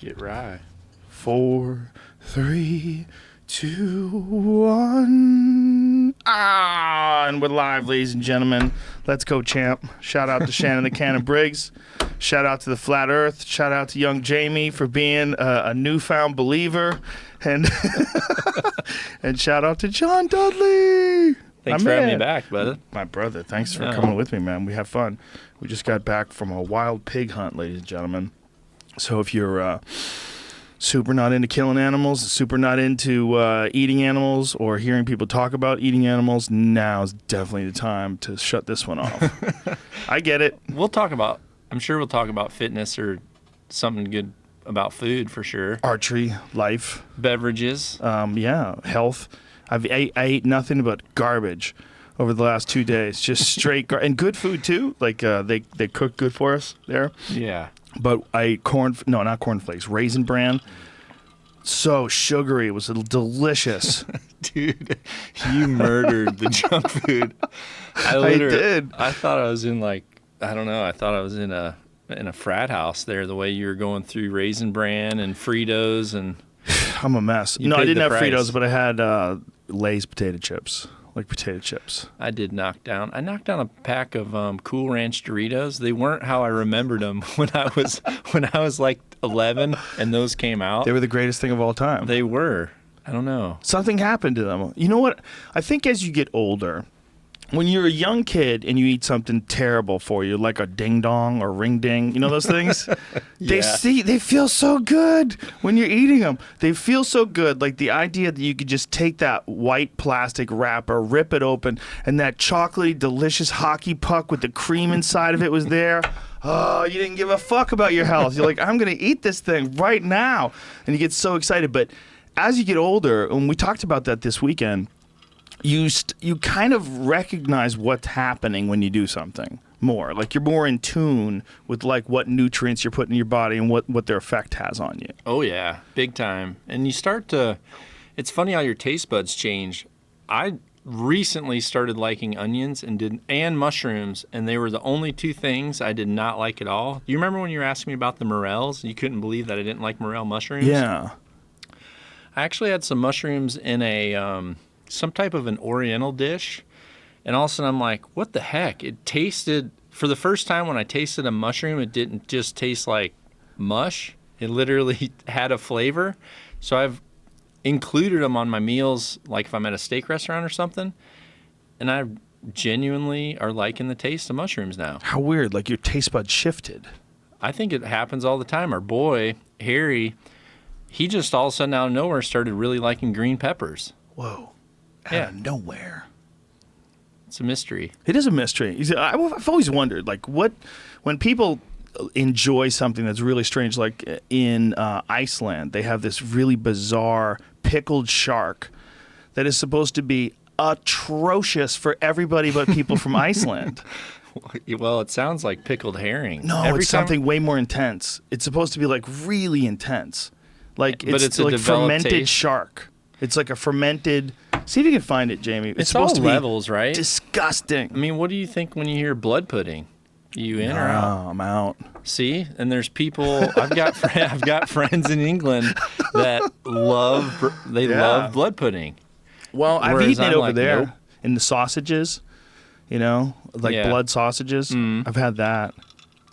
Get right. 4, 3, 2, 1. And we're live, ladies and gentlemen. Let's go, champ. Shout out to Shannon the Cannon Briggs. Shout out to the Flat Earth. Shout out to young Jamie for being a newfound believer. And and shout out to John Dudley. Thanks for having me back, brother. My brother, thanks for coming with me, man. We have fun. We just got back from a wild pig hunt, ladies and gentlemen. So if you're super not into killing animals, super not into eating animals, or hearing people talk about eating animals, now's definitely the time to shut this one off. I get it. I'm sure we'll talk about fitness or something good about food for sure. Archery, life. Beverages. Health. I ate nothing but garbage over the last 2 days. Just straight and good food too. Like they cook good for us there. Yeah. But I ate not cornflakes, Raisin Bran. So sugary. It was delicious. Dude, you murdered the junk food. I did. I thought I was in I thought I was in a frat house there, the way you were going through Raisin Bran and Fritos and... I'm a mess. No, I didn't have Fritos, but I had Lay's potato chips. Like potato chips. I knocked down a pack of Cool Ranch Doritos. They weren't how I remembered them when I was like 11 and those came out. They were the greatest thing of all time. They were. I don't know. Something happened to them. You know what? I think as you get older, when you're a young kid and you eat something terrible for you, like a ding dong or ring ding, you know those things? Yeah. They feel so good when you're eating them. They feel so good. Like the idea that you could just take that white plastic wrapper, rip it open, and that chocolatey, delicious hockey puck with the cream inside of it was there. Oh, you didn't give a fuck about your health. You're like, I'm going to eat this thing right now. And you get so excited. But as you get older, and we talked about that this weekend, you kind of recognize what's happening when you do something more. Like you're more in tune with like what nutrients you're putting in your body and what their effect has on you. Oh yeah, big time. And you start to, it's funny how your taste buds change. I recently started liking onions and mushrooms, and they were the only two things I did not like at all. You remember when you were asking me about the morels? You couldn't believe that I didn't like morel mushrooms? Yeah. I actually had some mushrooms in a some type of an oriental dish, and all of a sudden I'm like, what the heck? It tasted, for the first time when I tasted a mushroom, it didn't just taste like mush. It literally had a flavor. So I've included them on my meals, like if I'm at a steak restaurant or something, and I genuinely are liking the taste of mushrooms now. How weird, like your taste buds shifted. I think it happens all the time. Our boy, Harry, he just all of a sudden out of nowhere started really liking green peppers. Whoa. Out of nowhere. It's a mystery. It is a mystery. I've always wondered, like, when people enjoy something that's really strange, like in Iceland, they have this really bizarre pickled shark that is supposed to be atrocious for everybody but people from Iceland. Well, it sounds like pickled herring. No, it's something way more intense. It's supposed to be like really intense. Like it's like fermented taste. Shark. It's like a fermented. See if you can find it, Jamie. It's supposed to be levels, right? Disgusting. I mean, what do you think when you hear blood pudding? You in or out? I'm out. See, and there's people. I've got friends in England that love blood pudding. Well, I've eaten it over there in the sausages. You know, like blood sausages. I've had that.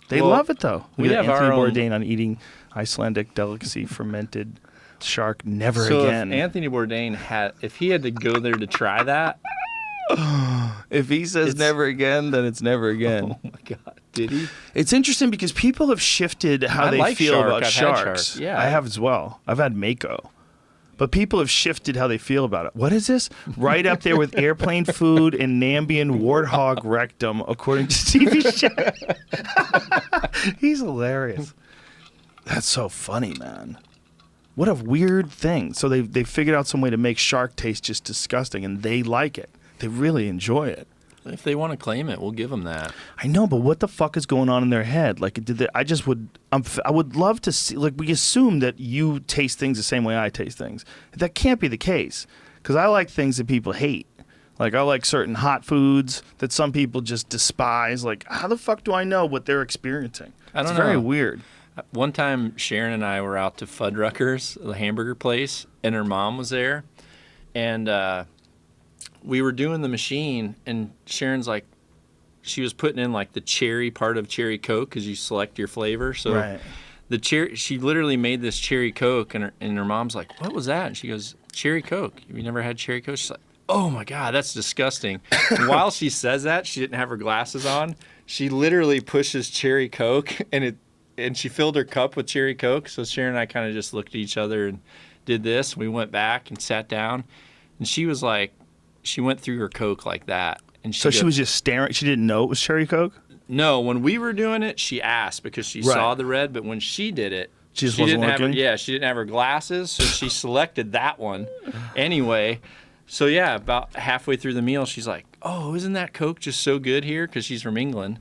They love it though. We have Anthony our own Bourdain on eating Icelandic delicacy fermented shark. Never so again. If Anthony Bourdain if he had to go there to try that, if he says never again, then it's never again. Oh my God, did he? It's interesting because people have shifted how they feel about sharks. Yeah, I have as well. I've had mako. But people have shifted how they feel about it. What is this? Right up there with airplane food and Nambian warthog rectum, according to TV show. He's hilarious. That's so funny, man. What a weird thing. So they figured out some way to make shark taste just disgusting, and they like it. They really enjoy it. If they want to claim it, we'll give them that. I know, but what the fuck is going on in their head? Like, I would love to see. Like, we assume that you taste things the same way I taste things. That can't be the case, because I like things that people hate. Like, I like certain hot foods that some people just despise. Like, how the fuck do I know what they're experiencing? I don't know. It's very weird. One time, Sharon and I were out to Fuddruckers, the hamburger place, and her mom was there. And we were doing the machine, and Sharon's like, she was putting in like the cherry part of cherry Coke because you select your flavor. So Right. the cherry, she literally made this cherry Coke, and her mom's like, "What was that?" And she goes, "Cherry Coke. You never had cherry Coke?" She's like, "Oh my God, that's disgusting." And while she says that, she didn't have her glasses on. She literally pushes cherry Coke, and she filled her cup with cherry Coke. So Sharon and I kind of just looked at each other and did this. We went back and sat down, and she was like, she went through her Coke like that. And She was just staring. She didn't know it was cherry Coke? No, when we were doing it, she asked because she saw the red, but when she did it, She just wasn't didn't have looking? she didn't have her glasses, so she selected that one. Anyway, so yeah, about halfway through the meal, she's like, "Oh, isn't that Coke just so good here?" Because she's from England.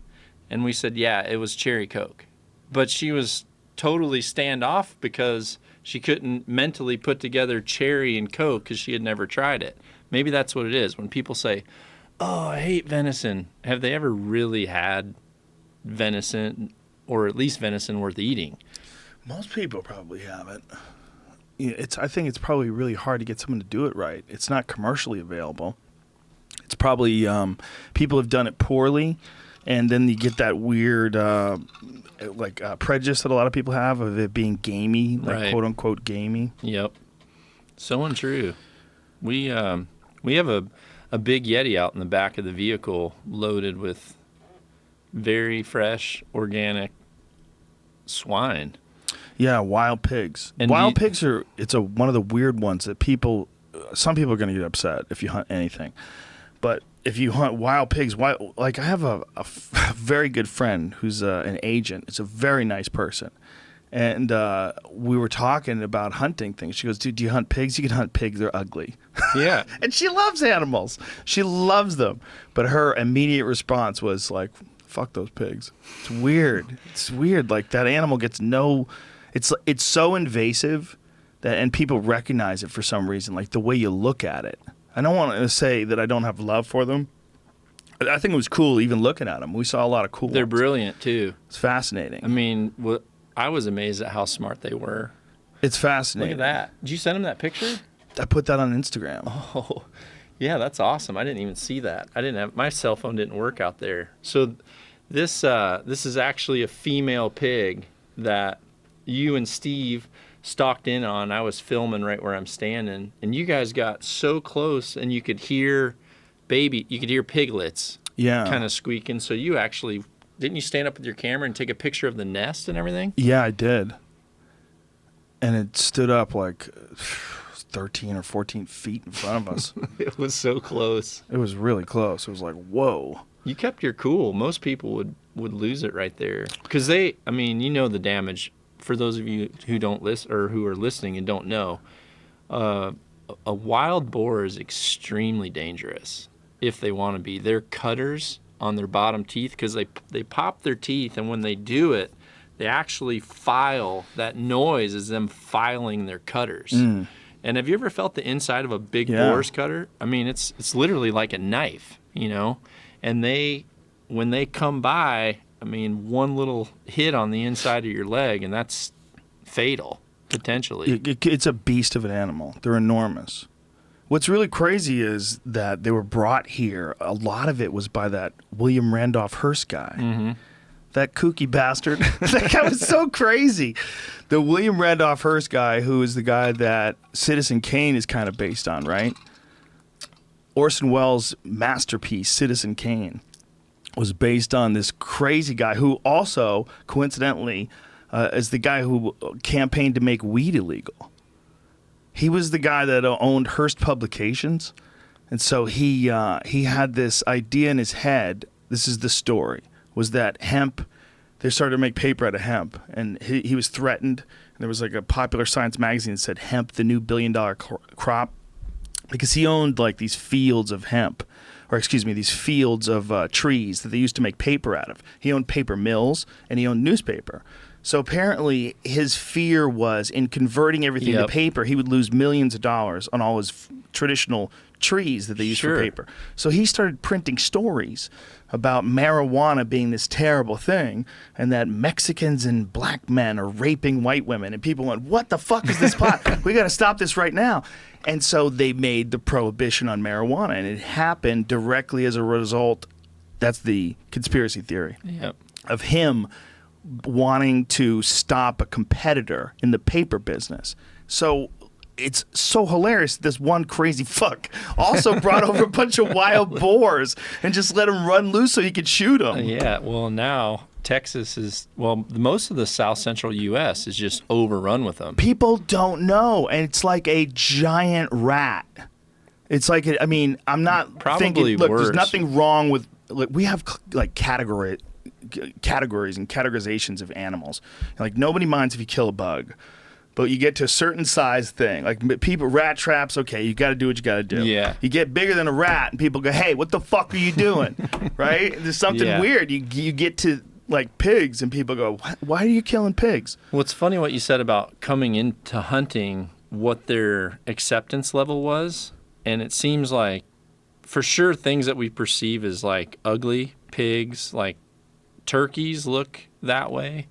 And we said, "Yeah, it was cherry Coke." But she was totally standoff because she couldn't mentally put together cherry and Coke because she had never tried it. Maybe that's what it is. When people say, "Oh, I hate venison," have they ever really had venison, or at least venison worth eating? Most people probably haven't. Yeah, I think it's probably really hard to get someone to do it right. It's not commercially available. It's probably people have done it poorly, and then you get that weird prejudice that a lot of people have of it being gamey, like Right. quote unquote gamey. Yep. So untrue. We have a big Yeti out in the back of the vehicle loaded with very fresh, organic swine. Yeah, wild pigs. And Wild pigs are one of the weird ones that some people are going to get upset if you hunt anything. But if you hunt wild pigs, I have a very good friend who's an agent. It's a very nice person. And we were talking about hunting things. She goes, "Dude, do you hunt pigs? You can hunt pigs. They're ugly." Yeah. And she loves animals. She loves them. But her immediate response was like, "Fuck those pigs." It's weird. It's weird. Like that animal gets no. It's so invasive and people recognize it for some reason. Like the way you look at it. I don't want to say that I don't have love for them. I think it was cool even looking at them. We saw a lot of cool They're ones. brilliant too. It's fascinating. I mean, I was amazed at how smart they were. It's Look fascinating. at that. Did you send him that picture? I put that on Instagram. Oh, yeah, that's awesome. I didn't even see that. My cell phone didn't work out there. So this is actually a female pig that you and Steve stalked in on. I was filming right where I'm standing, and you guys got so close, and you could hear piglets Yeah. kind of squeaking. So you actually, didn't you stand up with your camera and take a picture of the nest and everything? Yeah, I did. And it stood up like 13 or 14 feet in front of us. It was so close. It was really close. It was like, whoa. You kept your cool. Most people would lose it right there because the damage. For those of you who don't listen or who are listening and don't know, a wild boar is extremely dangerous if they want to be. They're cutters on their bottom teeth because they pop their teeth, and when they do it, they actually file. That noise is them filing their cutters. And have you ever felt the inside of a big boar's cutter? I mean, it's literally like a knife, And when they come by, I mean, one little hit on the inside of your leg, and that's fatal, potentially. It's a beast of an animal. They're enormous. What's really crazy is that they were brought here. A lot of it was by that William Randolph Hearst guy. Mm-hmm. That kooky bastard. That guy was so crazy. The William Randolph Hearst guy, who is the guy that Citizen Kane is kind of based on, right? Orson Welles' masterpiece, Citizen Kane, was based on this crazy guy who also, coincidentally, is the guy who campaigned to make weed illegal. He was the guy that owned Hearst Publications, and so he had this idea in his head. This is the story: was that hemp? They started to make paper out of hemp, and he was threatened. And there was like a popular science magazine that said hemp, the new billion-dollar crop, because he owned like these fields of hemp. Or excuse me, these fields of trees that they used to make paper out of. He owned paper mills, and he owned newspaper. So apparently his fear was in converting everything to paper, he would lose millions of dollars on all his traditional trees that they use Sure. for paper. So he started printing stories about marijuana being this terrible thing and that Mexicans and black men are raping white women. And people went, what the fuck is this pot? We got to stop this right now. And so they made the prohibition on marijuana, and it happened directly as a result. That's the conspiracy theory Yep. of him wanting to stop a competitor in the paper business. So it's so hilarious. This one crazy fuck also brought over a bunch of wild boars and just let them run loose so he could shoot them. Yeah, well, now Texas is, well, most of the south central U.S. is just overrun with them. People don't know, and it's like a giant rat. It's like, I mean, I'm not Probably thinking, look, worse. there's nothing wrong with, like, we have like categories and categorizations of animals. Like, nobody minds if you kill a bug. But you get to a certain size thing. Like, people, rat traps, okay, you got to do what you got to do. Yeah. You get bigger than a rat, and people go, hey, what the fuck are you doing? Right? There's something Yeah. weird. You get to, like, pigs, and people go, why are you killing pigs? Well, it's funny what you said about coming into hunting, what their acceptance level was. And it seems like, for sure, things that we perceive as, like, ugly, pigs, like turkeys look that way.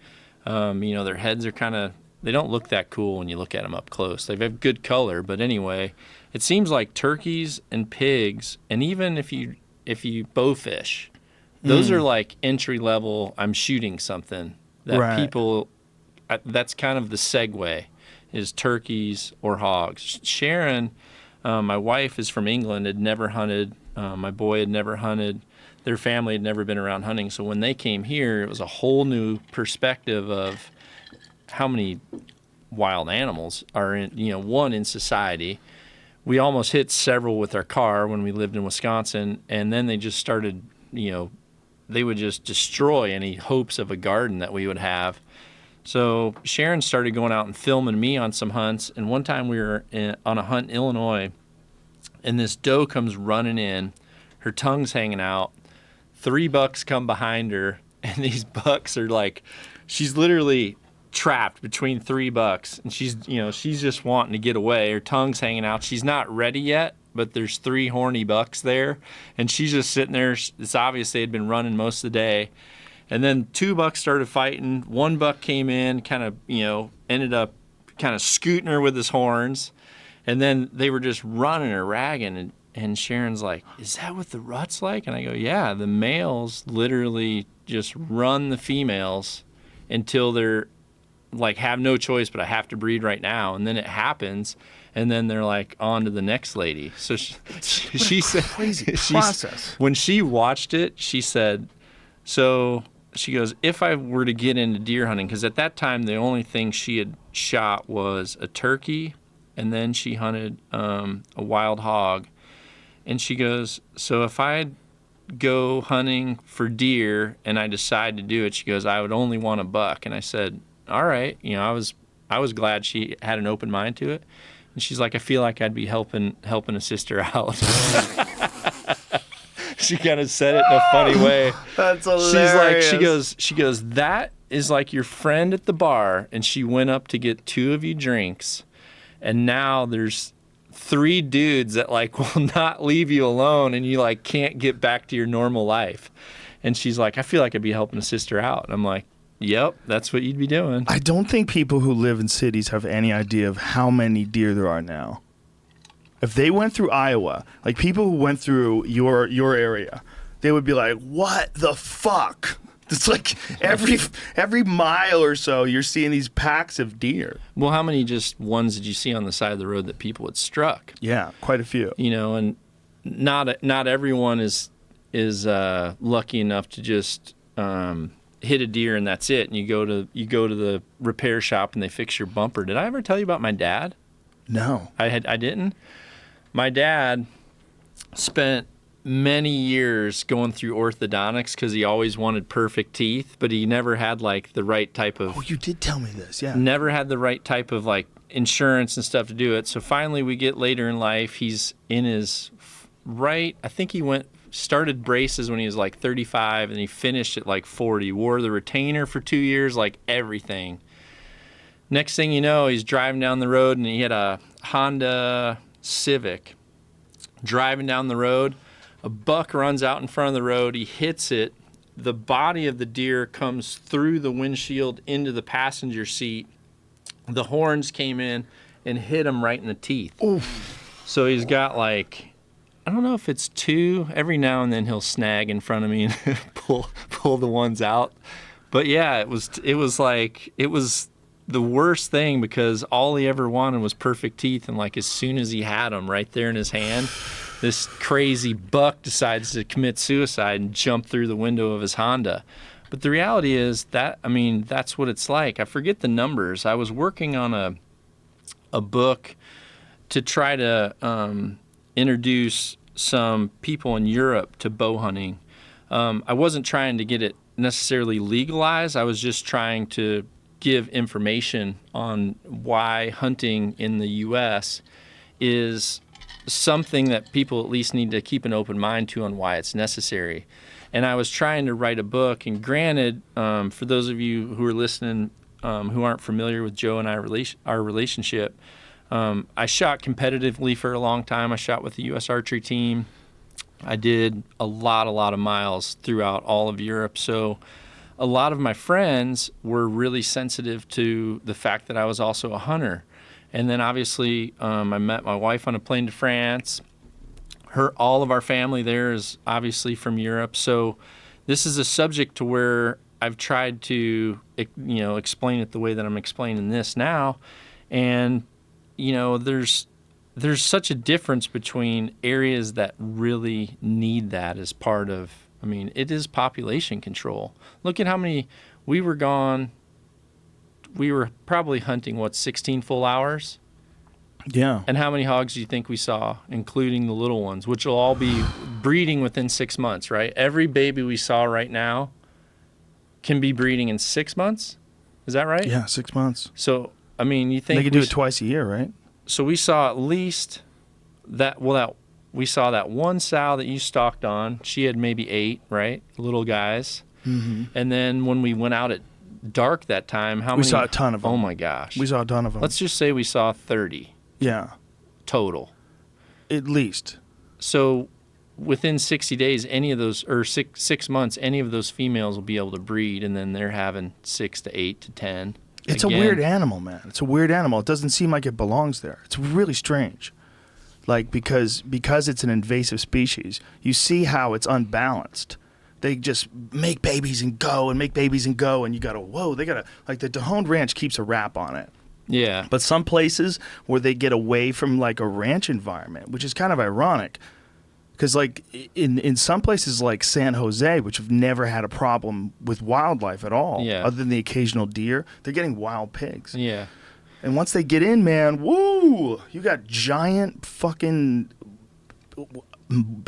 Their heads are kind of, they don't look that cool when you look at them up close. They have good color, but anyway, it seems like turkeys and pigs, and even if you bow fish, those are like entry level. I'm shooting something that Right. people. That's kind of the segue, is turkeys or hogs. Sharon, my wife, is from England. Had never hunted. My boy had never hunted. Their family had never been around hunting. So when they came here, it was a whole new perspective of how many wild animals are in society. We almost hit several with our car when we lived in Wisconsin, and then they just started, they would just destroy any hopes of a garden that we would have. So Sharon started going out and filming me on some hunts, and one time we were on a hunt in Illinois, and this doe comes running in, her tongue's hanging out, 3 bucks come behind her, and these bucks are like, she's literally trapped between 3 bucks, and she's just wanting to get away. Her tongue's hanging out. She's not ready yet, but there's 3 horny bucks there, and she's just sitting there. It's obvious they had been running most of the day. And then 2 bucks started fighting. 1 buck came in, kind of, ended up kind of scooting her with his horns, and then they were just running her, ragging, and Sharon's like, is that what the rut's like? And I go, yeah, the males literally just run the females until they're like, have no choice, but I have to breed right now. And then it happens, and then they're like, on to the next lady. So she said, Crazy process. when she watched it, she said, so she goes, if I were to get into deer hunting, because at that time the only thing she had shot was a turkey, and then she hunted a wild hog. And she goes, so if I go hunting for deer and I decide to do it, she goes, I would only want a buck. And I said, all right. I was glad she had an open mind to it. And she's like, I feel like I'd be helping a sister out. She kind of said it in a funny way. That's hilarious. She goes, that is like your friend at the bar, and she went up to get 2 of you drinks, and now there's 3 dudes that like will not leave you alone, and you like can't get back to your normal life. And she's like, I feel like I'd be helping a sister out. And I'm like, yep, that's what you'd be doing. I don't think people who live in cities have any idea of how many deer there are now. If they went through Iowa, like people who went through your area, they would be like, what the fuck? It's like every mile or so, you're seeing these packs of deer. Well, how many just ones did you see on the side of the road that people had struck? Yeah, quite a few. And not everyone is lucky enough to just hit a deer and that's it. And you go to the repair shop and they fix your bumper. Did I ever tell you about my dad? No. I didn't. My dad spent many years going through orthodontics because he always wanted perfect teeth, but he never had like the right type of. Oh, you did tell me this, yeah. Never had the right type of like insurance and stuff to do it. So finally, we get later in life. He's in his right. I think he started braces when he was like 35, and he finished at like 40. Wore the retainer for 2 years, like everything. Next thing you know, he's driving down the road, and he had a Honda Civic, driving down the road. A buck runs out in front of the road. He hits it. The body of the deer comes through the windshield into the passenger seat. The horns came in and hit him right in the teeth. Oof. So he's got like, I don't know if it's 2. Every now and then he'll snag in front of me and pull the ones out. But yeah, it was the worst thing because all he ever wanted was perfect teeth. And like as soon as he had them right there in his hand, this crazy buck decides to commit suicide and jump through the window of his Honda. But the reality is that, I mean, that's what it's like. I forget the numbers. I was working on a book to try to introduce some people in Europe to bow hunting. I wasn't trying to get it necessarily legalized. I was just trying to give information on why hunting in the U.S. is something that people at least need to keep an open mind to on why it's necessary. And I was trying to write a book, and granted, for those of you who are listening who aren't familiar with Joe and our relationship, I shot competitively for a long time. I shot with the U.S. archery team. I did a lot of miles throughout all of Europe. So a lot of my friends were really sensitive to the fact that I was also a hunter. And then obviously I met my wife on a plane to France. All of our family there is obviously from Europe. So this is a subject to where I've tried to, explain it the way that I'm explaining this now. And, there's such a difference between areas that really need that as part of, it is population control. Look at how many, we were probably hunting, 16 full hours? Yeah. And how many hogs do you think we saw, including the little ones, which will all be breeding within 6 months, right? Every baby we saw right now can be breeding in 6 months? Is that right? Yeah, 6 months. So, you think... They could do it twice a year, right? So we saw at least we saw that one sow that you stalked on. She had maybe 8, right? Little guys. Mm-hmm. And then when we went out at dark that time, how many? We saw a ton of them. Oh, my gosh. We saw a ton of them. Let's just say we saw 30. Yeah. Total. At least. So within 60 days, any of those, or 6 months, any of those females will be able to breed, and then they're having 6 to 8 to 10. It's Again, a weird animal, man. It's a weird animal. It doesn't seem like it belongs there. It's really strange. Like, because it's an invasive species, you see how it's unbalanced. They just make babies and go, and you gotta, whoa, like the Dahone Ranch keeps a wrap on it. Yeah. But some places where they get away from like a ranch environment, which is kind of ironic, because like in some places like San Jose, which have never had a problem with wildlife at all, other than the occasional deer, they're getting wild pigs. Yeah. And once they get in, man, woo, you got giant fucking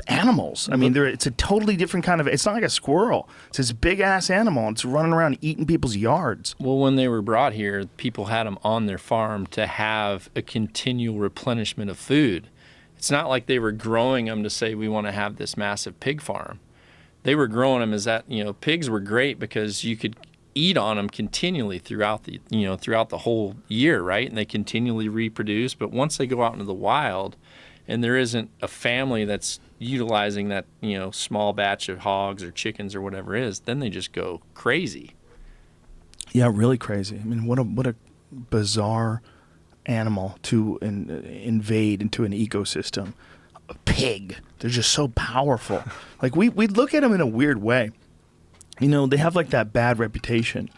animals. It's a totally different kind of, it's not like a squirrel. It's this big ass animal, and it's running around eating people's yards. Well, when they were brought here, people had them on their farm to have a continual replenishment of food. It's not like they were growing them to say we want to have this massive pig farm. They were growing them as that, pigs were great because you could eat on them continually throughout the whole year, right? And they continually reproduce. But once they go out into the wild, and there isn't a family that's utilizing that, small batch of hogs or chickens or whatever it is, then they just go crazy. Yeah, really crazy. What a bizarre animal to invade into an ecosystem. A pig. They're just so powerful. Like we look at them in a weird way. They have like that bad reputation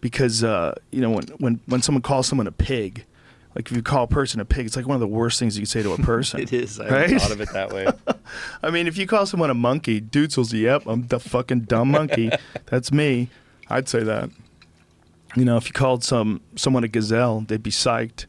because when someone calls someone a pig, like if you call a person a pig, it's like one of the worst things you can say to a person. It is. I right? haven't thought of it that way. If you call someone a monkey, dudes will say, "Yep, I'm the fucking dumb monkey. That's me." I'd say that. If you called someone a gazelle, they'd be psyched,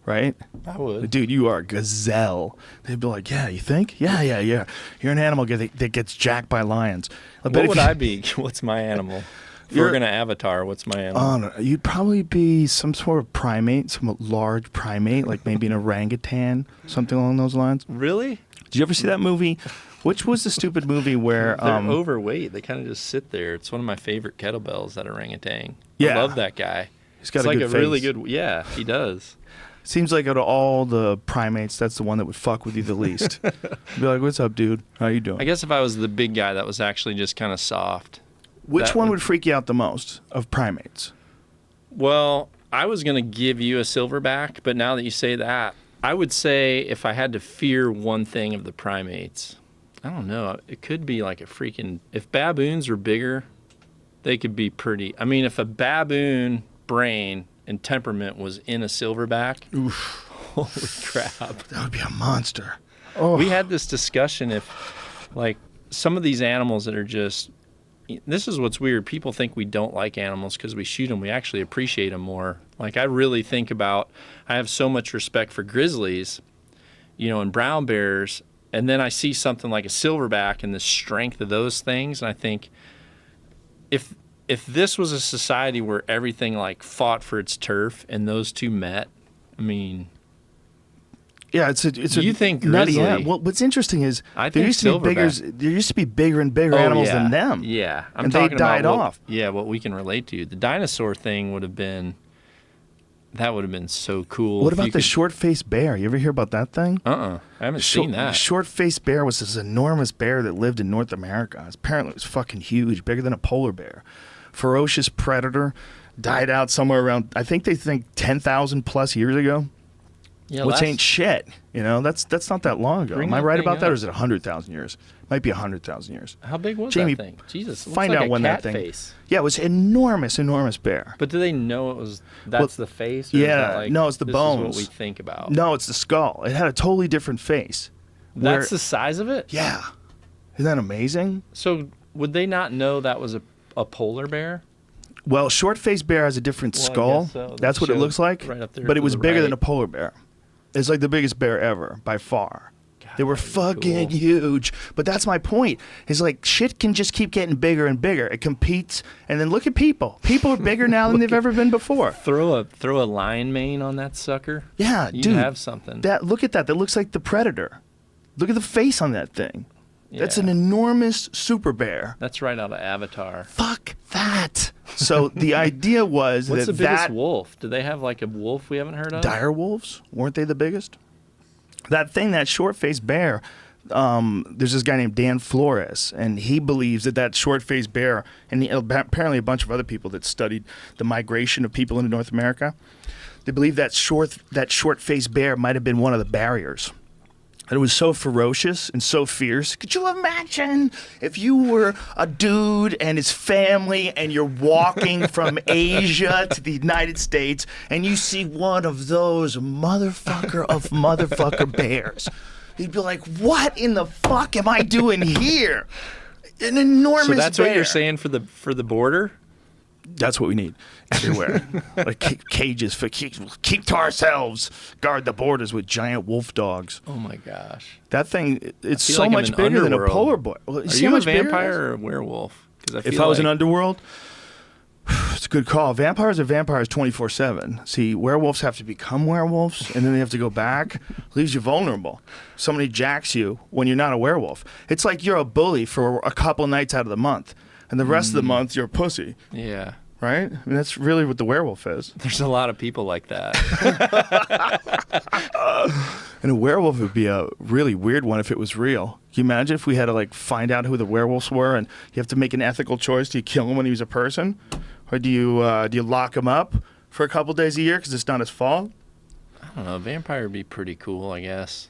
right? I would. Dude, you are a gazelle. They'd be like, yeah, you think? Yeah. You're an animal that gets jacked by lions. What would I be? What's my animal? If we're going to avatar, what's my animal? No, you'd probably be some sort of primate, some large primate, like maybe an orangutan, something along those lines. Really? Did you ever see that movie? Which was the stupid movie where... They're overweight. They kind of just sit there. It's one of my favorite kettlebells, that orangutan. Yeah. I love that guy. He's got it's a like good a face. really good... Yeah, he does. Seems like out of all the primates, that's the one that would fuck with you the least. Be like, "What's up, dude? How you doing?" I guess if I was the big guy that was actually just kind of soft. Which one would freak you out the most of primates? Well, I was going to give you a silverback, but now that you say that, I would say if I had to fear one thing of the primates, I don't know. It could be like a freaking... If baboons are bigger, they could be pretty... I mean, if a baboon brain and temperament was in a silverback, Oof. Holy crap. That would be a monster. Oh. We had this discussion if, like, some of these animals that are just... This is what's weird. People think we don't like animals because we shoot them. We actually appreciate them more. Like, I really think about... I have so much respect for grizzlies, you know, and brown bears, and then I see something like a silverback and the strength of those things, and I think if this was a society where everything, like, fought for its turf and those two met, I mean... Yeah, it's a you think nutty grizzly? animal. Well, what's interesting is I there think used to be bigger and bigger animals than them. Yeah, I'm and they talking died about off. What we can relate to. The dinosaur thing would have been so cool. What about the short-faced bear? You ever hear about that thing? I haven't seen that. The short-faced bear was this enormous bear that lived in North America. Apparently, it was fucking huge, bigger than a polar bear. Ferocious predator, died out somewhere around, I think they think 10,000 plus years ago. Yeah, which ain't shit. You know, that's not that long ago. Am I right about that, or is it 100,000 years? Might be 100,000 years. How big was Jamie, that thing? Jesus, it find looks out like when a cat that thing. Face. Yeah, it was enormous bear. But do they know it was? That's the face. Or Yeah, is that like, no, it's the this bones. Is what we think about. No, it's the skull. It had a totally different face. That's the size of it. Yeah, isn't that amazing? So would they not know that was a polar bear? Well, short-faced bear has a different skull. I guess so. That's what it looks like. Right up there but it to was the bigger right. than a polar bear. It's like the biggest bear ever by far. God, they were fucking huge. But that's my point. Is like shit can just keep getting bigger and bigger. It competes, and then look at people. People are bigger now than they've ever been before. Throw a lion mane on that sucker. Yeah, you dude. have something. Look at that. That looks like the Predator. Look at the face on that thing. Yeah. That's an enormous super bear. That's right out of Avatar. Fuck that. So the idea was What's that the biggest wolf? Do they have like a wolf we haven't heard of? dire wolves, weren't they the biggest? That thing, that short-faced bear, there's this guy named Dan Flores, and he believes that short-faced bear, and apparently a bunch of other people that studied the migration of people into North America, they believe that short-faced bear might have been one of the barriers. And it was so ferocious and so fierce. Could you imagine if you were a dude and his family and you're walking from Asia to the United States and you see one of those motherfucker bears? You'd be like, what in the fuck am I doing here? An enormous bear. So that's what you're saying for the border? That's what we need everywhere. Like cages for keep to ourselves. Guard the borders with giant wolf dogs. Oh my gosh. That thing, it's so like much bigger than a polar bear. Well, Are you a vampire or a werewolf? If I was an underworld, it's a good call. Vampires are vampires 24/7. See, werewolves have to become werewolves, and then they have to go back. Leaves you vulnerable. Somebody jacks you when you're not a werewolf. It's like you're a bully for a couple nights out of the month. And the rest of the month, you're a pussy. Yeah. Right? I mean, that's really what the werewolf is. There's a lot of people like that. And a werewolf would be a really weird one if it was real. Can you imagine if we had to like find out who the werewolves were, and you have to make an ethical choice? Do you kill him when he was a person, or do you lock him up for a couple days a year because it's not his fault? I don't know. Vampire would be pretty cool, I guess.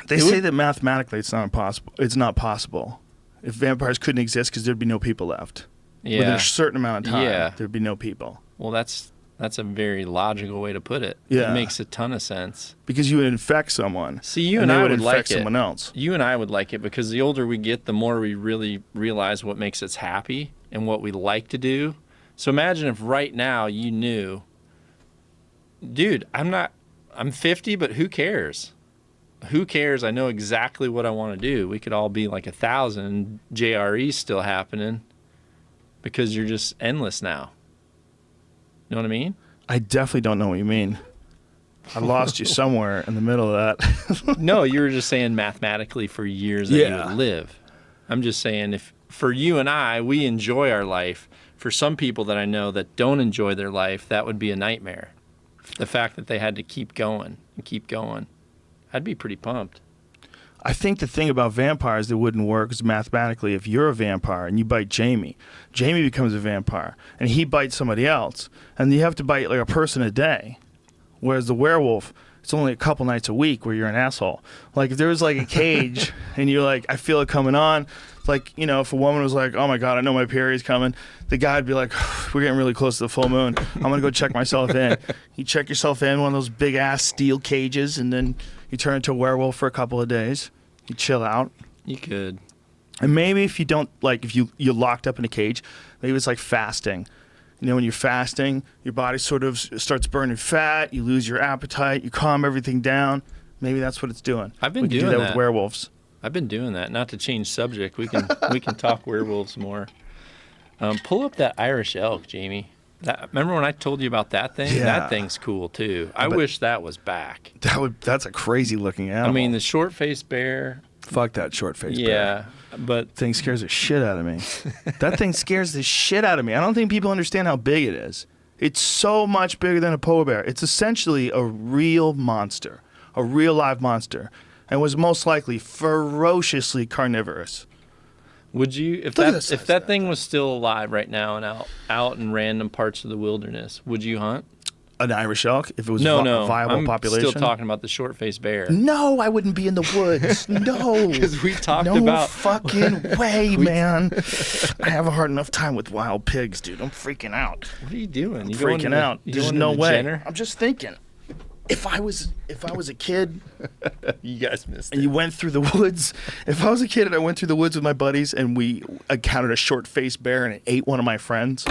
They say that mathematically it's not possible. It's not possible. If vampires couldn't exist because there'd be no people left. Yeah. Within a certain amount of time, Yeah. there'd be no people. Well, that's a very logical way to put it. Yeah. It makes a ton of sense. Because you would infect someone. See, you and and they I would would like infect someone else. You and I would like it because the older we get, the more we really realize what makes us happy and what we like to do. So imagine if right now you knew, dude, I'm 50, but who cares? Who cares? I know exactly what I want to do. We could all be like 1,000. JRE's still happening because you're just endless now. You know what I mean? I definitely don't know what you mean. I lost you somewhere in the middle of that. No, you were just saying mathematically for years that you would live. I'm just saying if for you and I, we enjoy our life. For some people that I know that don't enjoy their life, that would be a nightmare the fact that they had to keep going and keep going, I'd be pretty pumped. I think the thing about vampires that wouldn't work is mathematically, if you're a vampire and you bite Jamie, Jamie becomes a vampire and he bites somebody else, and you have to bite like a person a day. Whereas the werewolf, it's only a couple nights a week where you're an asshole. Like if there was like a cage and you're like, I feel it coming on. Like, you know, if a woman was like, oh my God, I know my period's coming, the guy would be like, we're getting really close to the full moon. I'm going to go check myself in. You check yourself in one of those big ass steel cages, and then you turn into a werewolf for a couple of days. You chill out. You could. And maybe if you don't, like if you're locked up in a cage, maybe it's like fasting. You know, when you're fasting, your body sort of starts burning fat, you lose your appetite, you calm everything down. Maybe that's what it's doing. I've been we can doing do that with werewolves. I've been doing that. Not to change subject, we can talk werewolves more. Pull up that Irish elk, Jamie. Remember when I told you about that thing? Yeah. That thing's cool too. I wish that was back. That's a crazy looking animal. I mean, the short-faced bear. Fuck that short-faced bear. Yeah, but Thing scares the shit out of me. That thing scares the shit out of me. I don't think people understand how big it is. It's so much bigger than a polar bear. It's essentially a real monster, a real live monster, and was most likely ferociously carnivorous. would you, if Look at the size if of that that thing was still alive right now and out in random parts of the wilderness, would you hunt? An Irish elk, if it was No, a viable I'm population? still talking about the short-faced bear. No, I wouldn't be in the woods. No. Because we talked No about fucking way, man. I have a hard enough time with wild pigs, dude. I'm freaking out. What are you doing? You Freaking out. You There's going no to the way. Jenner? I'm just thinking. If I was a kid You guys missed and you went through the woods, if I was a kid and I went through the woods with my buddies and we encountered a short-faced bear and it ate one of my friends,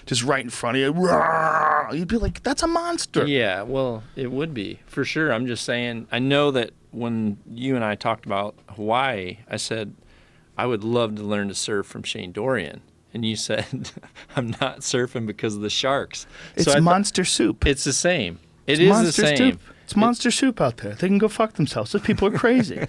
just right in front of you, rawr, you'd be like, that's a monster. Yeah, well, it would be for sure. I'm just saying. I know that when you and I talked about Hawaii, I said I would love to learn to surf from Shane Dorian, and you said I'm not surfing because of the sharks. It's monster soup. It's the same. It's It is the monster same. soup. It's monster soup out there. They can go fuck themselves. Those people are crazy.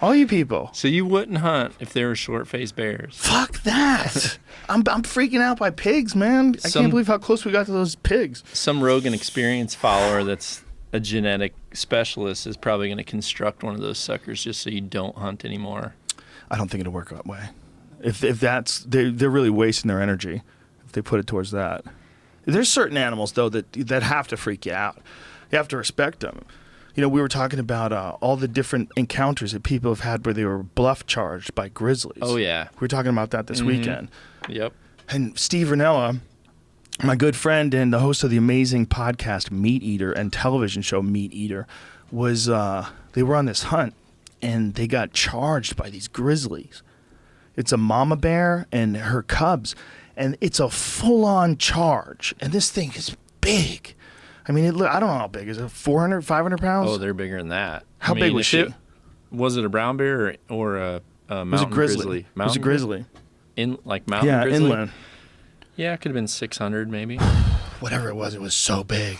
All you people. So you wouldn't hunt if there were short-faced bears. Fuck that. I'm freaking out by pigs, man. I can't believe how close we got to those pigs. Some Rogan Experience follower that's a genetic specialist is probably going to construct one of those suckers just so you don't hunt anymore. I don't think it'll work that way. If that's they're really wasting their energy if they put it towards that. There's certain animals though that have to freak you out. You have to respect them. You know, we were talking about all the different encounters that people have had where they were bluff charged by grizzlies. Oh yeah. We were talking about that this weekend. Yep. And Steve Ranella, my good friend and the host of the amazing podcast Meat Eater and television show Meat Eater, was they were on this hunt and they got charged by these grizzlies. It's a mama bear and her cubs, and it's a full-on charge. And this thing is big. I mean, I don't know how big. Is it 400, 500 pounds? Oh, they're bigger than that. How big was she? Was it a brown bear or a mountain It was a grizzly. It was a Mountain grizzly. mountain Yeah, grizzly? inland. Yeah, it could have been 600 maybe. Whatever it was so big.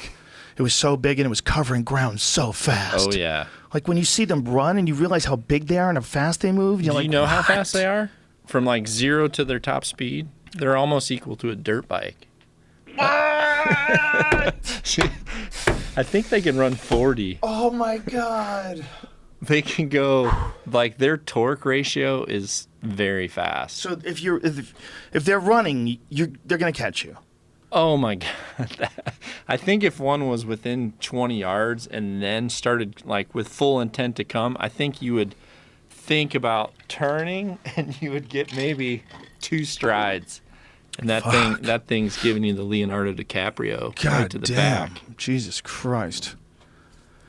It was so big and it was covering ground so fast. Oh yeah. Like when you see them run and you realize how big they are and how fast they move, you're Do like, you know how "What?" fast they are? From like 0 to their top speed, they're almost equal to a dirt bike. I think they can run 40. Oh my God. They can go, like, their torque ratio is very fast. So if they're running, they're gonna catch you. Oh my God. I think if one was within 20 yards and then started like with full intent to come, I think you would think about turning and you would get maybe 2 strides. And that thing's giving you the Leonardo DiCaprio God right to the damn. back. Jesus Christ.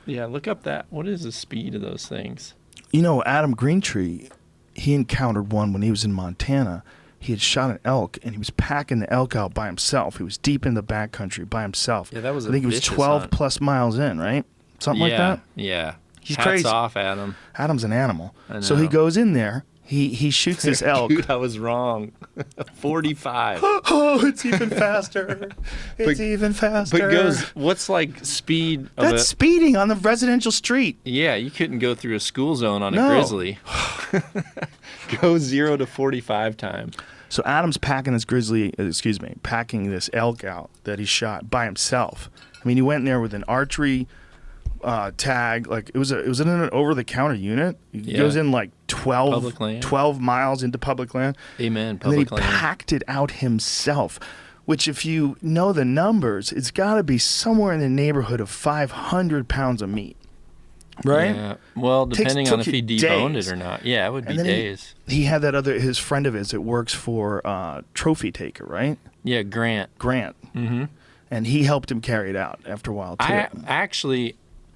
Yeah, look up that. What is the speed of those things? You know, Adam Greentree, he encountered one when he was in Montana. He had shot an elk, and he was packing the elk out by himself. He was deep in the backcountry by himself. Yeah, that was I think it was 12 hunt. plus miles in, right? Something like that? Yeah. He's Hats crazy. off, Adam. Adam's an animal. I So he know. goes in there. He shoots this elk. Dude, I was wrong. 45. Oh, it's even faster. It's even faster. But goes, what's like speed of That's speeding on the residential street. Yeah, you couldn't go through a school zone on No. a grizzly. Go 0 to 45 time. So Adam's packing this elk out that he shot by himself. I mean, he went in there with an archery tag. Like it was in an over-the-counter unit. He goes in like 12 miles into public land. Amen. And then he packed it out himself. Which, if you know the numbers, it's got to be somewhere in the neighborhood of 500 pounds of meat. Right? Yeah. Well, depending on if he deboned it or not. Yeah, it would be days. He had his friend of his that works for Trophy Taker, right? Yeah, Grant. Mm-hmm. And he helped him carry it out after a while, too.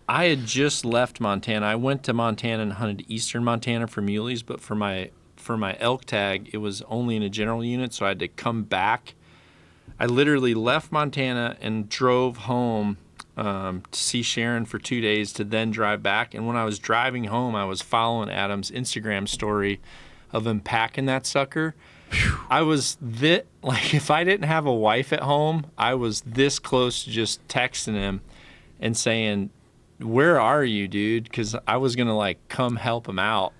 I had just left Montana. I went to Montana and hunted eastern Montana for muleys, but for my elk tag, it was only in a general unit, so I had to come back. I literally left Montana and drove home to see Sharon for 2 days to then drive back. And when I was driving home, I was following Adam's Instagram story of him packing that sucker. I was if I didn't have a wife at home, I was this close to just texting him and saying, "Where are you, dude?" Because I was going to come help him out.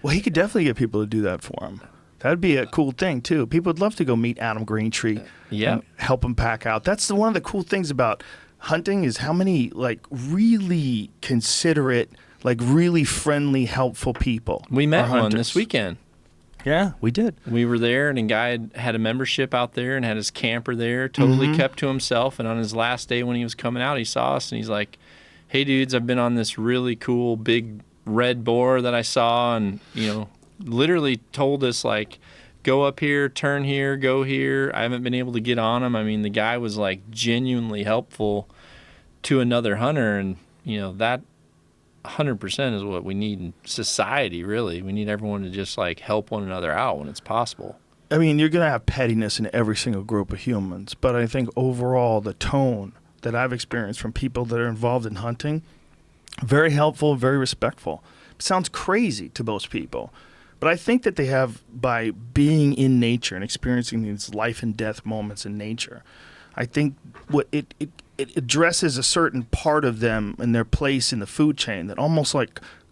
Well, he could definitely get people to do that for him. That'd be a cool thing, too. People would love to go meet Adam Greentree and help him pack out. That's one of the cool things about hunting is how many, really considerate, really friendly, helpful people. We met one this weekend. Yeah, we did. We were there, and a guy had a membership out there and had his camper there, totally kept to himself. And on his last day when he was coming out, he saw us, and he's like, "Hey, dudes, I've been on this really cool big red boar that I saw," and, literally told us, go up here, turn here, go here. I haven't been able to get on him. I mean, the guy was, genuinely helpful to another hunter, and, that 100% is what we need in society, really. We need everyone to just, help one another out when it's possible. I mean, you're going to have pettiness in every single group of humans, but I think overall the tone that I've experienced from people that are involved in hunting, very helpful, very respectful. It sounds crazy to most people. But I think that they have, by being in nature and experiencing these life and death moments in nature, I think what it addresses a certain part of them and their place in the food chain that almost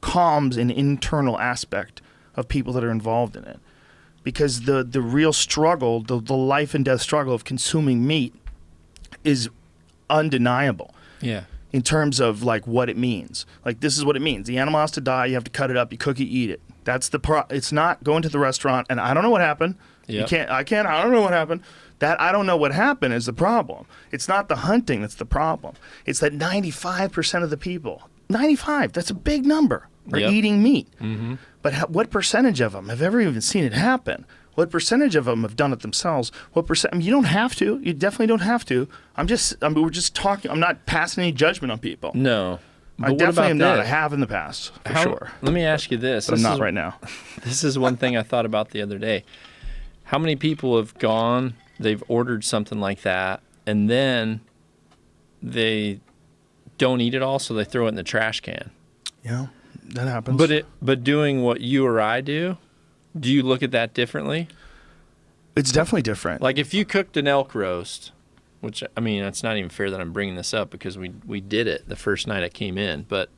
calms an internal aspect of people that are involved in it. Because the real struggle, the life and death struggle of consuming meat is undeniable. Yeah. In terms of what it means. This is what it means. The animal has to die, you have to cut it up, you cook it, you eat it. That's it's not going to the restaurant and I don't know what happened. Yep. I don't know what happened. That I don't know what happened is the problem. It's not the hunting that's the problem. It's that 95% of the people, 95, that's a big number, are eating meat. Mm-hmm. But what percentage of them have ever even seen it happen? What percentage of them have done it themselves? You don't have to. You definitely don't have to. We're just talking. I'm not passing any judgment on people. No. I definitely am not. I have in the past, for sure. Let me ask you this. But I'm not right now. This is one thing I thought about the other day. How many people have gone, they've ordered something like that, and then they don't eat it all, so they throw it in the trash can? Yeah, that happens. But doing what you or I do you look at that differently? It's definitely different. If you cooked an elk roast, which, I mean, it's not even fair that I'm bringing this up because we did it the first night I came in. But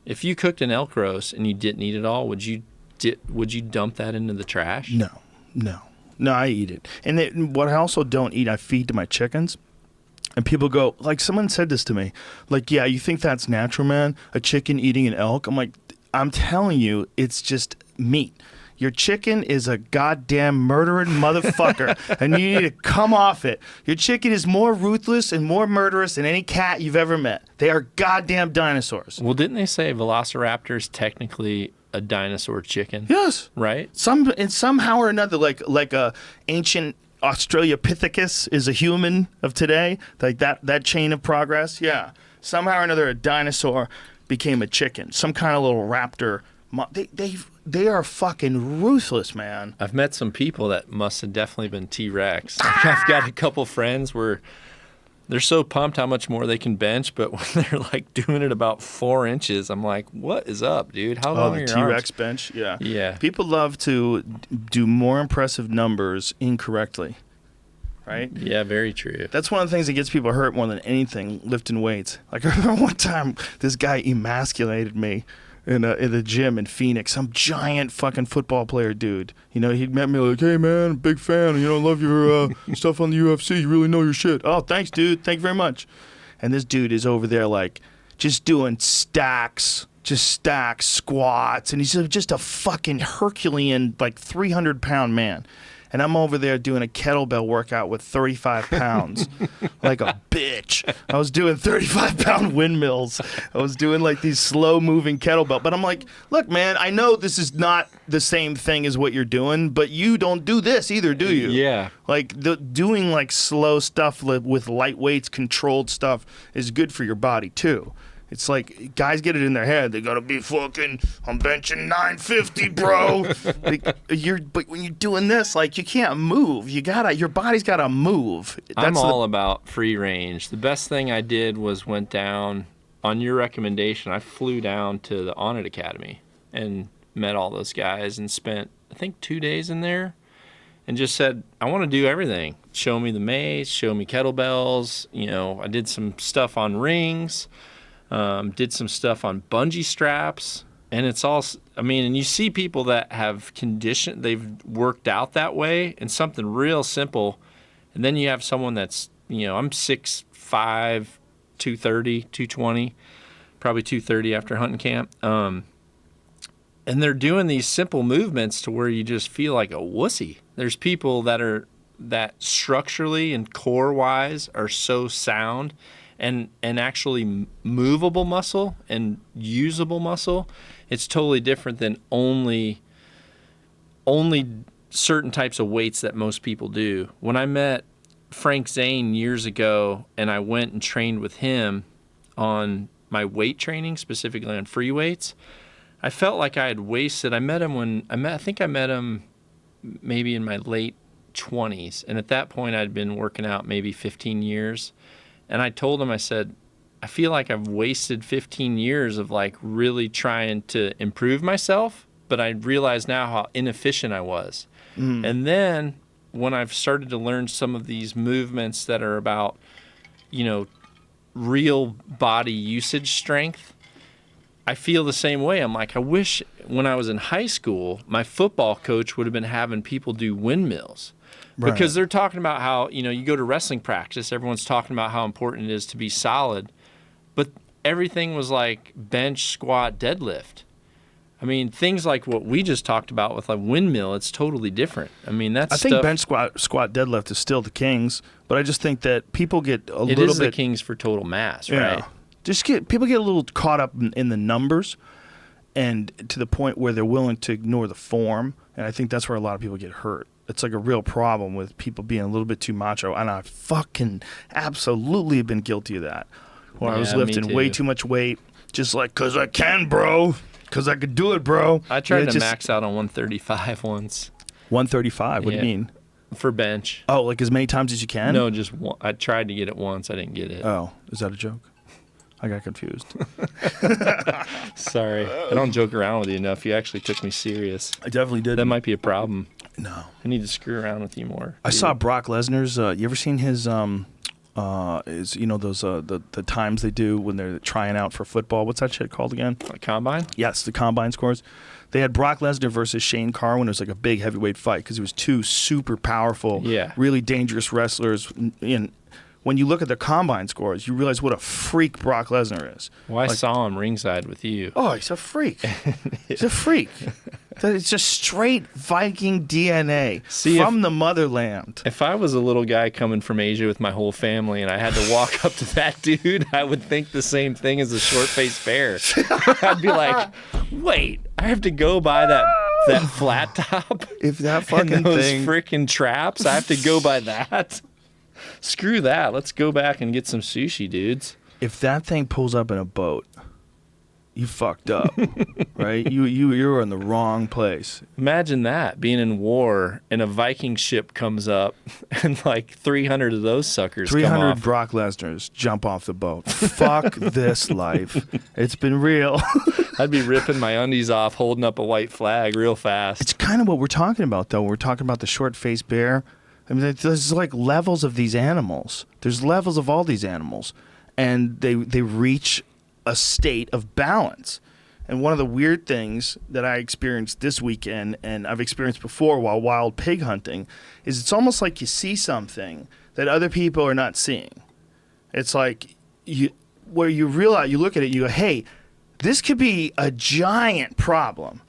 if you cooked an elk roast and you didn't eat it all, would you dump that into the trash? No, I eat it. And what I also don't eat, I feed to my chickens. And people go, someone said this to me, yeah, you think that's natural, man? A chicken eating an elk? I'm like, I'm telling you, it's just meat. Your chicken is a goddamn murdering motherfucker, and you need to come off it. Your chicken is more ruthless and more murderous than any cat you've ever met. They are goddamn dinosaurs. Well, didn't they say Velociraptor is technically a dinosaur chicken? Yes. Right? Somehow or another, like a ancient Australopithecus is a human of today, that chain of progress. Yeah. Somehow or another, a dinosaur became a chicken. Some kind of little raptor. They are fucking ruthless, man. I've met some people that must have definitely been T-Rex. I've got a couple friends where they're so pumped how much more they can bench, but when they're doing it about 4 inches, I'm like, what is up, dude? How long are your arms? T-Rex bench? Yeah. Yeah. People love to do more impressive numbers incorrectly, right? Yeah, very true. That's one of the things that gets people hurt more than anything, lifting weights. I remember one time this guy emasculated me in the gym in Phoenix, some giant fucking football player dude. He met me hey man, big fan, love your stuff on the UFC. You really know your shit. Oh, thanks, dude. Thank you very much. and this dude is over there like just doing stacks squats, and he's just a fucking Herculean, like 300-pound man. And I'm over there doing a kettlebell workout with 35 pounds, like a bitch. I was doing 35-pound windmills. I was doing like these slow-moving kettlebell. But I'm like, look, man, I know this is not the same thing as what you're doing, but you don't do this either, do you? Yeah. Like doing like slow stuff with light weights, controlled stuff is good for your body too. It's like guys get it in their head. They gotta be fucking. I'm benching 950, bro. But when you're doing this, like you can't move. Your body's gotta move. I'm all about free range. The best thing I did was went down on your recommendation. I flew down to the On It Academy and met all those guys and spent I think 2 days in there, and just said I want to do everything. Show me the mace. Show me kettlebells. I did some stuff on rings. Did some stuff on bungee straps, and it's all, and you see people that have they've worked out that way, and something real simple, and then you have someone that's, I'm 6'5", 230, 220, probably 230 after hunting camp, and they're doing these simple movements to where you just feel like a wussy. There's people that structurally and core-wise are so sound, and actually movable muscle and usable muscle, it's totally different than only certain types of weights that most people do. When I met Frank Zane years ago and I went and trained with him on my weight training, specifically on free weights, I felt like I had wasted. I met him I think I met him maybe in my late 20s, and at that point I'd been working out maybe 15 years. And I told him, I said, I feel like I've wasted 15 years of like really trying to improve myself, but I realize now how inefficient I was. And then when I've started to learn some of these movements that are about, real body usage strength, I feel the same way. I'm like, I wish when I was in high school, my football coach would have been having people do windmills. Right. Because they're talking about how, you go to wrestling practice, everyone's talking about how important it is to be solid, but everything was like bench, squat, deadlift. Things like what we just talked about with a windmill, it's totally different. I think bench, squat, deadlift is still the kings, but I just think that people get a little bit... It is the kings for total mass, right? People get a little caught up in the numbers, and to the point where they're willing to ignore the form, and I think that's where a lot of people get hurt. It's like a real problem with people being a little bit too macho, and I fucking absolutely have been guilty of that. Where I was lifting way too much weight, just like, because I can, bro. Because I could do it, bro. I tried to max out on 135 once. 135? What do you mean? For bench. Oh, like as many times as you can? No, just one. I tried to get it once. I didn't get it. Oh, is that a joke? I got confused. Sorry. I don't joke around with you enough. You actually took me serious. I definitely did. That might be a problem. No. I need to screw around with you more. I saw Brock Lesnar's. You ever seen his those the times they do when they're trying out for football? What's that shit called again? A combine? Yes, the combine scores. They had Brock Lesnar versus Shane Carwin. It was like a big heavyweight fight because it was two super powerful, really dangerous wrestlers. When you look at the combine scores, you realize what a freak Brock Lesnar is. Well, I saw him ringside with you. Oh, he's a freak. He's a freak. It's just straight Viking DNA from the motherland. If I was a little guy coming from Asia with my whole family and I had to walk up to that dude, I would think the same thing as a short-faced bear. I'd be like, wait, I have to go by that flat top? If that fucking and those thing... freaking traps, I have to go by that? Screw that. Let's go back and get some sushi, dudes. If that thing pulls up in a boat, you fucked up, right? You're in the wrong place. Imagine that, being in war and a Viking ship comes up and like 300 of those suckers 300 Brock Lesnar's jump off the boat. Fuck this life. It's been real. I'd be ripping my undies off, holding up a white flag real fast. It's kind of what we're talking about, though. We're talking about the short-faced bear. There's like levels of these animals. There's levels of all these animals. And they reach a state of balance. And one of the weird things that I experienced this weekend, and I've experienced before while wild pig hunting, is it's almost like you see something that other people are not seeing. It's like where you realize, you look at it, you go, hey, this could be a giant problem.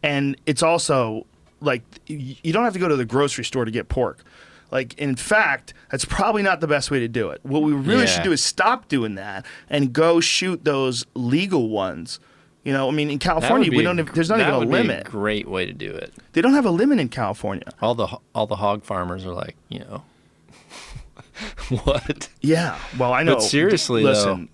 And it's also like, you don't have to go to the grocery store to get pork. Like, in fact, that's probably not the best way to do it. What we really should do is stop doing that and go shoot those legal ones. You know, I mean, in California, there's not even a limit. That would be a great way to do it. They don't have a limit in California. All the hog farmers are like, you know, what? Yeah. Well, I know. But seriously, listen,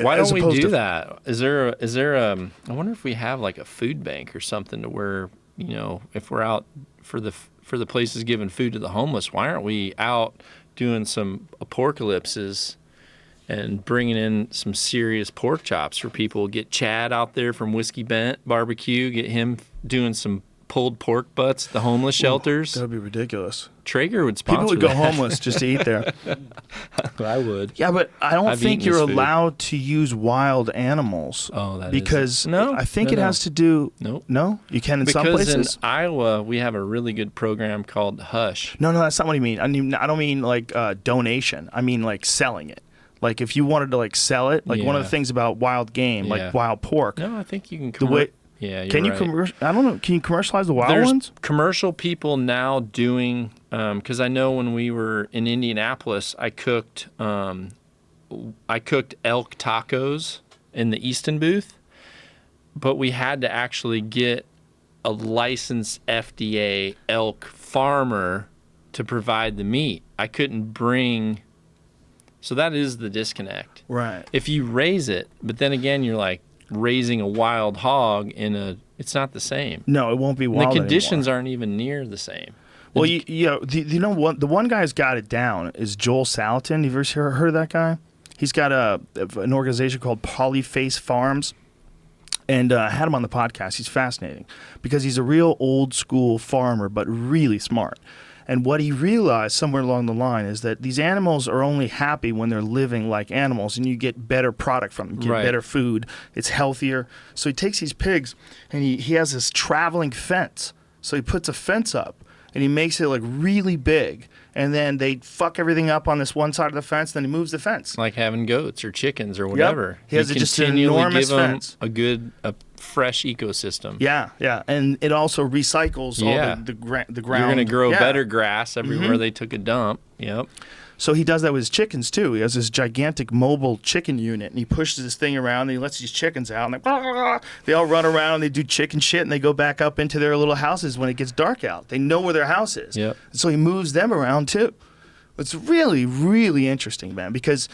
why don't we do that? Is there I wonder if we have like a food bank or something to where, you know, if we're out for the places giving food to the homeless, why aren't we out doing some apocalypses and bringing in some serious pork chops for people? Get Chad out there from Whiskey Bent Barbecue, get him doing some pulled pork butts at the homeless shelters. That would be ridiculous. Traeger would sponsor People would go homeless just to eat there. I would. Yeah, but I don't think you're allowed to use wild animals. Oh, that because no, I think it has to do. Nope. No, you can in some places. Because in Iowa, we have a really good program called Hush. No, that's not what I mean. I don't mean like donation. I mean like selling it. Like if you wanted to like sell it, like one of the things about wild game, like wild pork. No, I think you can. Yeah, you're can you right. I don't know. Can you commercialize the wild There's ones? Commercial people now doing, because I know when we were in Indianapolis, I cooked elk tacos in the Easton booth, but we had to actually get a licensed FDA elk farmer to provide the meat. I couldn't bring. So that is the disconnect. Right. If you raise it, but then again, you're like raising a wild hog it's not the same. No, it won't be wild. The conditions aren't even near the same. Well, you know what? The one guy's got it down is Joel Salatin. Have you ever heard of that guy? He's got an organization called Polyface Farms, and I had him on the podcast. He's fascinating because he's a real old school farmer, but really smart. And what he realized somewhere along the line is that these animals are only happy when they're living like animals, and you get better product from them, you get better food, it's healthier. So he takes these pigs, and he has this traveling fence. So he puts a fence up, and he makes it like really big. And then they fuck everything up on this one side of the fence, then he moves the fence. Like having goats or chickens or whatever. Yep. He has just an enormous fence. A fresh ecosystem. Yeah. And it also recycles all the ground. You're going to grow better grass everywhere they took a dump. Yep. So he does that with his chickens, too. He has this gigantic mobile chicken unit, and he pushes this thing around, and he lets these chickens out, and they all run around, and they do chicken shit, and they go back up into their little houses when it gets dark out. They know where their house is. Yep. So he moves them around, too. It's really, really interesting, man, because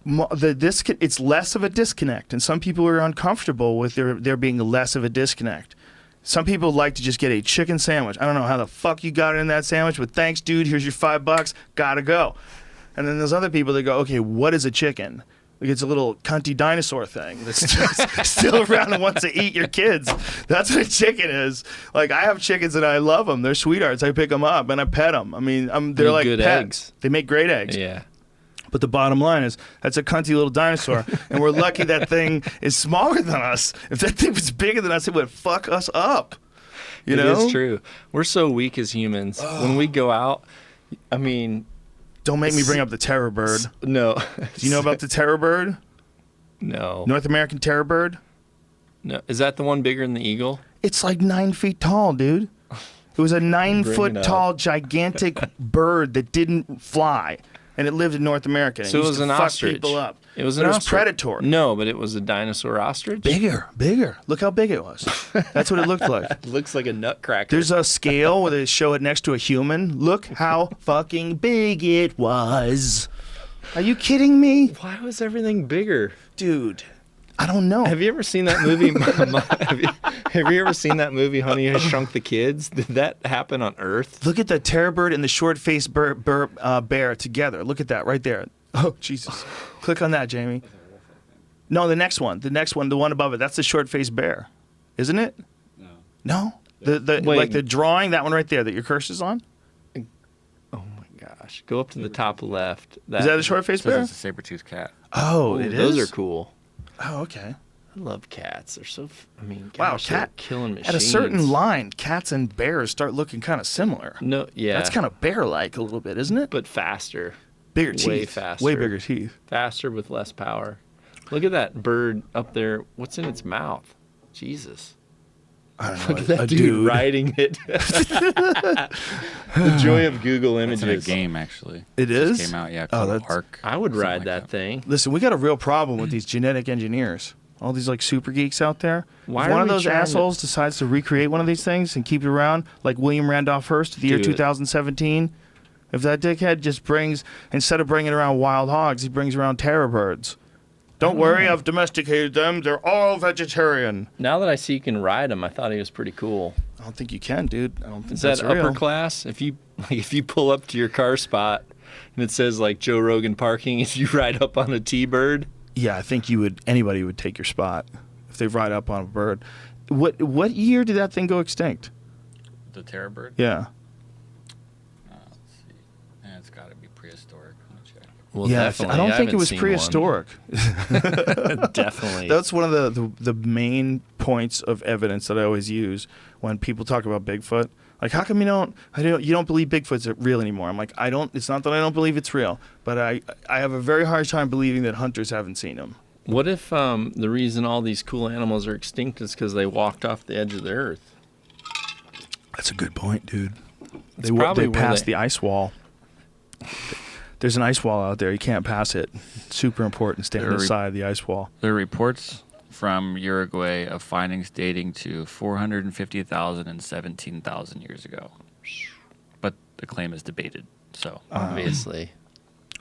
it's less of a disconnect, and some people are uncomfortable with there being less of a disconnect. Some people like to just get a chicken sandwich. I don't know how the fuck you got in that sandwich, but thanks, dude. Here's your $5. Gotta go. And then there's other people that go, okay, what is a chicken? Like it's a little cunty dinosaur thing that's still around and wants to eat your kids. That's what a chicken is. Like I have chickens and I love them. They're sweethearts. I pick them up and I pet them. I mean, they're like good pets. Eggs. They make great eggs. Yeah. But the bottom line is that's a cunty little dinosaur, and we're lucky that thing is smaller than us. If that thing was bigger than us, it would fuck us up. You know? It is true. We're so weak as humans. When we go out, I mean... Don't make me bring up the terror bird. No. Do you know about the terror bird? No. North American terror bird? No. Is that the one bigger than the eagle? It's like 9 feet tall, dude. It was a 9-foot tall, gigantic bird that didn't fly. And it lived in North America. So it was an ostrich. People up. It was an ostrich. It was predatory. No, but it was a dinosaur ostrich. Bigger. Look how big it was. That's what it looked like. It looks like a nutcracker. There's a scale where they show it next to a human. Look how fucking big it was. Are you kidding me? Why was everything bigger? Dude, I don't know. Have you ever seen that movie? Have you ever seen that movie, Honey, I Shrunk the Kids? Did that happen on Earth? Look at the terror bird and the short-faced bear together. Look at that right there. Oh, Jesus. Click on that, Jamie. No, the next one, the one above it. That's the short-faced bear, isn't it? No. The like the drawing, that one right there that your cursor's on? Oh, my gosh. Go up to the top left. Is that a short-faced bear? It's a saber-toothed cat. Oh, it is? Those are cool. Oh, okay. I love cats. They're so, wow, they're killing machines. At a certain line, cats and bears start looking kind of similar. No, yeah. That's kind of bear-like a little bit, isn't it? But faster. Bigger teeth. Way faster. Way bigger teeth. Faster with less power. Look at that bird up there. What's in its mouth? Jesus. I don't know. Look at that a dude riding it. The joy of Google It's Images. in a game, actually. It Just is? came out, yeah, Oh, called that's- Ark. I would something ride like that thing. Listen, we got a real problem with these genetic engineers. All these like super geeks out there. Why If are one of we those trying to- assholes decides to recreate one of these things and keep it around, like William Randolph Hearst, the year Do it. 2017, if that dickhead just brings, instead of bringing around wild hogs, he brings around terror birds. Don't worry, I've domesticated them. They're all vegetarian. Now that I see you can ride him, I thought he was pretty cool. I don't think you can, dude. I don't think Is that's that real. upper class? If you pull up to your car spot and it says like Joe Rogan parking, if you ride up on a T-bird, Yeah, I think anybody would take your spot if they ride up on a bird. What year did that thing go extinct? The terror bird? Yeah. Let's see. Yeah, it's got to be prehistoric. Let me check. well, yeah, definitely. I don't think it haven't was seen prehistoric. one. Definitely. That's one of the main points of evidence that I always use when people talk about Bigfoot. Like, how come you don't believe Bigfoot's real anymore? I'm like, it's not that I don't believe it's real, but I have a very hard time believing that hunters haven't seen him. What if the reason all these cool animals are extinct is because they walked off the edge of the earth? That's a good point, dude. It's probably They where passed the ice wall. There's an ice wall out there. You can't pass it. It's super important. Stand on the side of the ice wall. There are reports from Uruguay of findings dating to 450,000 and 17,000 years ago. But the claim is debated. So Obviously.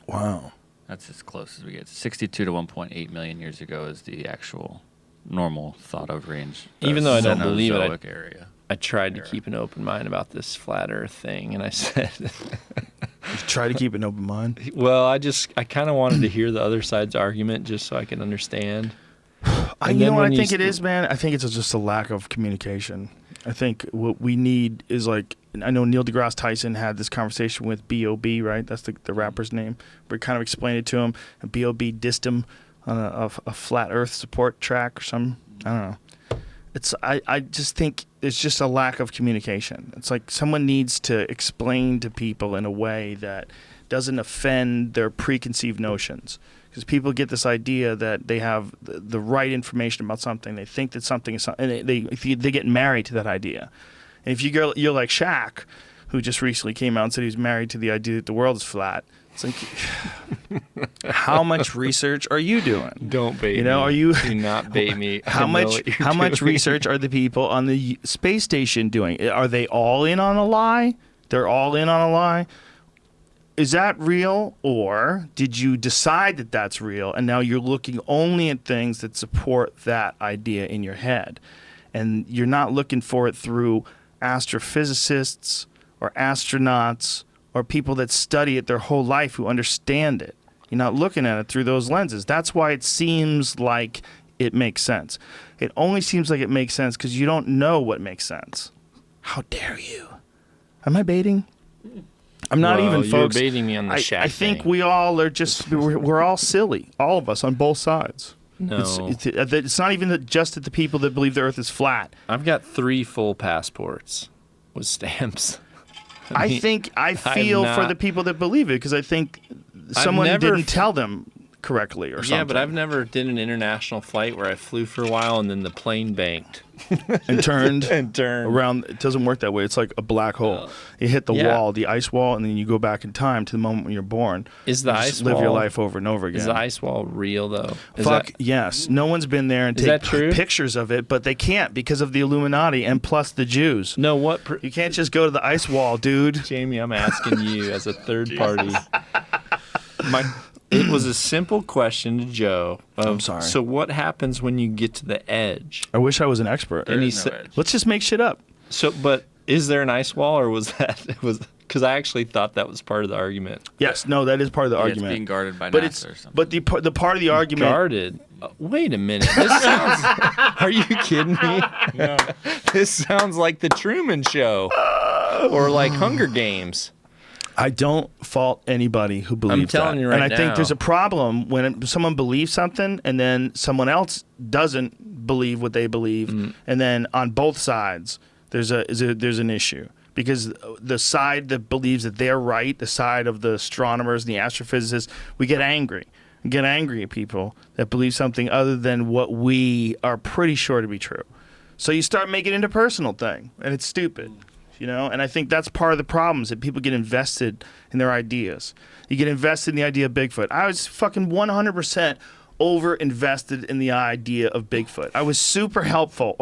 Wow. that's as close as we get. 62 to 1.8 million years ago is the actual normal thought of range. Even though I don't believe it, Cenozoic area. I tried to keep an open mind about this flat earth thing, and I said, Try to keep an open mind. well, I kind of wanted to hear the other side's argument just so I can understand. You And know then what I when you think it is, man? I think it's just a lack of communication. I think what we need is like, I know Neil deGrasse Tyson had this conversation with B.O.B., right? That's the rapper's name. Where he kind of explained it to him, and B.O.B. dissed him on a flat earth support track or some, I don't know. I just think it's just a lack of communication. It's like someone needs to explain to people in a way that doesn't offend their preconceived notions. Because people get this idea that they have the right information about something. They think that something is something, and they get married to that idea. And if you're like Shaq, who just recently came out and said he's married to the idea that the world is flat. It's like, how much research are you doing? Don't bait me. You know, are you? Do not bait me. I How know much? what you're How much doing. research are the people on the space station doing? Are they all in on a lie? They're all in on a lie. Is that real, or did you decide that that's real, and now you're looking only at things that support that idea in your head, and you're not looking for it through astrophysicists or astronauts or people that study it their whole life who understand it. You're not looking at it through those lenses. That's why it seems like it makes sense. It only seems like it makes sense because you don't know what makes sense. How dare you? Am I baiting? I'm not Well, even, you're folks. baiting me on the Shaq I think thing. we all are just, we're all silly. All of us on both sides. No. It's not even just the people that believe the earth is flat. I've got 3 full passports with stamps. I mean, think I feel for not- the people that believe it because I think someone never didn't tell them correctly or something. Yeah, but I've never did an international flight where I flew for a while and then the plane banked and turned and turned. around. It doesn't work that way. It's like a black hole. You hit the Yeah. wall, the ice wall, and then you go back in time to the moment when you're born. Is the You ice just live your wall- life over and over again. Is the ice wall real though? Fuck yes. No one's been there and Is take that true? pictures of it, but they can't because of the Illuminati and plus the Jews. No, what? You can't just go to the ice wall, dude. Jamie, I'm asking you as a third party. It was a simple question to Joe. I'm sorry. So what happens when you get to the edge? I wish I was an expert. And he no said, edge. Let's just make shit up. so, but is there an ice wall or was that, it was, because I actually thought that was part of the argument. Yes, no, that is part of the Yeah, argument. it's being guarded by but NASA it's or something. but the part of the argument. Guarded. Wait a minute. This sounds, are you kidding me? No. This sounds like the Truman Show or like Hunger Games. I don't fault anybody who believes telling that. you right and I think now. there's a problem when someone believes something and then someone else doesn't believe what they believe, and then on both sides there's an issue because the side that believes that they're right, the side of the astronomers and the astrophysicists, we get angry. We get angry at people that believe something other than what we are pretty sure to be true. So you start making it into a personal thing, and it's stupid, you know? And I think that's part of the problem is that people get invested in their ideas. You get invested in the idea of Bigfoot. I was fucking 100% over invested in the idea of Bigfoot. I was super hopeful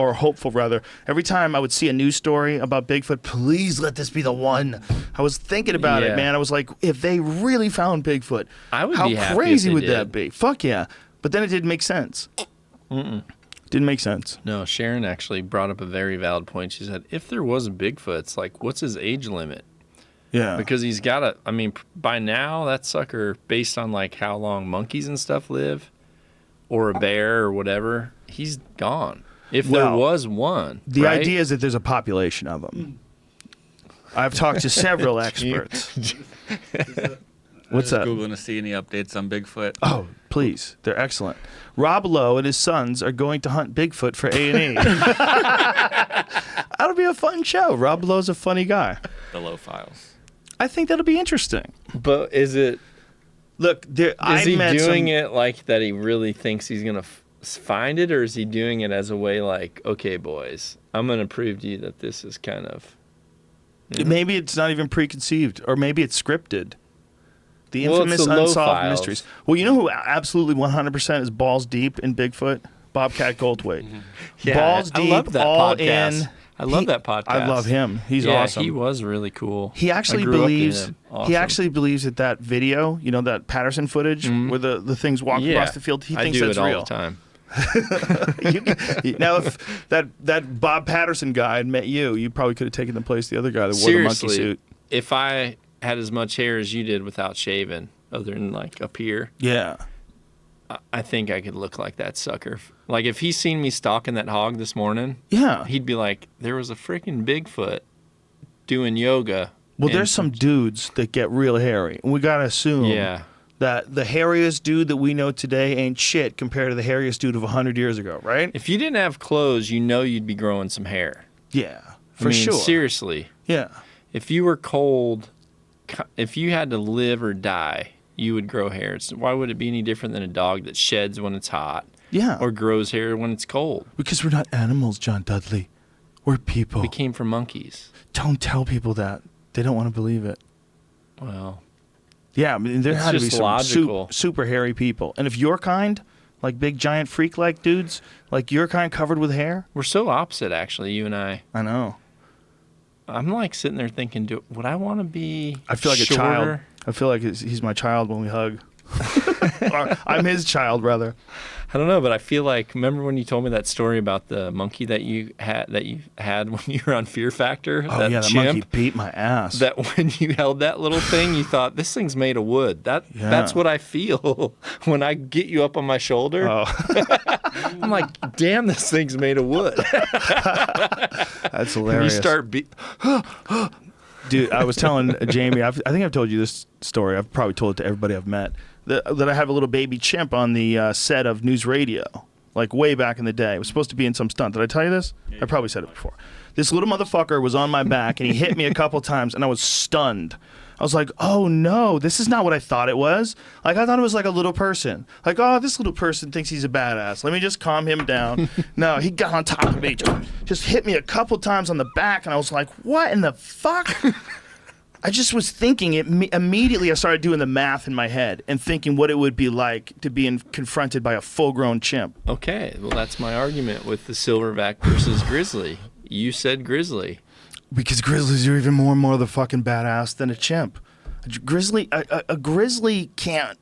rather. Every time I would see a news story about Bigfoot, please let this be the one. I was thinking about it, man. I was like, if they really found Bigfoot, I would how be happy crazy if they would did. that be? Fuck yeah. But then it didn't make sense. Didn't make sense. No, Sharon actually brought up a very valid point. She said, if there was a Bigfoot, it's like, what's his age limit? Yeah. Because he's got a, I mean, by now, that sucker, based on like how long monkeys and stuff live, or a bear or whatever, he's gone. If there was one. The right? idea is that there's a population of them. I've talked to several experts. What's up? Googling to see any updates on Bigfoot. Oh, please. They're excellent. Rob Lowe and his sons are going to hunt Bigfoot for A&E. That'll be a fun show. Rob Lowe's a funny guy. The Low Files. I think that'll be interesting. But is it, Look, is he doing it like that he really thinks he's going to find it, or is he doing it as a way like, okay, boys, I'm going to prove to you that this is kind of... Maybe it's not even preconceived, or maybe it's scripted. The Well, it's infamous the Low Unsolved Files. Mysteries. Well, you know who absolutely 100% is balls deep in Bigfoot? Bobcat Goldthwait. Balls deep, I love that all podcast. in. I love that podcast. I love him. He's yeah, awesome. he was really cool. He actually I grew up in believes him. Awesome. he actually believes that video, you know, that Patterson footage where the things walk across the field, he thinks I do that's it all real. the time. Now, if that Bob Patterson guy had met you, you probably could have taken the place of the other guy that wore the monkey Seriously, suit. if I had as much hair as you did without shaving, other than like up here, Yeah. I think I could look like that sucker. Like if he seen me stalking that hog this morning, Yeah. he'd be like, there was a freaking Bigfoot doing yoga. Well, and- there's some dudes that get real hairy, and we gotta assume that the hairiest dude that we know today ain't shit compared to the hairiest dude of 100 years ago, right? If you didn't have clothes, you know you'd be growing some hair. Yeah, I mean, sure. Seriously. Yeah. If you were cold, if you had to live or die, you would grow hair. Why would it be any different than a dog that sheds when it's hot Yeah. or grows hair when it's cold? Because we're not animals, John Dudley. We're people. We came from monkeys. Don't tell people that. They don't want to believe it. Well, Yeah, I mean, there It's had to be just some logical. super hairy people. And if your kind, like big giant freak-like dudes, like your kind covered with hair, we're so opposite, actually, you and I. I know. I'm like sitting there thinking, would I want to be I feel like shorter? a child. I feel like he's my child when we hug. Or I'm his child, rather. I don't know, but I feel like, remember when you told me that story about the monkey that you had when you were on Fear Factor? Oh, that yeah, that chimp? monkey beat my ass. That when you held that little thing, you thought, this thing's made of wood. That's what I feel when I get you up on my shoulder. Oh. I'm like, damn, this thing's made of wood. That's You hilarious. start Dude, I was telling Jamie, I think I've told you this story. I've probably told it to everybody I've met. That I have a little baby chimp on the set of News Radio, like way back in the day. It was supposed to be in some stunt. Did I tell you this? I probably said it before. This little motherfucker was on my back, and he hit me a couple times, and I was stunned. I was like, oh, no, this is not what I thought it was. Like, I thought it was like a little person. Like, oh, this little person thinks he's a badass. Let me just calm him down. No, he got on top of me, just hit me a couple times on the back, and I was like, what in the fuck? I just was thinking it immediately. I started doing the math in my head and thinking what it would be like to be confronted by a full-grown chimp. Okay, well, that's my argument with the silverback versus grizzly. You said grizzly. Because grizzlies are even more and more the fucking badass than a chimp. A grizzly can't.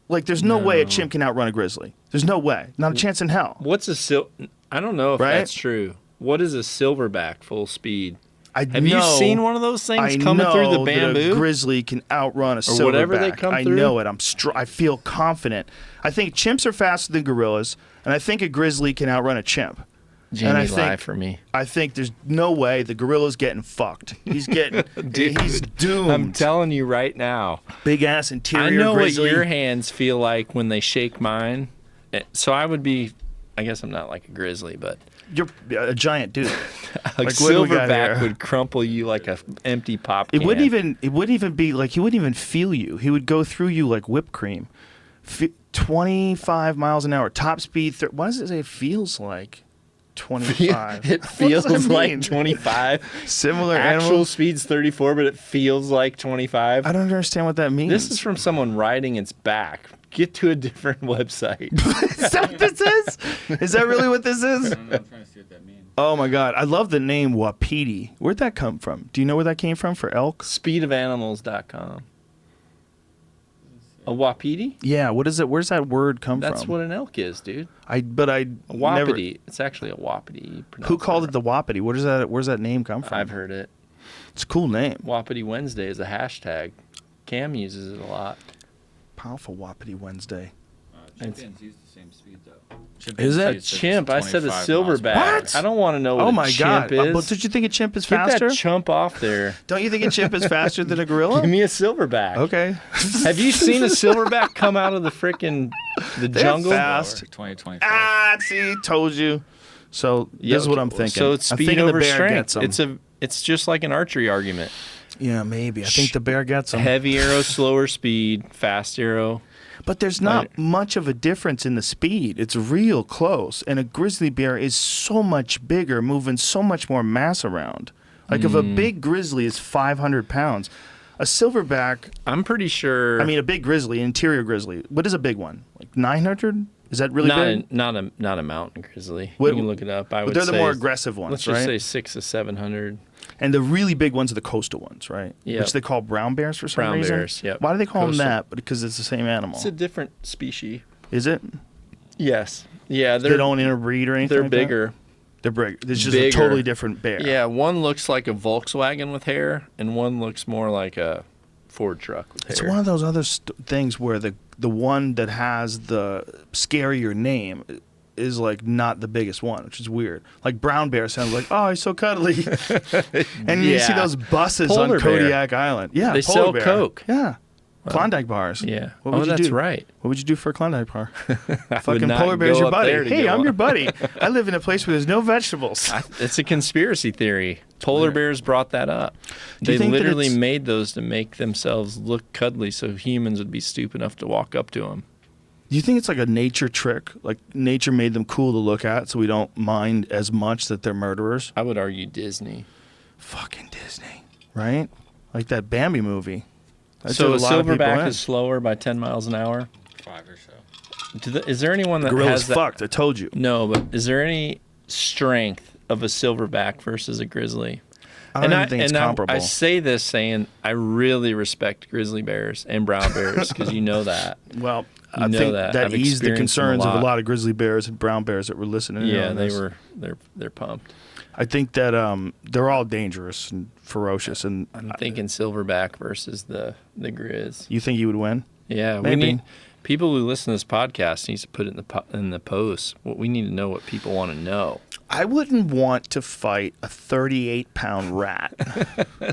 Like, there's no way a chimp can outrun a grizzly. There's no way. Not a chance in hell. What's a I don't know if Right? that's true. What is a silverback full speed? I Have you seen one of those things coming through the That a bamboo? grizzly can outrun a silverback. Or whatever they come I through? know it. I feel confident. I think chimps are faster than gorillas, and I think a grizzly can outrun a chimp. Jamie, and I lie think, for me. I think there's no way the gorilla's getting fucked. He's getting, Dude, he's doomed. I'm telling you right now. Big ass interior I know grizzly. what your hands feel like when they shake mine. So I would be I guess I'm not like a grizzly, but You're a giant dude. like what do we got silverback here? would crumple you like a empty pop can. It wouldn't even be like he wouldn't even feel you. He would go through you like whipped cream. 25 miles an hour, top speed. Why does it say it feels like 25? It What does feels that like mean? 25. Similar Actual animals. speed's 34, but it feels like 25. I don't understand what that means. This is from someone riding its back. Get to a different website. Is that what this is? Is that really what this is? I'm trying to see what that means. Oh my God, I love the name Wapiti. Where'd that come from? Do you know where that came from for elk? Speedofanimals.com. A wapiti? Yeah, what is it? Where's that word come That's from? what an elk is, dude. I A never. wapiti. It's actually a wapiti. Who called it the Wapiti? What is that? Where's that name come from? I've heard it. It's a cool name. Wapiti Wednesday is a hashtag. Cam uses it a lot. Powerful Wapiti Wednesday. Chimpanzees use the same speed though. Is it? A chimp. I said a 25 miles per silverback. hour. What? I don't want to know what Oh a my chimp God! is. But don't you think a chimp is Get faster? that chump off there. Don't you think a chimp is faster than a gorilla? Give me a silverback. Okay. Have you seen a silverback come out of the the They're jungle? fast. 2025. Ah, see, told you. So Yeah, this is what okay. I'm thinking. So it's I'm speed thinking over the bear strength. gets 'em. It's just like an archery argument. Yeah, maybe. I think the bear gets them. Heavy arrow, slower speed, fast arrow. But there's not Right. much of a difference in the speed. It's real close. And a grizzly bear is so much bigger, moving so much more mass around. Like if a big grizzly is 500 pounds, a silverback, I'm pretty sure. I mean, a big grizzly, interior grizzly, what is a big one? Like 900? Is that really not big? not a mountain grizzly. What- you can look it up. I But would they're say the more aggressive ones, Let's just right? say 600 to 700. And the really big ones are the coastal ones, right? Yep. Which they call brown bears for some Brown reason. bears, yep. Why do they call Coastal. them that? Because it's the same animal. It's a different species. Is it? Yes. Yeah, They they're don't interbreed or anything. they're like that? bigger. They're big. It's just a Bigger. totally different bear. Yeah, one looks like a Volkswagen with hair, and one looks more like a Ford truck with hair. It's one of those other things where the one that has the scarier name is like not the biggest one, which is weird. Like brown bear sounds like, oh, he's so cuddly. And you see Yeah. those buses Polar on bear. Kodiak Island. Yeah, They polar sell bear. Coke. Yeah. Klondike bars. Yeah. What would you that's do? right. What would you do for a Klondike bar? would Fucking not polar bear's go your up buddy. there to Hey, get I'm one. your buddy. I live in a place where there's no vegetables. It's a conspiracy theory. Polar bears brought that up. Do you They think that literally it's- made those to make themselves look cuddly so humans would be stupid enough to walk up to them. Do you think it's like a nature trick? Like nature made them cool to look at so we don't mind as much that they're murderers? I would argue Disney. Fucking Disney. Right? Like that Bambi movie. That So a did lot of people silverback in. is slower by 10 miles an hour. 5 or so. Is there anyone that Gorilla's has that? fucked, I told you. No, but is there any strength of a silverback versus a grizzly? I don't even think it's comparable. I say this saying I really respect grizzly bears and brown bears because you know that. Well, You I know think that. that I've eased the experienced them a concerns of a lot. lot of grizzly bears and brown bears that were listening. in Yeah, on they this. were. They're pumped. I think that they're all dangerous and ferocious, and I'm thinking silverback versus the grizz. you think you would win? Yeah, Maybe. we need people who listen to this podcast needs to put it in the post. What we need to know what people want to know. I wouldn't want to fight a 38-pound rat.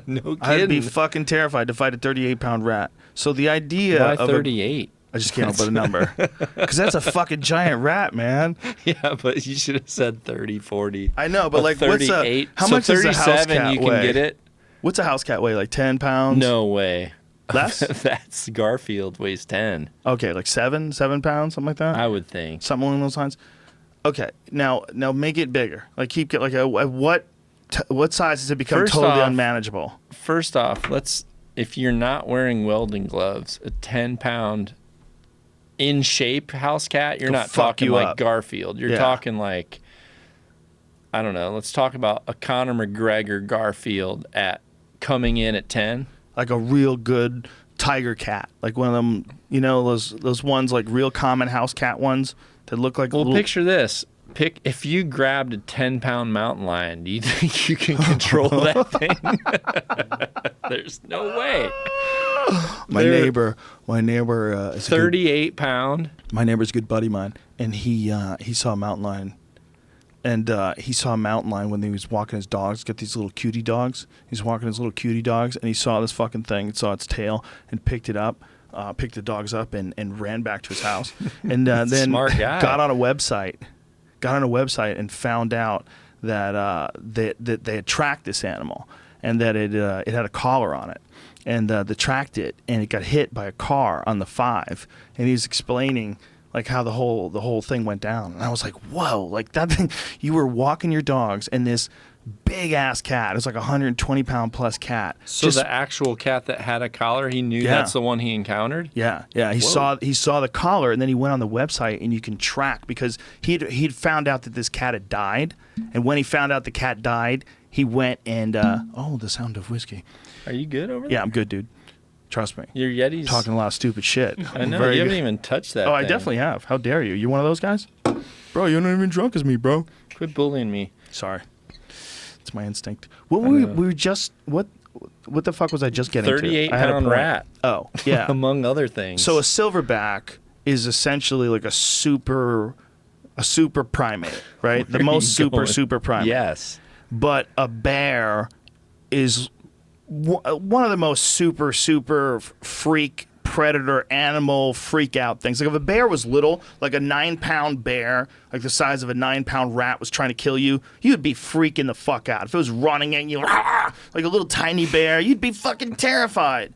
No I'd be fucking terrified to fight a 38-pound rat. So the idea Why of 38? I just can't put a number because that's a fucking giant rat, man. Yeah, but you should have said 30, 40. I know, but like, what's 38. how So much does a house 37 cat you can weigh? get it? What's a house cat weigh? Like 10 pounds? No way. Less? That's Garfield weighs 10. Okay, like 7 pounds, something like that. I would think. Something along those lines. Okay, now make it bigger. Like keep it like what size does it become First totally off- unmanageable? First off, if you're not wearing welding gloves, a 10-pound in shape house cat, you're Go not fuck talking you like up. Garfield. You're Yeah. talking like, I don't know. Let's talk about a Conor McGregor Garfield coming in at 10. Like a real good tiger cat, like one of them, you know, those ones like real common house cat ones that look like Well, little. picture this. If you grabbed a 10-pound mountain lion, do you think you can control that thing? There's no way. My they're- neighbor is 38-pound. my neighbor's a good buddy of mine, and he saw a mountain lion. And he saw a mountain lion when he was walking his dogs. He's got these little cutie dogs. He's walking his little cutie dogs, and he saw this fucking thing, saw its tail, and picked it up, picked the dogs up, and ran back to his house. And then Smart guy. got on a website got on a website and found out that that they had tracked this animal and that it had a collar on it. And they tracked it, and it got hit by a car on the 5. And he was explaining like how the whole thing went down. And I was like, whoa, like that thing. You were walking your dogs, and this big ass cat. It was like 120 pound plus cat. So the actual cat that had a collar, he knew that's the one he encountered. Yeah. He saw the collar, and then he went on the website, and you can track because he'd found out that this cat had died, and when he found out the cat died, he went and the sound of whiskey. Are you good over there? Yeah, I'm good, dude. Trust me. Your Yeti's talking a lot of stupid shit. I know. You haven't even touched that. Oh, I definitely have. How dare you? You're one of those guys? Bro, you're not even drunk as me, bro. Quit bullying me. Sorry. It's my instinct. What we were just what the fuck was I just getting to? 38-pound rat. Oh, yeah. Among other things. So a silverback is essentially like a super primate, right? The most super primate. Yes. But a bear is one of the most super freak predator animal freak out things. Like if a bear was little, like a 9-pound bear, like the size of a 9-pound rat was trying to kill you, you'd be freaking the fuck out. If it was running at you like a little tiny bear, you'd be fucking terrified.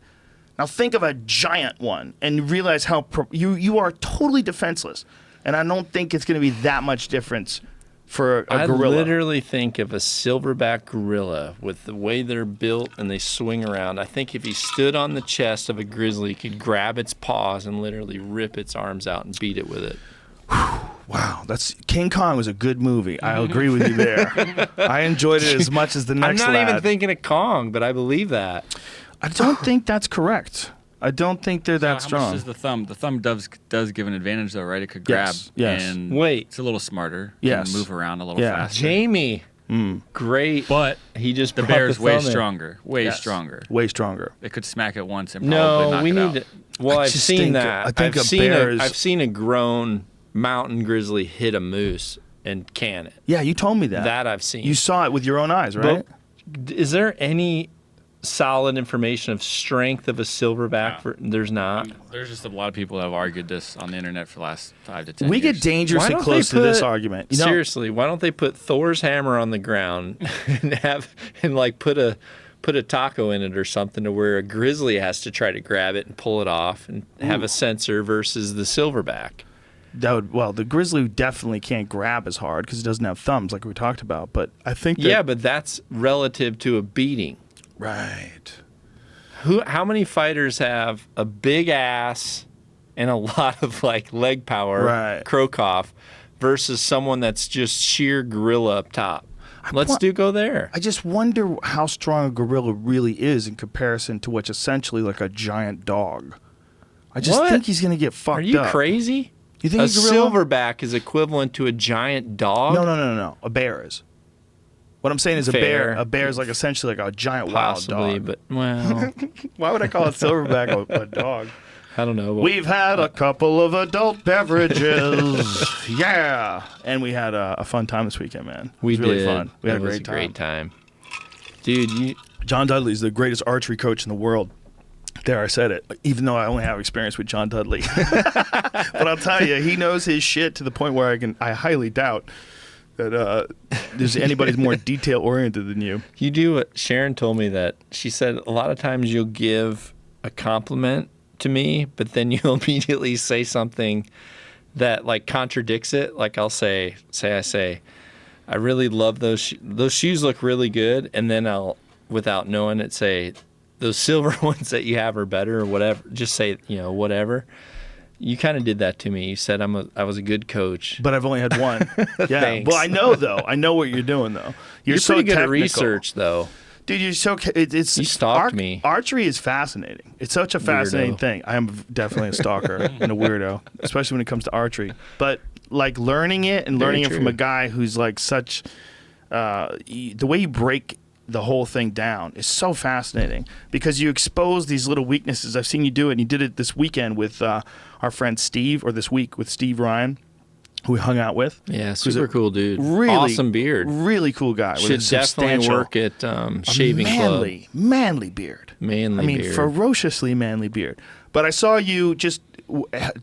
Now think of a giant one and realize how you are totally defenseless. And I don't think it's going to be that much difference for a gorilla. I literally think of a silverback gorilla with the way they're built and they swing around. I think if he stood on the chest of a grizzly, he could grab its paws and literally rip its arms out and beat it with it. Wow, King Kong was a good movie. I'll agree with you there. I enjoyed it as much as the next I'm not lad. even thinking of Kong, but I believe that. I don't think that's correct. I don't think they're that strong. How much is the thumb? The thumb does give an advantage, though, right? It could grab. Yes. And wait, it's a little smarter. Yes. Can move around a little faster. Jamie. Great. But he just the bear's way stronger. Way stronger. Way stronger. It could smack it once and probably knock it out. To. Well, I've seen that. I've seen a grown mountain grizzly hit a moose and can it. Yeah, you told me that. That I've seen. You saw it with your own eyes, right? But is there any solid information of strength of a silverback? There's not. There's just a lot of people that have argued this on the internet for the last 5 to 10 We years. get dangerously close to this argument. Seriously, why don't they put Thor's hammer on the ground and put a taco in it or something to where a grizzly has to try to grab it and pull it off and have a sensor versus the silverback? The grizzly definitely can't grab as hard because it doesn't have thumbs like we talked about. But I think that, but that's relative to a beating. Right. How many fighters have a big ass and a lot of leg power, right, croak off, versus someone that's just sheer gorilla up top? Let's go there. I just wonder how strong a gorilla really is in comparison to what's essentially like a giant dog. I just think he's going to get fucked up. Are you crazy? You think a silverback silverback is equivalent to a giant dog? No. A bear is. What I'm saying is a bear is like essentially like a giant wild dog. But well, why would I call a silverback a dog? I don't know. We've had a couple of adult beverages, yeah, and we had a fun time this weekend, man. It was really fun. We had a great time, dude. John Dudley is the greatest archery coach in the world. There, I said it. Even though I only have experience with John Dudley, but I'll tell you, he knows his shit to the point where I highly doubt that there's anybody's more detail oriented than you. You do what Sharon told me that she said a lot of times you'll give a compliment to me, but then you'll immediately say something that contradicts it. Like I'll say, I really love those shoes look really good, and then I'll, without knowing it, say those silver ones that you have are better or whatever. Just say, whatever. You kind of did that to me. You said I was a good coach. But I've only had one. Yeah. Thanks. Well, I know, though. I know what you're doing, though. You're so pretty good technical. at research, though. Dude, you're so... You stalked me. Archery is fascinating. It's such a fascinating thing. I am definitely a stalker and a weirdo, especially when it comes to archery. But, learning it and learning it from a guy who's, such... the way you break the whole thing down is so fascinating because you expose these little weaknesses. I've seen you do it, and you did it this weekend with our friend Steve, or this week with Steve Ryan, who we hung out with. Yeah, super cool dude. Really awesome beard. Really cool guy. Should definitely work at shaving club. Manly beard. Manly beard. Ferociously manly beard. But I saw you just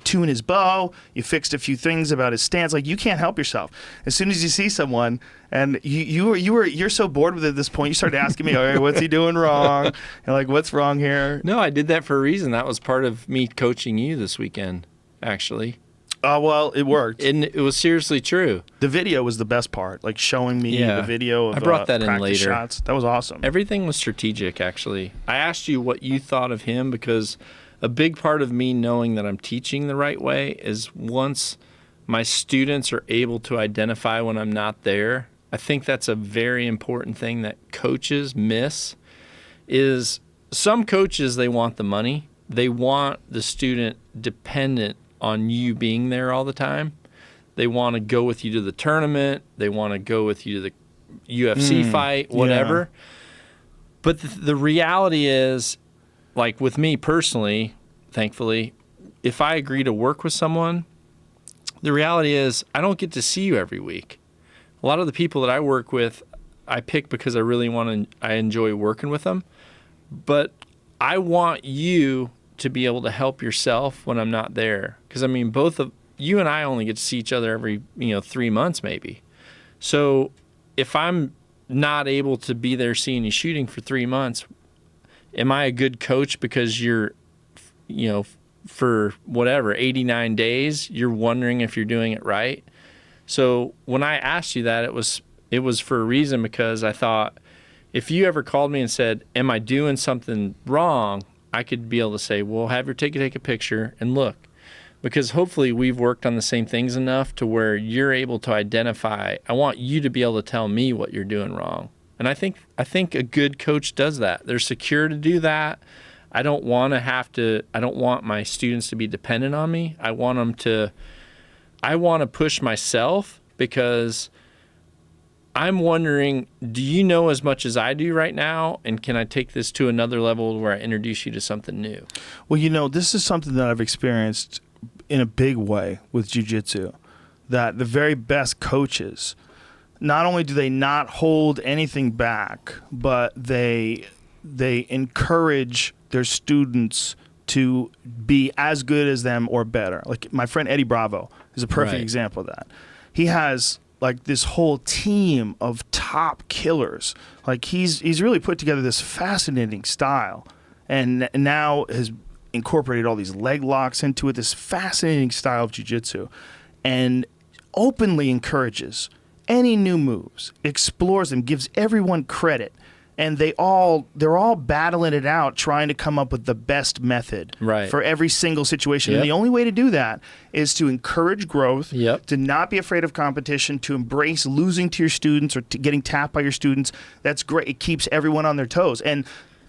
tune his bow. You fixed a few things about his stance. Like, you can't help yourself. As soon as you see someone and you're so bored with it at this point, you started asking me, all right, what's he doing wrong? And like, what's wrong here? No, I did that for a reason. That was part of me coaching you this weekend, actually. Oh, well, it worked. And it was seriously true. The video was the best part, like showing me the video of I brought that in practice later. shots. That was awesome. Everything was strategic, actually. I asked you what you thought of him because a big part of me knowing that I'm teaching the right way is once my students are able to identify when I'm not there. I think that's a very important thing that coaches miss. Is some coaches, they want the money. They want the student dependent on you being there all the time. They want to go with you to the tournament. They want to go with you to the UFC fight, whatever. Yeah. But the reality is, like with me personally, thankfully, if I agree to work with someone, the reality is I don't get to see you every week. A lot of the people that I work with, I pick because I really I enjoy working with them. But I want you to be able to help yourself when I'm not there. Because, I mean, both of you and I only get to see each other every, 3 months maybe. So if I'm not able to be there seeing you shooting for 3 months, am I a good coach because you're, for whatever, 89 days, you're wondering if you're doing it right? So when I asked you that, it was for a reason, because I thought if you ever called me and said, am I doing something wrong? I could be able to say, well, have her take a picture and look. Because hopefully we've worked on the same things enough to where you're able to identify. I want you to be able to tell me what you're doing wrong. And I think a good coach does that. They're secure to do that. I don't want my students to be dependent on me. I want to push myself, because I'm wondering, do you know as much as I do right now? And can I take this to another level where I introduce you to something new? Well, this is something that I've experienced in a big way with jiu-jitsu, that the very best coaches, not only do they not hold anything back, but they encourage their students to be as good as them or better. Like my friend Eddie Bravo is a perfect example of that. He has like this whole team of top killers. Like he's really put together this fascinating style, and now has incorporated all these leg locks into it, this fascinating style of jiu-jitsu, and openly encourages any new moves, explores them, gives everyone credit. And they're all battling it out, trying to come up with the best method for every single situation. Yep. And the only way to do that is to encourage growth, to not be afraid of competition, to embrace losing to your students or getting tapped by your students. That's great. It keeps everyone on their toes. And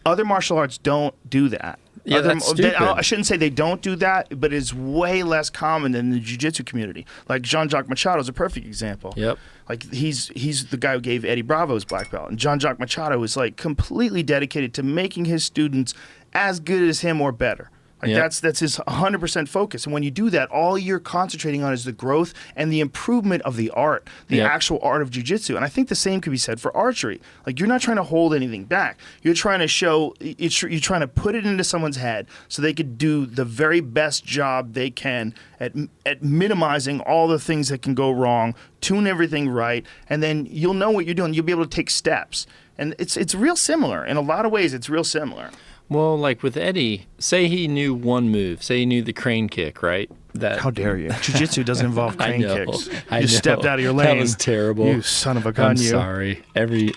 other martial arts don't do that. Yeah, that's stupid. I shouldn't say they don't do that, but it's way less common than the jiu-jitsu community. Like Jean-Jacques Machado is a perfect example. Yep. Like he's the guy who gave Eddie Bravo his black belt, and Jean-Jacques Machado is like completely dedicated to making his students as good as him or better. Like that's his 100% focus. And when you do that, all you're concentrating on is the growth and the improvement of the art, the actual art of jiu-jitsu. And I think the same could be said for archery. Like you're not trying to hold anything back. You're trying to show, you're trying to put it into someone's head so they could do the very best job they can at minimizing all the things that can go wrong, tune everything right, and then you'll know what you're doing. You'll be able to take steps. And it's real similar. In a lot of ways, it's real similar. Well, like with Eddie, say he knew one move. Say he knew the crane kick, right? How dare you? Jiu-jitsu doesn't involve crane kicks. You stepped out of your lane. That was terrible. You son of a gun, I'm sorry. Every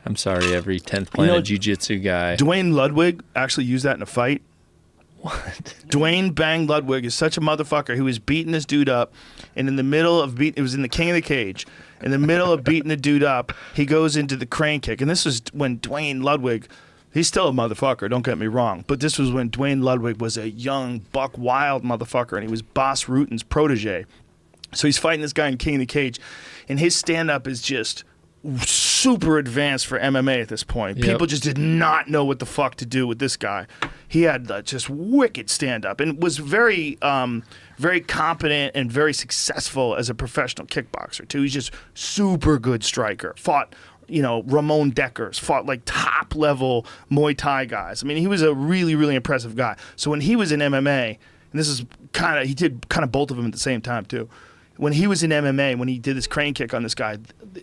10th Planet Jiu-Jitsu guy. Dwayne Ludwig actually used that in a fight. What? Dwayne Bang Ludwig is such a motherfucker. He was beating this dude up, and in the middle of it was in the King of the Cage. In the middle of beating the dude up, he goes into the crane kick. And this was when Dwayne Ludwig... He's still a motherfucker, don't get me wrong. But this was when Dwayne Ludwig was a young, buck wild motherfucker, and he was Boss Rutan's protege. So he's fighting this guy in King of the Cage, and his stand-up is just super advanced for MMA at this point. Yep. People just did not know what the fuck to do with this guy. He had just wicked stand-up and was very, very competent and very successful as a professional kickboxer, too. He's just super good striker. Fought... Ramon Deckers, fought like top-level Muay Thai guys. I mean, he was a really, really impressive guy. So when he was in MMA, and this is he did kind of both of them at the same time too. When he was in MMA, when he did this crane kick on this guy,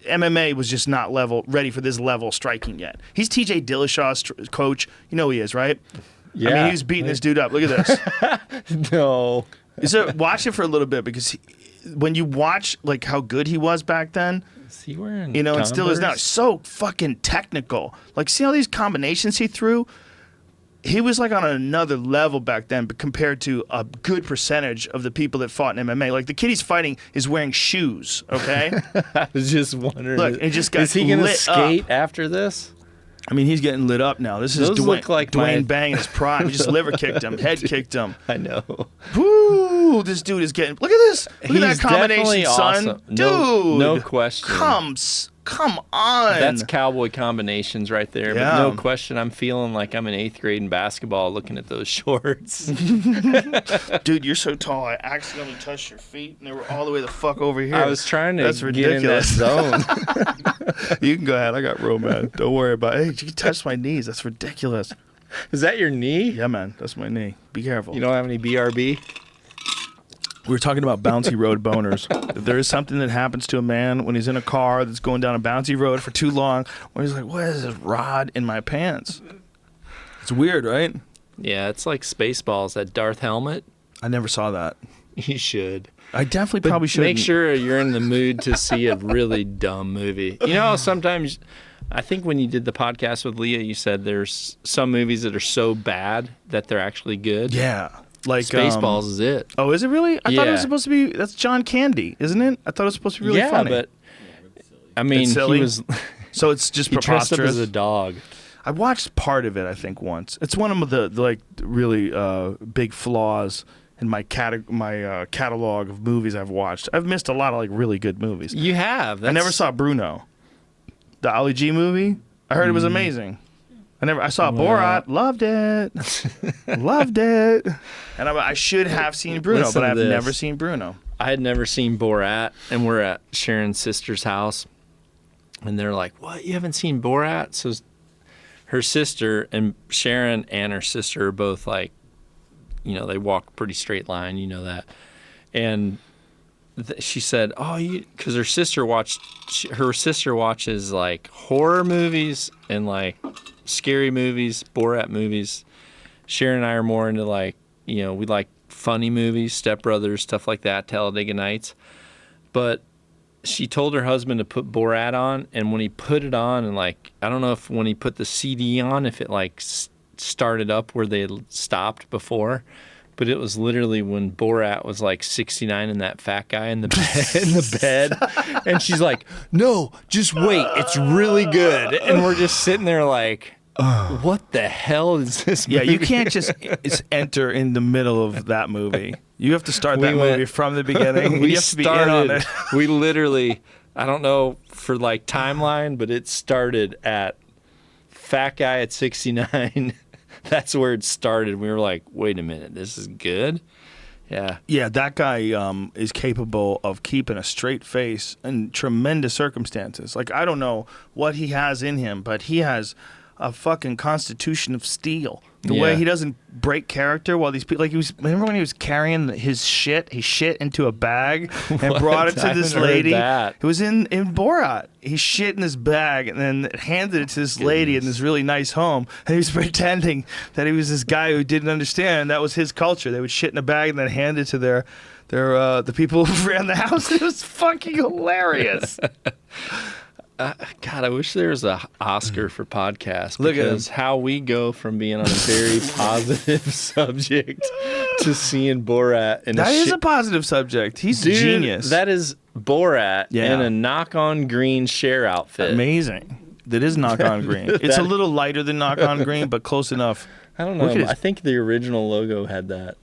MMA was just not ready for this level of striking yet. He's TJ Dillashaw's coach. You know who he is, right? Yeah. I mean, he was beating this dude up. Look at this. No. So watch it for a little bit, because when you watch like how good he was back then, Is he wearing and still is now, Converse? so fucking technical. Like, see all these combinations he threw? He was like on another level back then, but compared to a good percentage of the people that fought in MMA. Like, the kid he's fighting is wearing shoes, okay? I was just wondering. Look, it just got is he going to lit skate up. after this? I mean, he's getting lit up now. This is Those look like Dwayne Bang in his prime. He just liver kicked him, head kicked him. I know. Woo! This dude is getting. Look at this. Look at that combination, definitely son. awesome. Dude. No question. Come on. That's cowboy combinations right there. Yeah. But no question, I'm feeling like I'm in 8th grade in basketball looking at those shorts. Dude, you're so tall. I accidentally touched your feet, and they were all the way the fuck over here. I was trying to That's get in that ridiculous. zone. You can go ahead. I got room, man. Don't worry about it. Hey, you touched my knees. That's ridiculous. Is that your knee? Yeah, man. That's my knee. Be careful. You don't have any BRB? We were talking about bouncy road boners. If there is something that happens to a man when he's in a car that's going down a bouncy road for too long, where he's like, what is this rod in my pants? It's weird, right? Yeah, it's like Spaceballs, that Darth helmet. I never saw that. You should. I definitely probably should. Make sure you're in the mood to see a really dumb movie. You know, sometimes, I think when you did the podcast with Leah, you said there's some movies that are so bad that they're actually good. Yeah. Like Spaceballs is it. Oh, is it really? I thought it was Yeah. supposed to be. That's John Candy, isn't it? I thought it was supposed to be really yeah, funny. but I mean, It's silly? he was So it's just he dressed up preposterous. as a dog. I watched part of it, I think, once. It's one of the like really big flaws in my catalog of movies I've watched. I've missed a lot of like really good movies. You have. I never saw Bruno, the Ali G movie. I heard it was amazing. I saw Well- Borat, loved it, loved it, and I should have seen Bruno, Listen but to I've this. never seen Bruno. I had never seen Borat, and we're at Sharon's sister's house, and they're like, "What? You haven't seen Borat?" So her sister and Sharon and her sister are both like, you know, they walk pretty straight line, you know that, and she said, "Oh, because her sister watches like horror movies and like scary movies, Borat movies. Sharon and I are more into like, you know, we like funny movies, Step Brothers, stuff like that, Talladega Nights. But she told her husband to put Borat on, and when he put it on, and like, I don't know if when he put the CD on, if it like started up where they had stopped before, but it was literally when Borat was like 69 and that fat guy in the bed, and she's like, "No, just wait, it's really good." And we're just sitting there like, what the hell is this movie? Yeah, you can't just enter in the middle of that movie. You have to start that movie from the beginning. We You have to be in on it. we literally, I don't know for like timeline, but it started at fat guy at 69. That's where it started. We were like, wait a minute, this is good? Yeah. Yeah, that guy is capable of keeping a straight face in tremendous circumstances. Like, I don't know what he has in him, but he has a fucking constitution of steel. The way Yeah. he doesn't break character while these people, like, remember when he was carrying his shit into a bag and What? brought it to I this haven't heard lady? that. It was in Borat. He shit in this bag and then handed it to this lady in this really nice home. And he was pretending that he was this guy who didn't understand that was his culture. They would shit in a bag and then hand it to the people who ran the house. It was fucking hilarious. God, I wish there was a Oscar for podcasts. Look at because how we go from being on a very positive subject to seeing Borat in That a is shit. a positive subject. He's Dude, a genius. That is Borat Yeah. in a Nock On green share outfit. Amazing. That is Nock On Green. It's a little lighter than Nock On Green, but close enough. I don't Look at know. his- I think the original logo had that.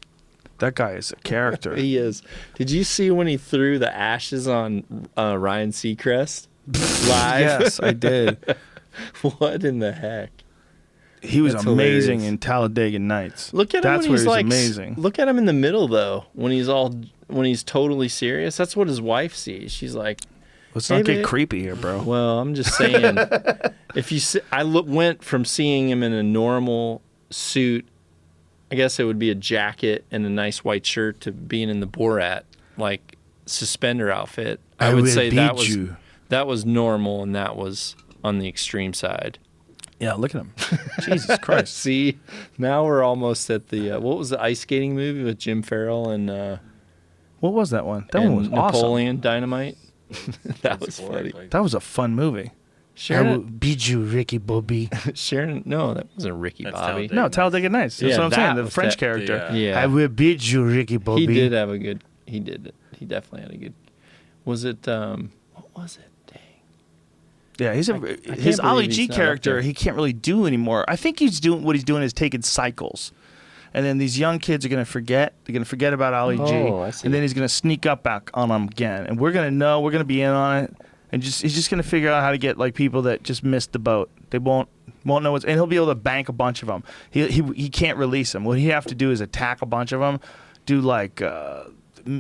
That guy is a character. He is. Did you see when he threw the ashes on Ryan Seacrest live? Yes, I did. What in the heck? He was That's amazing hilarious. in Talladega Nights. Look at him That's when where he's he's like amazing. Look at him in the middle though. When he's totally serious. That's what his wife sees. She's like, Let's Hey, not get babe. creepy here, bro. well, I'm just saying. If you, went from seeing him in a normal suit I guess it would be a jacket and a nice white shirt to being in the Borat like suspender outfit. I would will say beat that was you. that was normal and that was on the extreme side. Yeah, look at him. Jesus Christ. See, now we're almost at the what was the ice skating movie with Jim Farrell and What was that one? That one was Napoleon Dynamite. That was funny. awesome. That was a fun movie. Sharon, beat you, Ricky Bobby. Sharon, no, that wasn't Ricky That's Bobby. Talladega. No, Talladega Nights. That's Yeah, what I'm saying. that The was French that- character. Yeah. I will beat you, Ricky Bobby. He did have a good. He did it. He definitely had a good. Was it? What was it? Dang. Yeah, I his can't Ali believe G he's not up character. there. He can't really do anymore. I think he's doing what he's doing is taking cycles, and then these young kids are gonna forget. They're gonna forget about Ali G, Oh, I see. and then he's gonna sneak up back on them again, and we're gonna know. We're gonna be in on it, and he's just gonna figure out how to get like people that just missed the boat. They won't know what's, and he'll be able to bank a bunch of them. He can't release them. What he have to do is attack a bunch of them, do like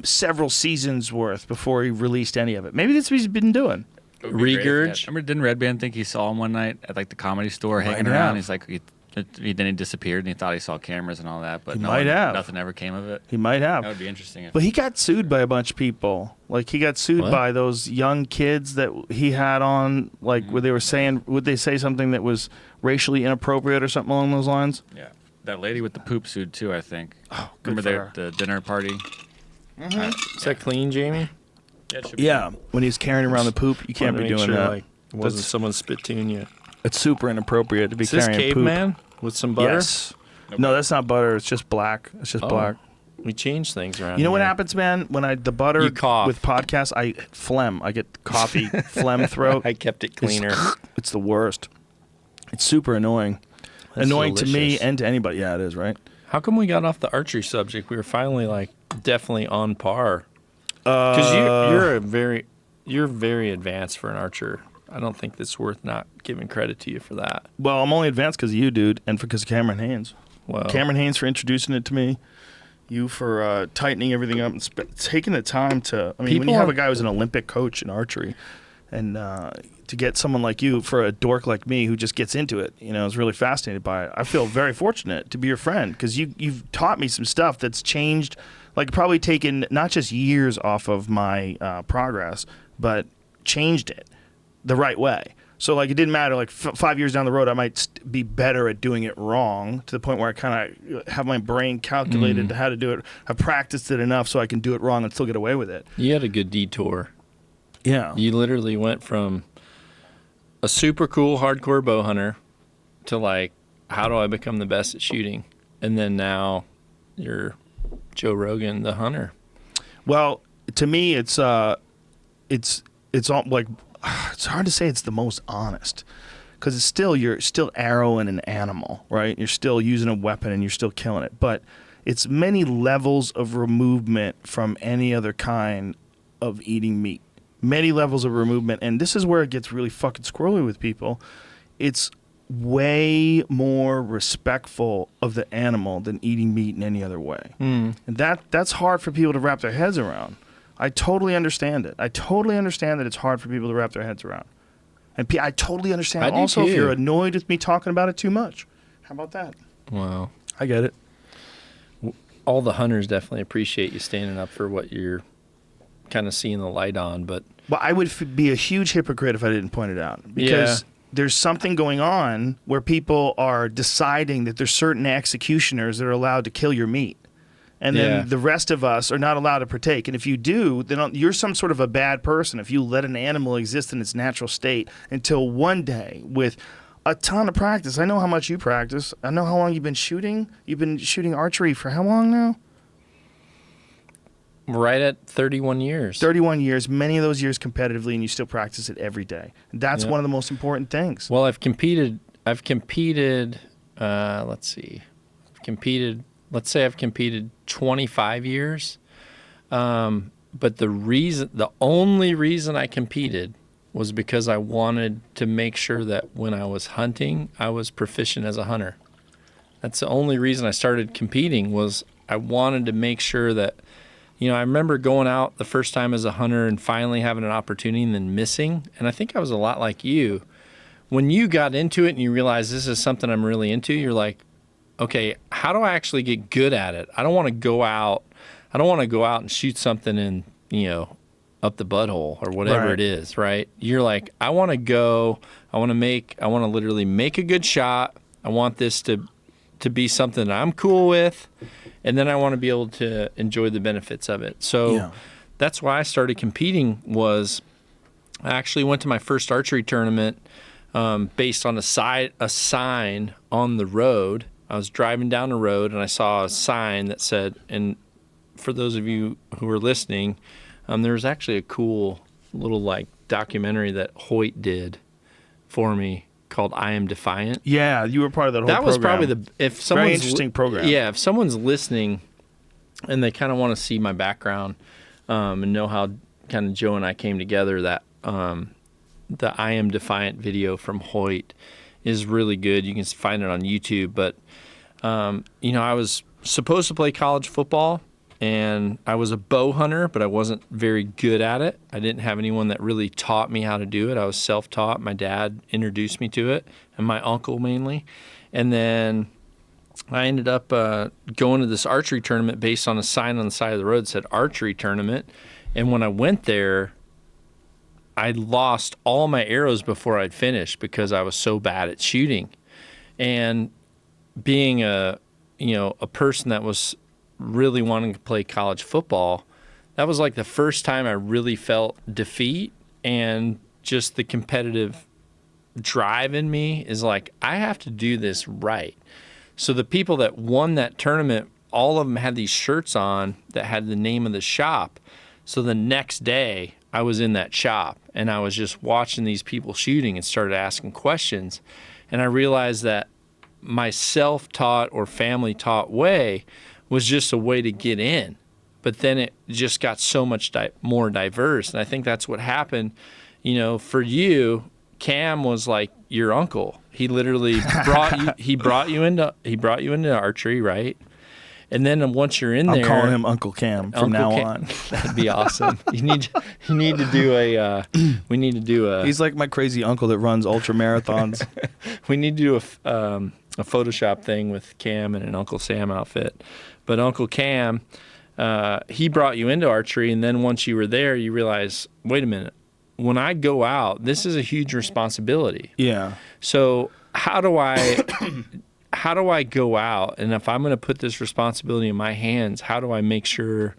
several seasons worth before he released any of it. Maybe that's what he's been doing. It would be great if he had- Regurge? Remember, didn't Red Band think he saw him one night at like the Comedy Store hanging Might around? have. He's like, then he disappeared and he thought he saw cameras and all that, but He no might have. nothing ever came of it. He might have. That would be interesting. If, But he got sued by a bunch of people. Like he got sued What? by those young kids that he had on, like where they were saying, would they say something that was racially inappropriate or something along those lines? yeah, that lady with the poop suit too. I think. Oh, good Remember for her. the dinner party? Is that clean, Jamie? Yeah, it should be. Yeah, when he's carrying around the poop, you can't Wanted be to make doing sure, that. Like, it wasn't That's- someone spittoon you. It's super inappropriate to be Is this carrying poop. caveman with some butter? Yes. No, that's not butter. It's just black. It's just Oh, black. We change things around. You know what here. happens, man? When the butter You cough. with podcasts, I phlegm. I get coffee, phlegm throat. I kept it cleaner. It's the worst. It's super annoying. That's Annoying to me delicious. and to anybody. Yeah, it is, right? How come we got off the archery subject? We were finally like definitely on par. Because you're very advanced for an archer. I don't think it's worth not giving credit to you for that. Well, I'm only advanced because of you, dude, and because of Cameron Haynes. Well, Cameron Haynes for introducing it to me. You for tightening everything up and taking the time to. I mean, when People you have are- a guy who's an Olympic coach in archery, and to get someone like you for a dork like me who just gets into it, is really fascinated by it. I feel very fortunate to be your friend because you've taught me some stuff that's changed, like probably taken not just years off of my progress, but changed it the right way. So like it didn't matter. Like 5 years down the road, I might be better at doing it wrong to the point where I kind of have my brain calculated how to do it. I've practiced it enough so I can do it wrong and still get away with it. you had a good detour. Yeah. You literally went from a super cool hardcore bow hunter to like, how do I become the best at shooting? And then now you're Joe Rogan, the hunter. Well, to me, it's all like it's hard to say it's the most honest because you're still arrowing an animal, right? You're still using a weapon and you're still killing it, but it's many levels of removement from any other kind of eating meat. Many levels of removement, and this is where it gets really fucking squirrely with people. It's way more respectful of the animal than eating meat in any other way. And that's hard for people to wrap their heads around. I totally understand it. I totally understand that it's hard for people to wrap their heads around. And I totally understand I do also if too. you're annoyed with me talking about it too much. How about that? Wow. I get it. All the hunters definitely appreciate you standing up for what you're kind of seeing the light on, but Well, I would be a huge hypocrite if I didn't point it out because there's something going on where people are deciding that there's certain executioners that are allowed to kill your meat. And then Yeah. the rest of us are not allowed to partake. And if you do, then you're some sort of a bad person if you let an animal exist in its natural state until one day with a ton of practice. I know how much you practice. I know how long you've been shooting. You've been shooting archery for how long now? right at 31 years. 31 years, many of those years competitively, and you still practice it every day. That's Yeah. one of the most important things. Well, I've competed, let's see. Let's say I've competed 25 years. But the only reason I competed was because I wanted to make sure that when I was hunting, I was proficient as a hunter. That's the only reason I started competing was I wanted to make sure that, I remember going out the first time as a hunter and finally having an opportunity and then missing. And I think I was a lot like you. When you got into it and you realized this is something I'm really into, you're like, okay, how do I actually get good at it? I don't want to go out and shoot something in, up the butthole or whatever it is, right? You're like, I want to literally make a good shot. I want this to be something that I'm cool with, and then I want to be able to enjoy the benefits of it. So that's why I started competing. I actually went to my first archery tournament based on a sign on the road. I was driving down the road and I saw a sign that said, and for those of you who are listening, there was actually a cool little like documentary that Hoyt did for me called "I Am Defiant." Yeah, you were part of that whole program. That was probably very interesting program. Yeah, if someone's listening and they kind of want to see my background and know how kind of Joe and I came together, that the "I Am Defiant" video from Hoyt is really good. You can find it on YouTube. But I was supposed to play college football. And I was a bow hunter, but I wasn't very good at it. I didn't have anyone that really taught me how to do it. I was self-taught. My dad introduced me to it, and my uncle mainly. And then I ended up going to this archery tournament based on a sign on the side of the road that said archery tournament. And when I went there, I lost all my arrows before I'd finished because I was so bad at shooting. And being a person that was really wanting to play college football, that was like the first time I really felt defeat, and just the competitive drive in me is like, I have to do this right. So the people that won that tournament, all of them had these shirts on that had the name of the shop. So the next day I was in that shop and I was just watching these people shooting and started asking questions. And I realized that my self-taught or family-taught way was just a way to get in. But then it just got so much more diverse. And I think that's what happened. For you, Cam was like your uncle. He literally brought you into archery, right? And then once you're in there, I'm calling him Uncle Cam from now on. That'd be awesome. We need to do a. He's like my crazy uncle that runs ultra marathons. We need to do a Photoshop thing with Cam in an Uncle Sam outfit. But Uncle Cam, he brought you into archery, and then once you were there, you realize, wait a minute, when I go out, this is a huge responsibility. Yeah. So how do I go out, and if I'm going to put this responsibility in my hands, how do I make sure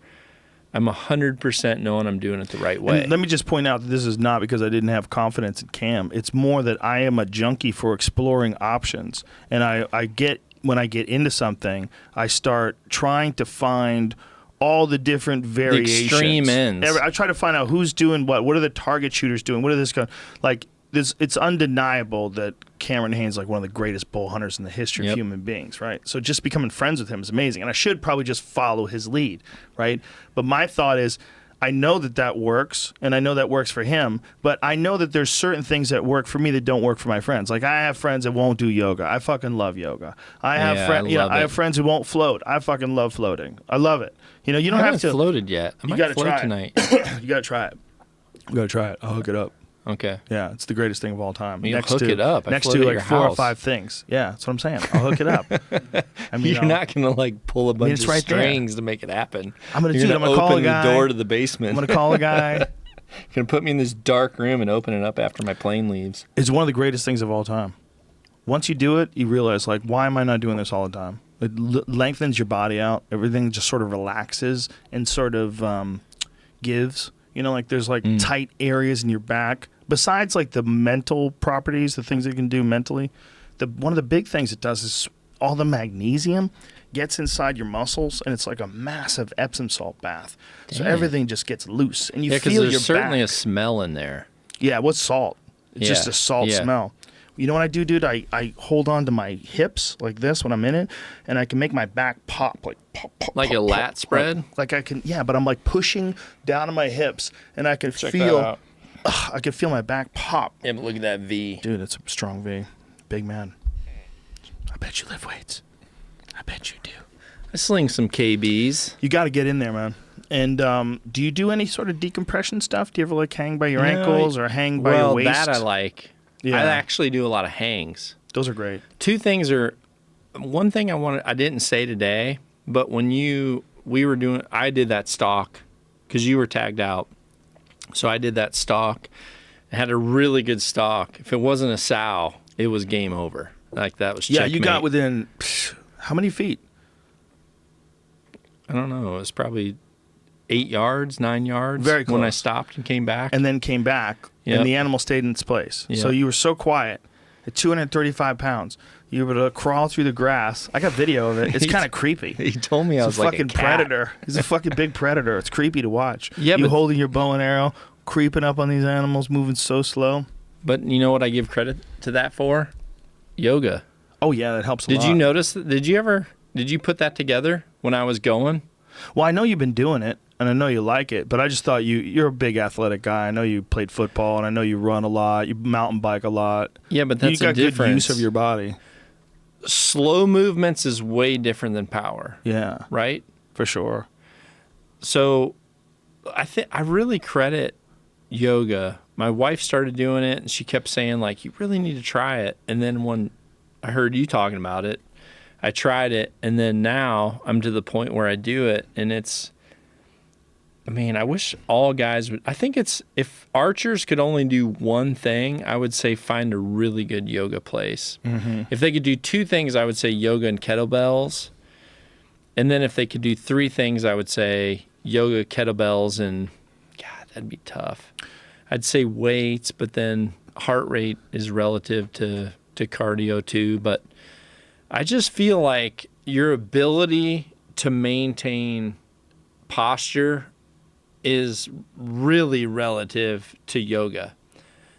I'm 100% knowing I'm doing it the right way? And let me just point out that this is not because I didn't have confidence in Cam. It's more that I am a junkie for exploring options, and when I get into something, I start trying to find all the different variations. The extreme ends. I try to find out who's doing what. What are the target shooters doing? What are this going? Like this, it's undeniable that Cameron Hanes is like one of the greatest bull hunters in the history of human beings, right? So just becoming friends with him is amazing, and I should probably just follow his lead, right? But my thought is, I know that works, and I know that works for him, but I know that there's certain things that work for me that don't work for my friends. Like I have friends that won't do yoga. I fucking love yoga. I have friends who won't float. I fucking love floating. I love it. You don't I have to floated yet. I might float tonight. You gotta try it. You gotta try it. I'll hook it up. Okay. Yeah, it's the greatest thing of all time. You'll hook it up. Next to like 4 or 5 things. Yeah, that's what I'm saying. I'll hook it up. You're not gonna like pull a bunch of strings to make it happen. I'm gonna call a guy. Open the door to the basement. I'm gonna call a guy. You're gonna put me in this dark room and open it up after my plane leaves. It's one of the greatest things of all time. Once you do it, you realize like, why am I not doing this all the time? It lengthens your body out. Everything just sort of relaxes and sort of gives. Like there's like tight areas in your back. Besides like the mental properties, the things it can do mentally, one of the big things it does is all the magnesium gets inside your muscles, and it's like a massive Epsom salt bath. Damn. So everything just gets loose, and you feel your back. There's certainly a smell in there. Yeah, what's salt? It's just a salt smell. You know what I do, dude? I hold on to my hips like this when I'm in it, and I can make my back pop, like pop, pop, like pop, a lat pop, spread? Like I can, but I'm like pushing down on my hips, and I can I can feel my back pop. Yeah, but look at that V. Dude, it's a strong V. Big man. I bet you lift weights. I bet you do. I sling some KBs. You got to get in there, man. And do you do any sort of decompression stuff? Do you ever like hang by your ankles or hang by your waist? Well, that I like. Yeah. I actually do a lot of hangs. Those are great. 2 things are one thing I didn't say today, but when I did that stalk because you were tagged out. So I did that stalk. I had a really good stalk. If it wasn't a sow, it was game over. Like that was checkmate. Yeah, you got within how many feet? I don't know. It was probably 8 yards, 9 yards. Very close. When I stopped and came back. And then came back, Yep. and the animal stayed in its place. Yep. So you were so quiet. At 235 pounds, you were able to crawl through the grass. I got video of it. It's kind of creepy. He told me I was He's a like fucking a cat. predator. He's a fucking big predator. It's creepy to watch. Yeah, you but- holding your bow and arrow, creeping up on these animals, moving so slow. But you know what I give credit to that for? Yoga. Oh yeah, that helps a lot. Did you notice? Did you put that together when I was going? Well, I know you've been doing it, and I know you like it, but I just thought you're a big athletic guy. I know you played football, and I know you run a lot. You mountain bike a lot. Yeah, but that's you got a difference. good use of your body. Slow movements is way different than power, Yeah, right? for sure. So I really credit yoga. My wife started doing it, and she kept saying, like, you really need to try it. And then when I heard you talking about it, I tried it, and then now I'm to the point where I do it, and I wish all guys would. I think if archers could only do one thing, I would say find a really good yoga place. Mm-hmm. If they could do two things, I would say yoga and kettlebells. And then if they could do three things, I would say yoga, kettlebells, and God, that'd be tough. I'd say weights, but then heart rate is relative to cardio too. But I just feel like your ability to maintain posture is really relative to yoga.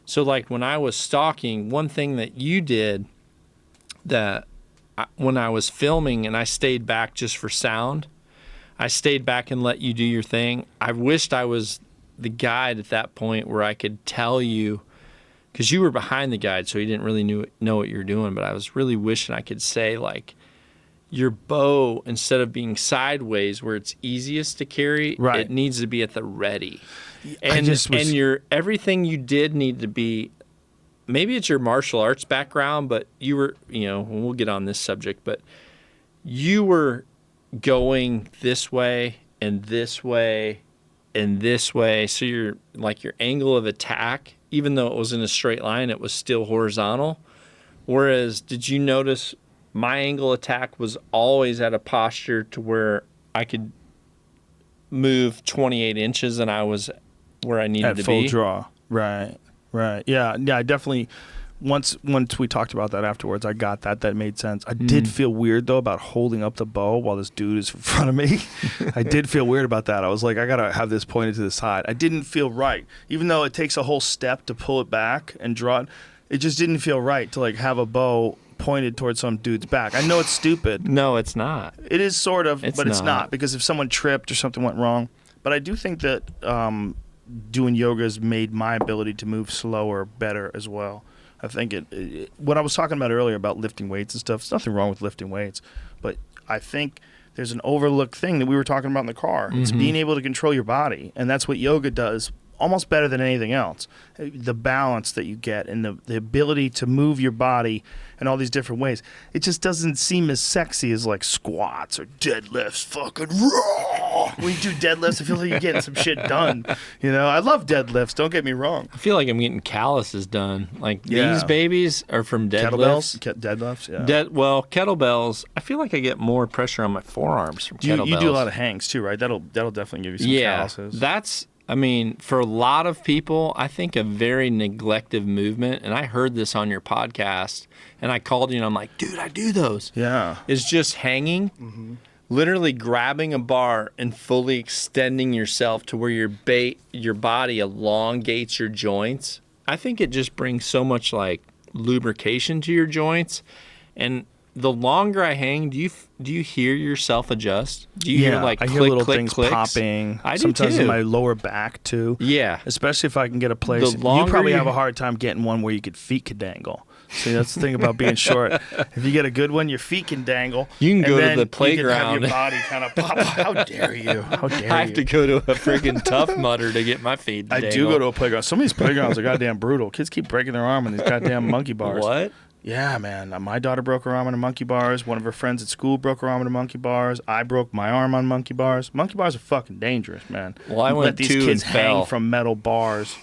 So like when I was stalking, one thing that you did when I was filming and I stayed back just for sound, I stayed back and let you do your thing. I wished I was the guide at that point where I could tell you, because you were behind the guide, so you didn't really know what you were doing, but I was really wishing I could say, like, your bow, instead of being sideways where it's easiest to carry, Right. it needs to be at the ready. I And just was- and your everything you did need to be, maybe it's your martial arts background, but you were, and we'll get on this subject, but you were going this way and this way and this way. So your angle of attack, even though it was in a straight line, it was still horizontal. Whereas, did you notice my angle attack was always at a posture to where I could move 28 inches and I was where I needed to At full be? draw. Right. Yeah, I definitely. Once we talked about that afterwards, I got that. That made sense. I did feel weird, though, about holding up the bow while this dude is in front of me. I did feel weird about that. I was like, I got to have this pointed to the side. I didn't feel right. Even though it takes a whole step to pull it back and draw it, it just didn't feel right to, like, have a bow pointed towards some dude's back. I know it's stupid. No, it's not. It is sort of, It's but it's not. not, because if someone tripped or something went wrong. But I do think that doing yoga has made my ability to move slower better as well. I think what I was talking about earlier about lifting weights and stuff, there's nothing wrong with lifting weights, but I think there's an overlooked thing that we were talking about in the car. It's being able to control your body, and that's what yoga does almost better than anything else. The balance that you get and the ability to move your body in all these different ways. It just doesn't seem as sexy as like squats or deadlifts. Fucking raw. When you do deadlifts, I feel like you're getting some shit done. I love deadlifts. Don't get me wrong. I feel like I'm getting calluses done. Like Yeah. these babies are from deadlifts. Deadlifts, yeah. Kettlebells. I feel like I get more pressure on my forearms from You kettlebells. do a lot of hangs too, right? That'll definitely give you some calluses. That's. For a lot of people, I think a very neglected movement, and I heard this on your podcast, and I called you and I'm like, dude, I do those. Yeah. Is just hanging, literally grabbing a bar and fully extending yourself to where your body elongates your joints. I think it just brings so much like lubrication to your joints, and the longer I hang, do you hear yourself adjust? Do you hear like I click, hear little click, things clicks? popping. I do Sometimes too. in my lower back too. Yeah. Especially if I can get a place. The You longer probably you- have a hard time getting one where your feet could dangle. See, that's the thing about being short. If you get a good one, your feet can dangle. You can and go to then the You playground. can have your body kind of pop. How dare you? How dare you? I have to go to a freaking Tough Mudder to get my feet to I do go to a playground. Some of these playgrounds are goddamn brutal. Kids keep breaking their arm on these goddamn monkey bars. What? Yeah, man. My daughter broke her arm on the monkey bars. One of her friends at school broke her arm on the monkey bars. I broke my arm on monkey bars. Monkey bars are fucking dangerous, man. Well, I You went let these two kids and hang fell. from metal bars.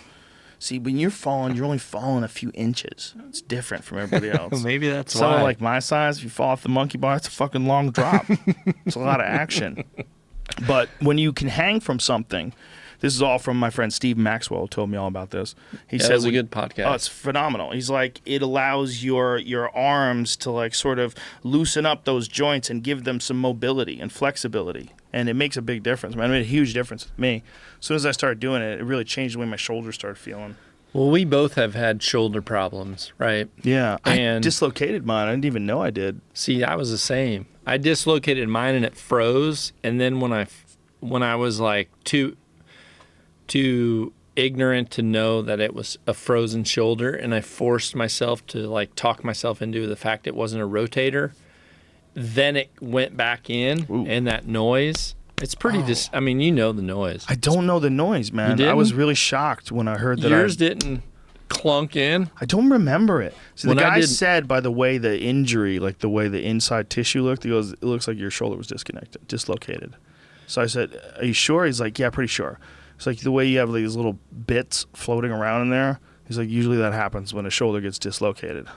See, when you're falling, you're only falling a few inches. It's different from everybody else. Maybe that's Someone why. like my size, if you fall off the monkey bar, it's a fucking long drop. It's a lot of action. But when you can hang from something, this is all from my friend Steve Maxwell, who told me all about this. He That said was a good podcast. Oh, it's phenomenal. He's like, it allows your arms to like sort of loosen up those joints and give them some mobility and flexibility. And it makes a big difference. Man, it made a huge difference with me. As soon as I started doing it, it really changed the way my shoulders started feeling. Well, we both have had shoulder problems, right? Yeah. I And- dislocated mine. I didn't even know I did. See, I was the same. I dislocated mine and it froze. And then when I was like too ignorant to know that it was a frozen shoulder, and I forced myself to like talk myself into the fact it wasn't a rotator, then it went back in. Ooh. And that noise, it's pretty I mean, you know the noise. I don't know the noise, man. I didn't? was really shocked when I heard that. Yours didn't clunk in. I don't remember it. So the When I guy did- said by the way the injury, like the way the inside tissue looked, he goes, it looks like your shoulder was dislocated. So I said, are you sure? He's like, yeah, pretty sure. It's like the way you have these little bits floating around in there. He's like, usually that happens when a shoulder gets dislocated.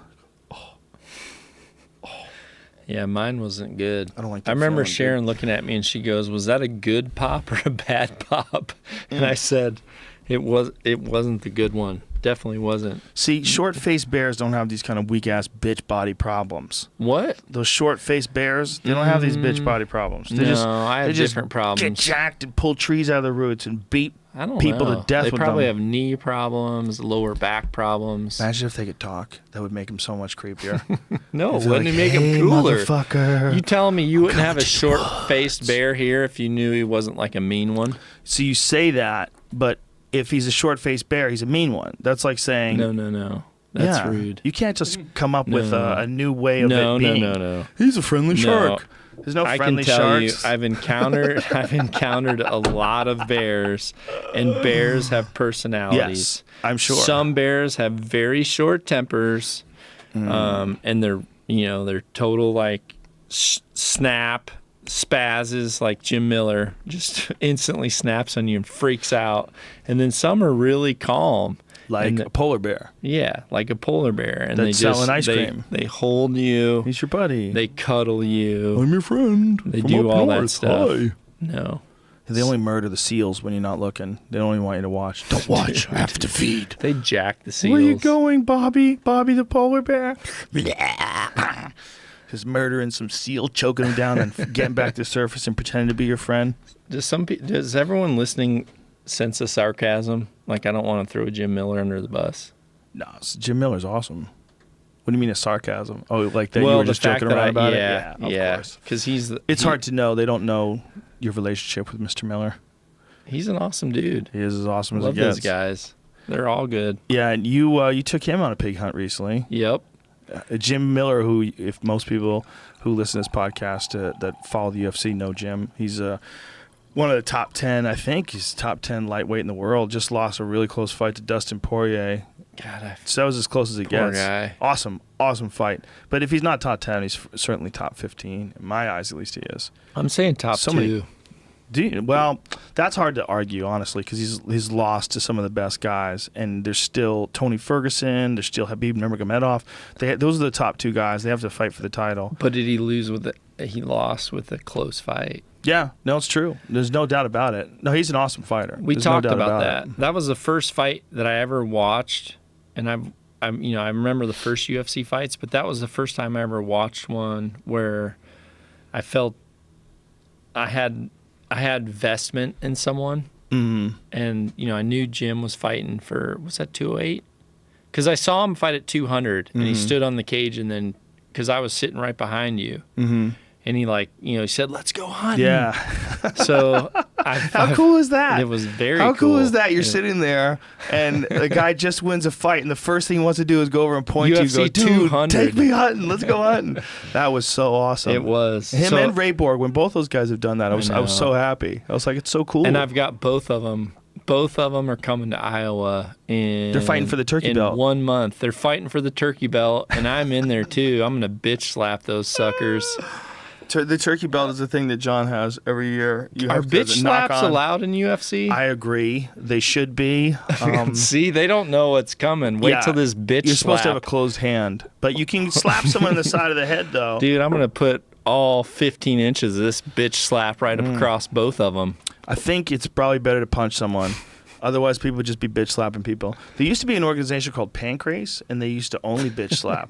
Yeah, mine wasn't good. I don't like that I remember feeling, dude. Sharon looking at me and she goes, "Was that a good pop or a bad pop?" And I said, It wasn't the good one. Definitely wasn't. See, short-faced bears don't have these kind of weak-ass bitch body problems. What? Those short-faced bears, they don't have these bitch body problems. They I have they just different problems. get jacked and pull trees out of the roots and beat I don't people know. to death They with probably them. have knee problems, lower back problems. Imagine if they could talk. That would make them so much creepier. No, If they're wouldn't like, it make "Hey, him cooler? motherfucker. You telling me you wouldn't coming have a to short-faced bear here if you knew he wasn't like a mean one? So you say that, but if he's a short-faced bear, he's a mean one. That's like saying, No. That's yeah, rude. You can't just come up with No. a new way of No, it being. no. He's a friendly shark. There's no I friendly can tell sharks. you, I've encountered a lot of bears, and bears have personalities. Yes, I'm sure. Some bears have very short tempers, and they're total like snap spazzes, like Jim Miller just instantly snaps on you and freaks out. And then some are really calm. like and a polar bear. Yeah, like a polar bear, and That's they just selling ice cream. They hold you, He's your buddy. they cuddle you. I'm your friend. They from do up all that north. stuff. Hi. No, They only murder the seals when you're not looking. They don't even want you to watch. Don't watch. I have to feed. they jack the seals. Where you going, Bobby? Bobby the polar bear? Just murdering some seal, choking him down, and getting back to the surface and pretending to be your friend. Does everyone listening sense the sarcasm? Like, I don't want to throw Jim Miller under the bus. No, Jim Miller's awesome. What do you mean a sarcasm? Oh, like that you Well, were the just fact joking that around about yeah, it? yeah, Of course. because It's hard to know. They don't know your relationship with Mr. Miller. He's an awesome dude. He is as awesome Love as it gets. those guys. They're all good. Yeah, and you took him on a pig hunt recently. Yep. Jim Miller, who, if most people who listen to this podcast that follow the UFC know Jim, he's one of the top 10, I think. He's top 10 lightweight in the world. Just lost a really close fight to Dustin Poirier. God, So that was as close as it Poor gets. guy. Awesome fight. But if he's not top 10, he's certainly top 15. In my eyes, at least he is. I'm saying top So two. many- Well, that's hard to argue, honestly, because he's lost to some of the best guys, and there's still Tony Ferguson, there's still Khabib Nurmagomedov. Those are the top two guys. They have to fight for the title. But did he lose with he lost with a close fight? Yeah, no, it's true. There's no doubt about it. No, he's an awesome fighter. We There's talked no doubt about it. that. That was the first fight that I ever watched, and I remember the first UFC fights, but that was the first time I ever watched one where I felt I had vestment in someone, and I knew Jim was fighting for, was that 208? Because I saw him fight at 200, and he stood on the cage, and then because I was sitting right behind you, and he said, "Let's go hunting." Yeah. So How cool is that? It was very How cool cool. is that? You're Yeah. sitting there, and the guy just wins a fight, and the first thing he wants to do is go over and point to you, UFC and go, dude, 200. take me hunting. Let's go hunting. That was so awesome. It was. Him So- and Ray Borg, when both those guys have done that, I was know. so happy. I was like, it's so cool. And I've got both of them Both of them are coming to Iowa in. They're fighting for the turkey in belt. 1 month. They're fighting for the turkey belt, and I'm in there too. I'm gonna bitch slap those suckers. The turkey belt is a thing that John has every year. You Are have to bitch knock slaps on. allowed in UFC? I agree. They should be. See, they don't know what's coming. Wait yeah, till this bitch You're slap. supposed to have a closed hand, but you can slap someone in the side of the head, though. Dude, I'm gonna put all 15 inches of this bitch slap right up across both of them. I think it's probably better to punch someone. Otherwise, people would just be bitch slapping people. There used to be an organization called Pancrase, and they used to only bitch slap.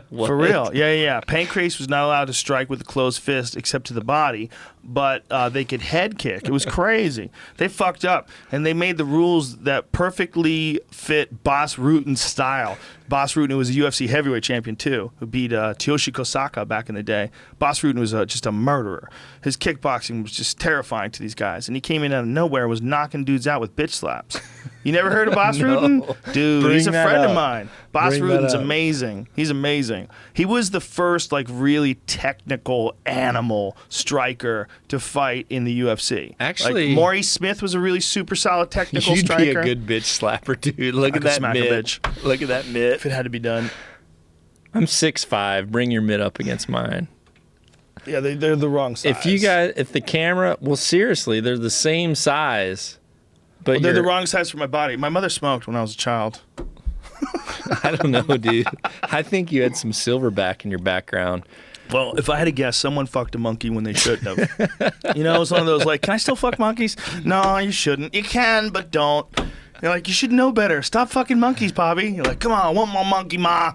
For real. Yeah. Pancrase was not allowed to strike with a closed fist except to the body, but they could head kick. It was crazy. They fucked up, and they made the rules that perfectly fit Bas Rutten's style. Bas Rutten, who was a UFC heavyweight champion, too, who beat Tyoshi Kosaka back in the day. Bas Rutten was just a murderer. His kickboxing was just terrifying to these guys, and he came in out of nowhere and was knocking dudes out with bitch slaps. You never heard of Bas Rutten? Dude, Bring he's a that friend up. of mine. Bas Bring that Rutten's up. amazing. He's amazing. He was the first really technical animal striker to fight in the UFC. Actually- Maurice Smith was a really super solid technical You'd striker. be a good bitch slapper, dude. Look I at could that smack a mitt. bitch. Look at that mitt. If it had to be done. I'm 6'5". Bring your mitt up against mine. Yeah, they're the wrong size. If the camera, well, seriously, they're the same size, but They're the you're- wrong size for my body. My mother smoked when I was a child. I don't know, dude. I think you had some silverback in your background. Well, if I had to guess, someone fucked a monkey when they shouldn't have. It's one of those can I still fuck monkeys? No, you shouldn't. You can, but don't. You're like, you should know better. Stop fucking monkeys, Bobby. You're like, come on, I want my monkey, ma.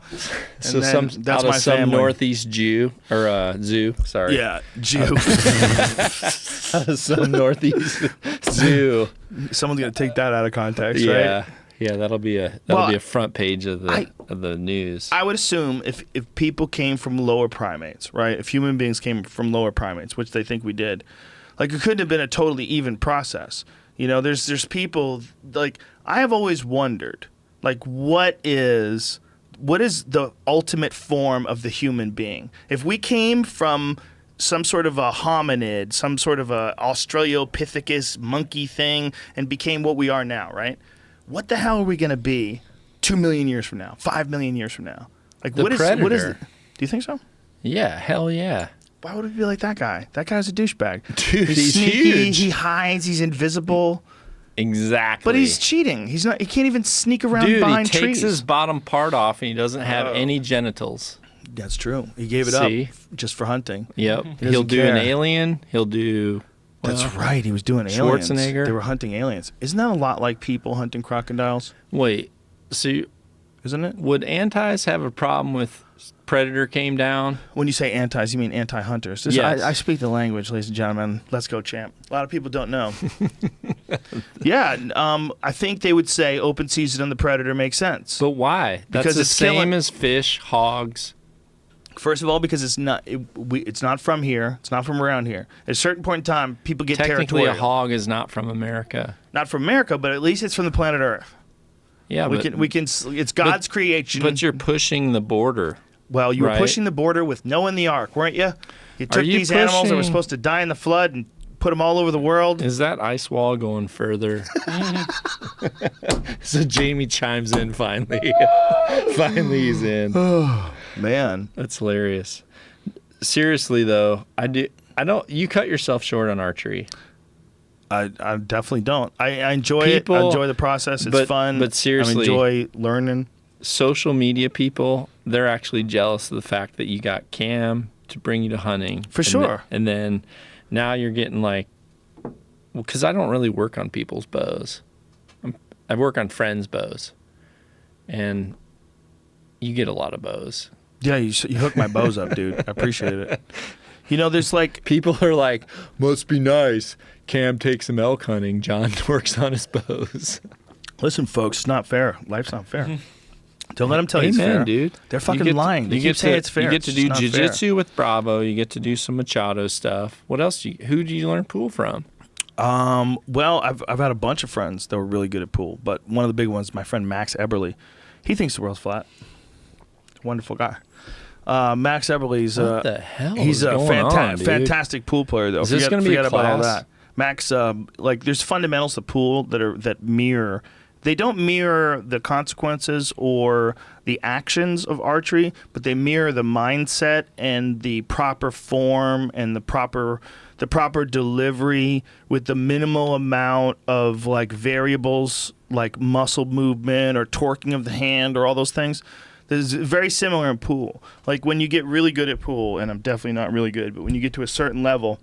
So then some that's out of my some family. northeast Jew or zoo. Sorry. Yeah, Jew. Out of some northeast zoo. Someone's gonna take that out of context, Yeah. right? Yeah, that'll be a front page of the news. I would assume if people came from lower primates, right? If human beings came from lower primates, which they think we did, it couldn't have been a totally even process. There's people I have always wondered, what is the ultimate form of the human being? If we came from some sort of a hominid, some sort of a Australopithecus monkey thing, and became what we are now, right? What the hell are we going to be 2 million years from now, 5 million years from now? What is Predator. do you think so? Yeah, hell yeah. Why would it be like that guy? That guy's a douchebag. Dude, he's sneaky, huge. he hides, he's invisible. Exactly. But he's cheating. He can't even sneak around Dude, he behind takes trees. his bottom part off and he doesn't have any genitals. That's true. He gave it See? up just for hunting. Yep. doesn't He'll do an care. alien. He'll do. That's right. He was doing aliens. Schwarzenegger. They were hunting aliens. Isn't that a lot like people hunting crocodiles? Wait. So Isn't it? would antis have a problem with Predator came down? When you say antis, you mean anti-hunters. Yes. I speak the language, ladies and gentlemen. Let's go, champ. A lot of people don't know. Yeah, I think they would say open season on the Predator makes sense. But why? That's Because the it's killing- same as fish, hogs. First of all, because it's not it's not from here. It's not from around here. At a certain point in time, people get Technically, territorial. a hog is not from America. Not from America, but at least it's from the planet Earth. Yeah, We but, can. It's God's creation. but you're pushing the border. Well, you were right? pushing the border with Noah in the ark, weren't you? You took you these animals that were pushing- supposed to die in the flood and put them all over the world. Is that ice wall going further? So Jamie chimes in finally. Finally, he's in. Man, That's hilarious. Seriously though, I don't. You cut yourself short on archery. I definitely don't. I enjoy it. I People- enjoy the process. It's but- fun. but seriously- I enjoy learning. Social media people, they're actually jealous of the fact that you got Cam to bring you to hunting. For sure. And then now you're getting because I don't really work on people's bows. I work on friends' bows, and you get a lot of bows. Yeah, you hook my bows up, dude. I appreciate it. There's People are like, must be nice. Cam takes him elk hunting. John works on his bows. listen, folks, it's not fair. Life's not fair. Don't let them tell you it's Amen, fair. dude. They're You fucking get to- lying. They you keep get saying to- it's fair. You get to It's do just not fair. jiu-jitsu with Bravo. You get to do some Machado stuff. What else? Who do you learn pool from? Well, I've had a bunch of friends that were really good at pool, but one of the big ones, my friend Max Eberly, he thinks the world's flat. Wonderful guy. Max Eberly's What the hell he's is a going on, dude? fantastic pool player, though. Is this gonna be a forget about all class? that. Max, like there's fundamentals to pool that mirror. They don't mirror the consequences or the actions of archery, but they mirror the mindset and the proper form and the proper delivery with the minimal amount of like variables like muscle movement or torquing of the hand or all those things. There's very similar in pool. Like when you get really good at pool, and I'm definitely not really good, but when you get to a certain level,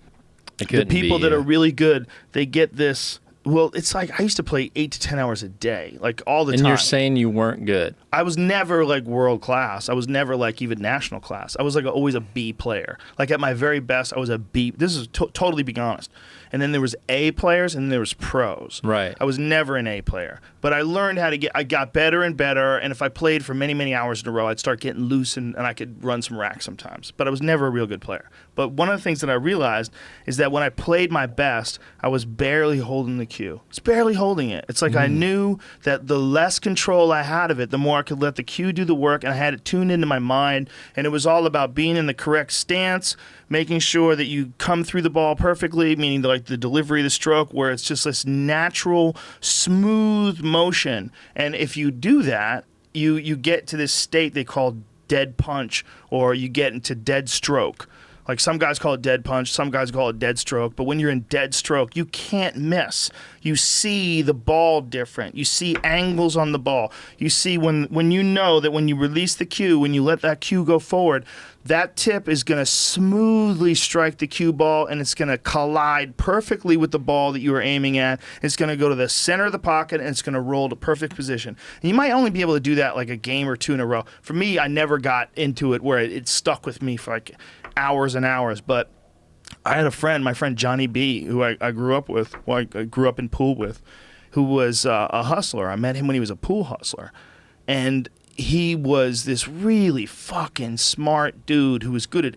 the people that are really good, they get this. Well, it's like I used to play 8 to 10 hours a day, like all the time. And you're saying you weren't good. I was never like world class. I was never like even national class. I was like always a B player. Like at my very best, I was a B. This is totally being honest. And then there was A players and then there was pros. Right. I was never an A player. But I learned how to I got better and better. And if I played for many, many hours in a row, I'd start getting loose and I could run some racks sometimes. But I was never a real good player. But one of the things that I realized is that when I played my best, I was barely holding the cue. It's barely holding it. It's like I knew that the less control I had of it, the more I could let the cue do the work, and I had it tuned into my mind, and it was all about being in the correct stance, making sure that you come through the ball perfectly, meaning like the delivery of the stroke where it's just this natural, smooth motion. And if you do that, you get to this state they call dead punch, or you get into dead stroke. Like some guys call it dead punch, some guys call it dead stroke. But when you're in dead stroke, you can't miss. You see the ball different. You see angles on the ball. You see when you know that when you release the cue, when you let that cue go forward, that tip is going to smoothly strike the cue ball, and it's going to collide perfectly with the ball that you were aiming at. It's going to go to the center of the pocket, and it's going to roll to perfect position. And you might only be able to do that like a game or two in a row. For me, I never got into it where it stuck with me for like hours and hours. But I had a friend, my friend Johnny B, who I grew up with, who I grew up in pool with, who was a hustler. I met him when he was a pool hustler. And he was this really fucking smart dude who was good at,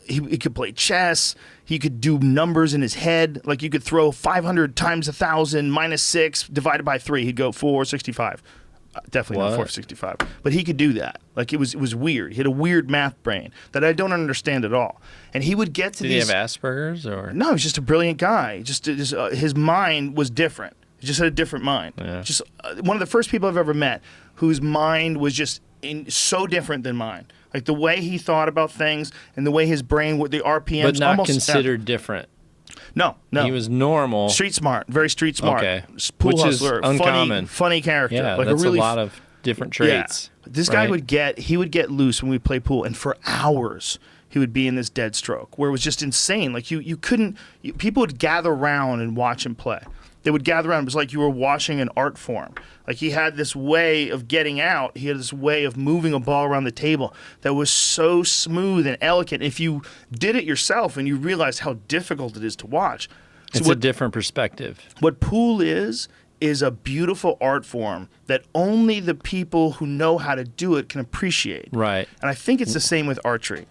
he could play chess. He could do numbers in his head. Like you could throw 500 times 1,000 minus 6 divided by 3. He'd go 465. Definitely not 465. But he could do that. Like it was weird. He had a weird math brain that I don't understand at all. And he would get to Did these. Did he have Asperger's or? No, he was just a brilliant guy. Just his mind was different. He just had a different mind. Yeah. Just one of the first people I've ever met whose mind was just so different than mine. Like the way he thought about things and the way his brain, the RPMs, But not almost considered different. No. He was normal. Street smart, very street smart. Okay. Pool Which hustler, is uncommon. funny character. Yeah, like that's a lot of different traits. Yeah. This guy right? he would get loose when we play pool, and for hours he would be in this dead stroke where it was just insane. Like you couldn't. People would gather around and watch him play. They would gather around. It was like you were watching an art form. Like he had this way of getting out. He had this way of moving a ball around the table that was so smooth and elegant. If you did it yourself and you realized how difficult it is to watch. It's a different perspective. What pool is a beautiful art form that only the people who know how to do it can appreciate. Right. And I think it's the same with archery.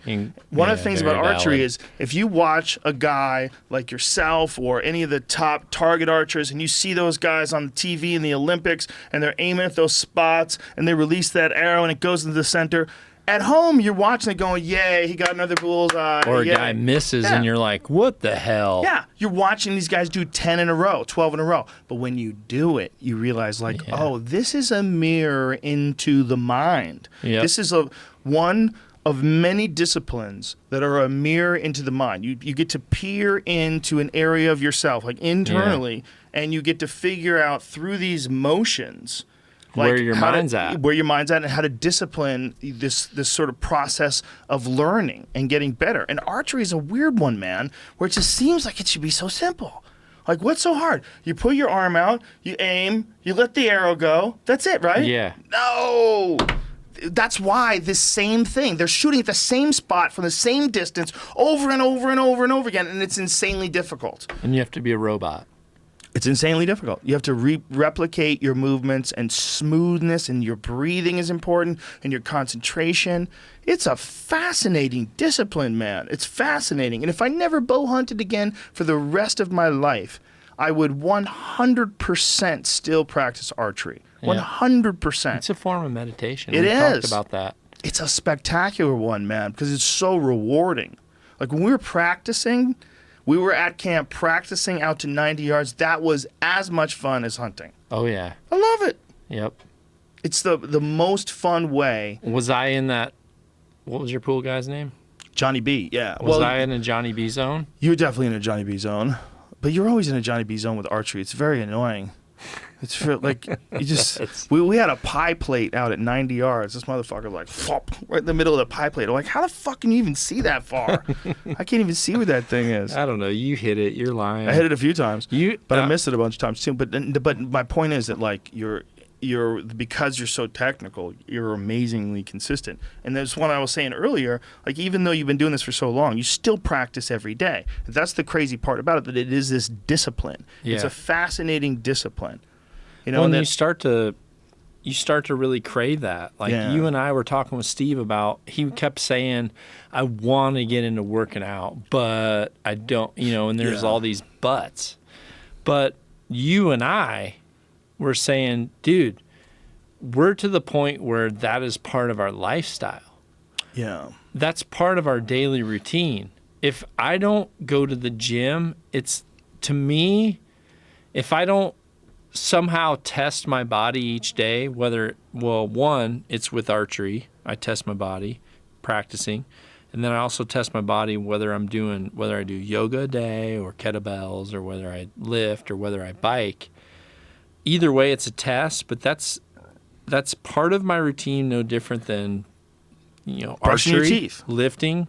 One of the things very about archery valid. is if you watch a guy like yourself or any of the top target archers and you see those guys on the TV in the Olympics and they're aiming at those spots and they release that arrow and it goes into the center. At home, you're watching it going, yay, he got another bullseye. Or a yay. guy misses and you're like, what the hell? Yeah, you're watching these guys do 10 in a row, 12 in a row. But when you do it, you realize like, oh, this is a mirror into the mind. Yep. This is one of many disciplines that are a mirror into the mind. You get to peer into an area of yourself, like internally, and you get to figure out through these motions where your mind's at. Where your mind's at and how to discipline this sort of process of learning and getting better. And archery is a weird one, man, where it just seems like it should be so simple. Like, what's so hard? You put your arm out, you aim, you let the arrow go. That's it, right? Yeah. No! That's why this same thing, they're shooting at the same spot from the same distance over and over and over and over again, and it's insanely difficult. And you have to be a robot. It's insanely difficult. You have to replicate your movements, and smoothness, and your breathing is important, and your concentration. It's a fascinating discipline, man. It's fascinating. And if I never bow hunted again for the rest of my life, I would 100% still practice archery. 100%. It's a form of meditation. It We is. talked about that. It's a spectacular one, man, because it's so rewarding. Like when we were practicing, We were at camp practicing out to 90 yards. That was as much fun as hunting. Oh, yeah. I love it. Yep. It's the most fun way. Was I in that? What was your pool guy's name? Johnny B, yeah. Was I in a Johnny B zone? You were definitely in a Johnny B zone. But you're always in a Johnny B zone with archery. It's very annoying. It's like, you just, we had a pie plate out at 90 yards. This motherfucker like, flop, right in the middle of the pie plate. I'm like, how the fuck can you even see that far? I can't even see where that thing is. I don't know. You hit it. You're lying. I hit it a few times, but I missed it a bunch of times too. But my point is that like you're because you're so technical, you're amazingly consistent. And that's what I was saying earlier. Like even though you've been doing this for so long, you still practice every day. That's the crazy part about it. That it is this discipline. Yeah. It's a fascinating discipline. You know, well, and you start to really crave that. Like you and I were talking with Steve about, he kept saying, I want to get into working out, but I don't, and there's all these buts. But you and I were saying, dude, we're to the point where that is part of our lifestyle. Yeah. That's part of our daily routine. If I don't go to the gym, it's, to me, if I don't somehow test my body each day, one, it's with archery. I test my body practicing. And then I also test my body whether I do yoga a day or kettlebells or whether I lift or whether I bike. Either way, it's a test, but that's part of my routine, no different than, brushing archery, your teeth, lifting.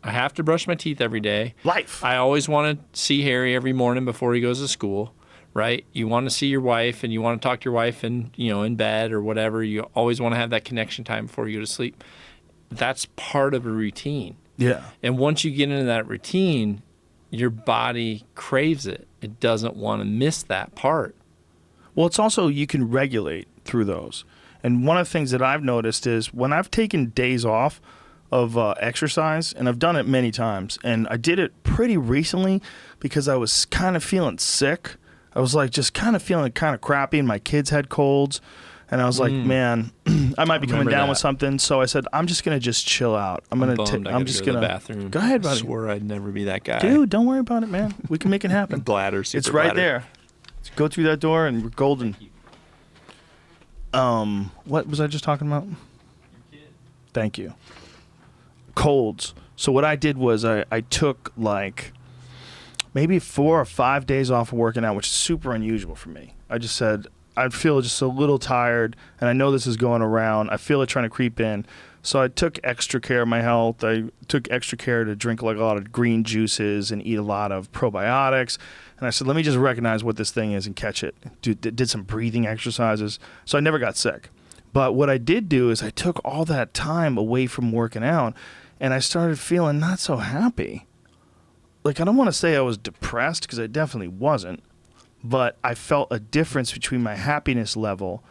I have to brush my teeth every day. Life. I always want to see Harry every morning before he goes to school. Right? You want to see your wife and you want to talk to your wife in bed or whatever. You always want to have that connection time before you go to sleep. That's part of a routine. Yeah. And once you get into that routine, your body craves it. It doesn't want to miss that part. Well, it's also, you can regulate through those. And one of the things that I've noticed is when I've taken days off of exercise, and I've done it many times, and I did it pretty recently because I was kind of feeling sick. I was like just kind of feeling kind of crappy, and my kids had colds, and I was like, man, I might be coming down with something. So I said, I'm just gonna just chill out. I'm just gonna. The bathroom. Go ahead, buddy. I swore I'd never be that guy. Dude, don't worry about it, man. We can make it happen. Bladder, super it's right bladder. there. Go through that door, and we're golden. What was I just talking about? Thank you. Colds. So what I did was I took like maybe 4 or 5 days off of working out, which is super unusual for me. I just said, I feel just a little tired, and I know this is going around. I feel it trying to creep in. So I took extra care of my health. I took extra care to drink like a lot of green juices and eat a lot of probiotics. And I said, let me just recognize what this thing is and catch it. Did some breathing exercises. So I never got sick. But what I did do is I took all that time away from working out, and I started feeling not so happy. Like, I don't want to say I was depressed, because I definitely wasn't, but I felt a difference between my happiness level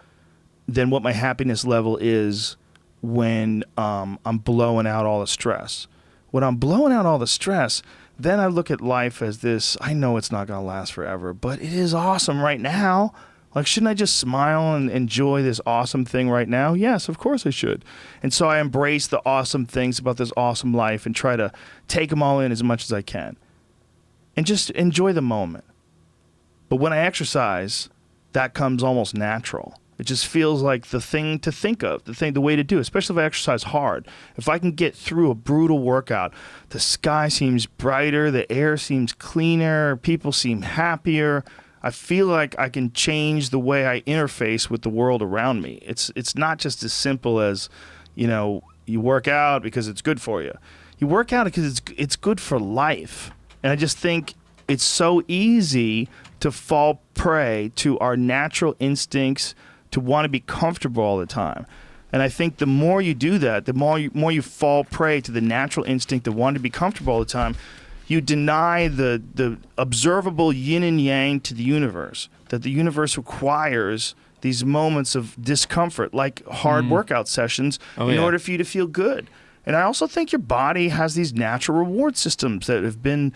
than what my happiness level is when I'm blowing out all the stress. When I'm blowing out all the stress, then I look at life as this, I know it's not going to last forever, but it is awesome right now. Like, shouldn't I just smile and enjoy this awesome thing right now? Yes, of course I should. And so I embrace the awesome things about this awesome life and try to take them all in as much as I can. And just enjoy the moment. But when I exercise, that comes almost natural. It just feels like the thing to think of, the way to do, especially if I exercise hard. If I can get through a brutal workout, the sky seems brighter, the air seems cleaner, people seem happier. I feel like I can change the way I interface with the world around me. It's not just as simple as, you work out because it's good for you. You work out because it's good for life. And I just think it's so easy to fall prey to our natural instincts to want to be comfortable all the time. And I think the more you do that, the more you fall prey to the natural instinct of wanting to be comfortable all the time, you deny the observable yin and yang to the universe, that the universe requires these moments of discomfort, like hard workout sessions, in order for you to feel good. And I also think your body has these natural reward systems that have been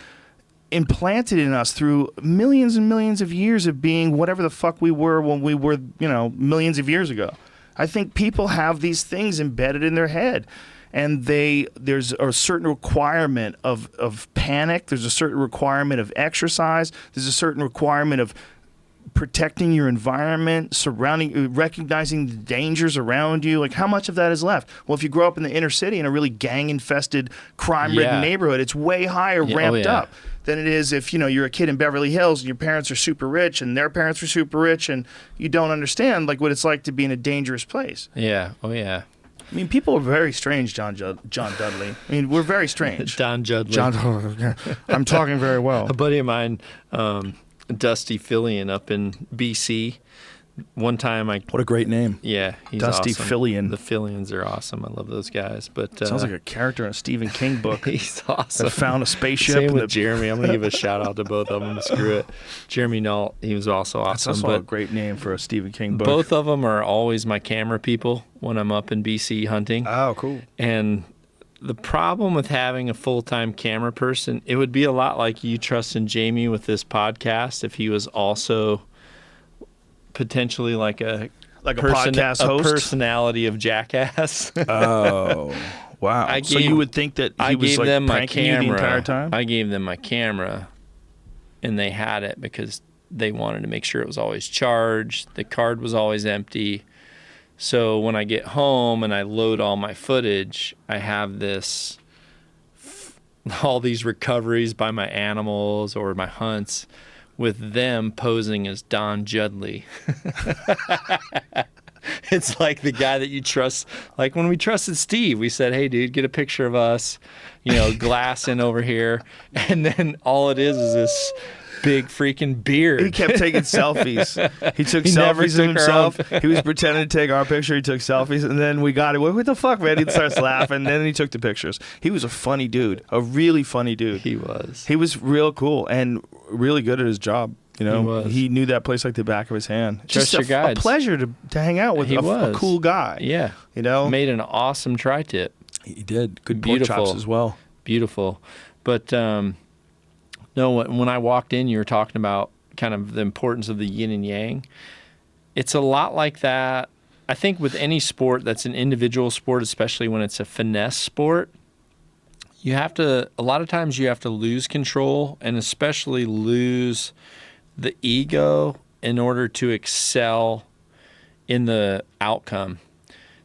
implanted in us through millions and millions of years of being whatever the fuck we were when we were, millions of years ago. I think people have these things embedded in their head. And there's a certain requirement of panic. There's a certain requirement of exercise. There's a certain requirement of protecting your environment, recognizing the dangers around you. Like, how much of that is left? Well, if you grow up in the inner city in a really gang-infested, crime-ridden neighborhood, it's way higher ramped up than it is if, you're a kid in Beverly Hills and your parents are super rich and their parents are super rich and you don't understand like what it's like to be in a dangerous place. Yeah. Oh, yeah. I mean, people are very strange, John Dudley. I mean, we're very strange. Don Judley. I'm talking very well. A buddy of mine, Dusty Fillion up in BC. One time What a great name. Yeah, he's Dusty awesome. Fillion. The Fillions are awesome. I love those guys. But sounds like a character in a Stephen King book. He's awesome. That found a spaceship. Same with Jeremy. I'm gonna give a shout out to both of them. Screw it. Jeremy Nault, he was also awesome. That's also a great name for a Stephen King book. Both of them are always my camera people when I'm up in BC hunting. Oh, cool. And the problem with having a full-time camera person, it would be a lot like you trusting Jamie with this podcast if he was also potentially like a podcast host? A personality of Jackass. Oh, wow. So you would think that he was like pranking you the entire time? I gave them my camera, and they had it because they wanted to make sure it was always charged. The card was always empty. So when I get home and I load all my footage, I have all these recoveries by my animals or my hunts with them posing as Don Judley. It's like the guy that you trust. Like when we trusted Steve, we said, hey, dude, get a picture of us, glass in over here. And then all it is this big freaking beard. He kept taking selfies. He took selfies of himself. He was pretending to take our picture. He took selfies, and then we got it. What the fuck, man? He starts laughing, and then he took the pictures. He was a funny dude, a really funny dude. He was. He was real cool and really good at his job. He was. He knew that place like the back of his hand. Trust Just your guides. A pleasure to hang out with a cool guy. Yeah. Made an awesome tri-tip. He did. Good pork chops as well. Beautiful. But no, when I walked in, you were talking about kind of the importance of the yin and yang. It's a lot like that. I think with any sport that's an individual sport, especially when it's a finesse sport, a lot of times you have to lose control and especially lose the ego in order to excel in the outcome.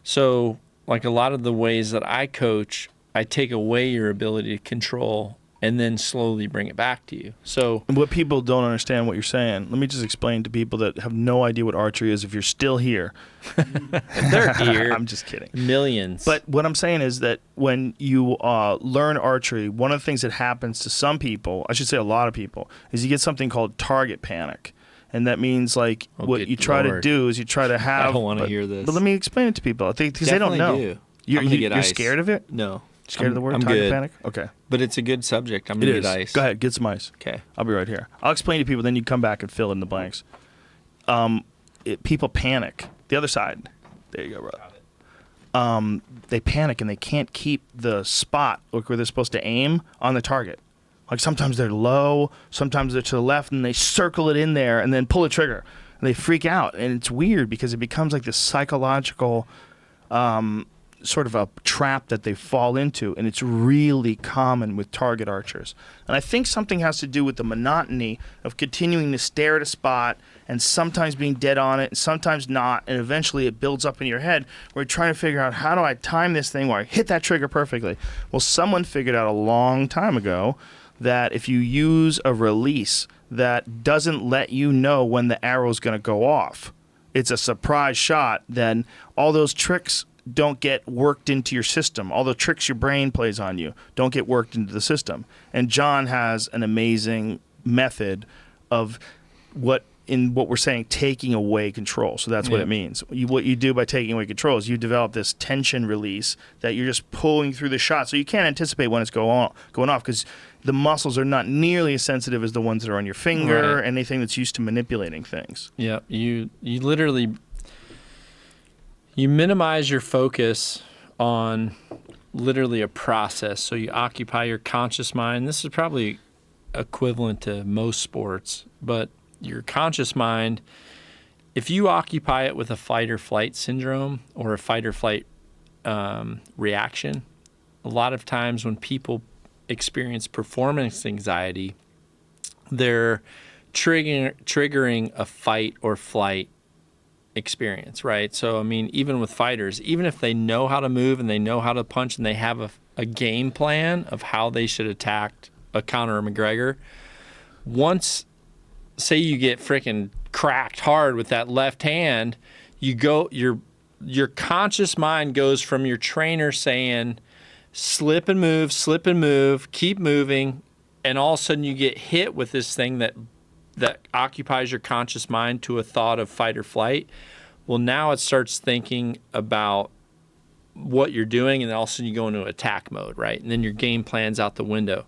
So like a lot of the ways that I coach, I take away your ability to control and then slowly bring it back to you. So what people don't understand what you're saying, let me just explain to people that have no idea what archery is if you're still here. They're here. I'm just kidding. Millions. But what I'm saying is that when you learn archery, one of the things that happens to some people, I should say a lot of people, is you get something called target panic. And that means like what you try to do is you try to have... I don't want to hear this. But let me explain it to people. I think because they don't know. Do. You're scared of it? No. Scared of the word? I'm target good. panic? Okay. But it's a good subject. I'm going to get ice. Go ahead, get some ice. Okay. I'll be right here. I'll explain to people, then you come back and fill in the blanks. People panic. The other side. There you go, brother. They panic and they can't keep the spot where they're supposed to aim on the target. Like sometimes they're low, sometimes they're to the left, and they circle it in there and then pull the trigger. And they freak out. And it's weird because it becomes like this psychological sort of a trap that they fall into, and it's really common with target archers. And I think something has to do with the monotony of continuing to stare at a spot and sometimes being dead on it and sometimes not, and eventually it builds up in your head where you're trying to figure out, how do I time this thing where I hit that trigger perfectly? Well, someone figured out a long time ago that if you use a release that doesn't let you know when the arrow's going to go off, it's a surprise shot, then all those tricks don't get worked into your system. All the tricks your brain plays on you don't get worked into the system. And John has an amazing method of what we're saying, taking away control. So that's what it means. What you do by taking away control is you develop this tension release that you're just pulling through the shot. So you can't anticipate when it's going off because the muscles are not nearly as sensitive as the ones that are on your finger, or anything that's used to manipulating things. Yeah, you literally... You minimize your focus on literally a process. So you occupy your conscious mind. This is probably equivalent to most sports, but your conscious mind if you occupy it with a fight or flight syndrome or a fight or flight reaction, a lot of times when people experience performance anxiety, they're triggering a fight or flight experience, right? So, I mean, even with fighters, even if they know how to move and they know how to punch and they have a game plan of how they should attack a Conor McGregor, once, say you get freaking cracked hard with that left hand, your conscious mind goes from your trainer saying, slip and move, keep moving, and all of a sudden you get hit with this thing that occupies your conscious mind to a thought of fight or flight. Well, now it starts thinking about what you're doing, and then all of a sudden you go into attack mode, right? And then your game plan's out the window.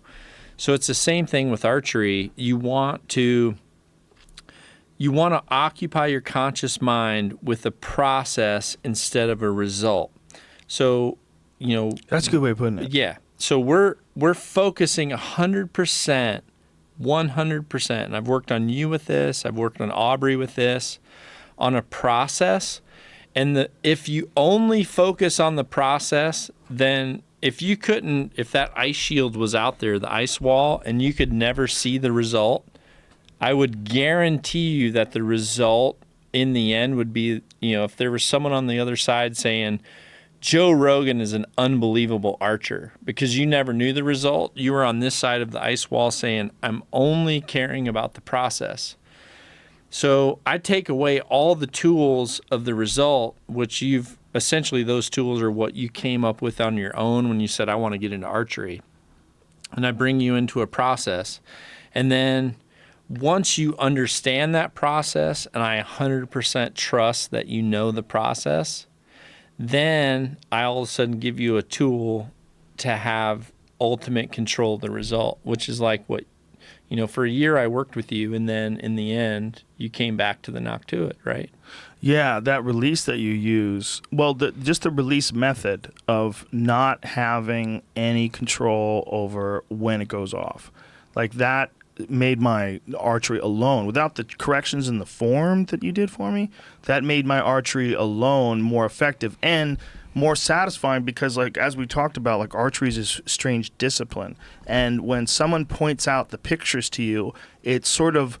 So it's the same thing with archery. You want to occupy your conscious mind with a process instead of a result. So, That's a good way of putting it. Yeah. So we're focusing 100%, 100%, and I've worked on you with this, I've worked on Aubrey with this, on a process. And if you only focus on the process, then if that ice shield was out there, the ice wall, and you could never see the result, I would guarantee you that the result in the end would be, if there was someone on the other side saying, Joe Rogan is an unbelievable archer, because you never knew the result. You were on this side of the ice wall saying, I'm only caring about the process. So I take away all the tools of the result, which essentially those tools are what you came up with on your own when you said, I want to get into archery. And I bring you into a process. And then once you understand that process, and I 100% trust that you know the process, then I all of a sudden give you a tool to have ultimate control of the result, which is like what, for a year I worked with you, and then in the end, you came back to the Nock To It, right? Yeah, that release that you use, just the release method of not having any control over when it goes off. Like that made my archery alone, without the corrections in the form that you did for me, that made my archery alone more effective and more satisfying, because as we talked about, archery is a strange discipline, and when someone points out the pictures to you, it sort of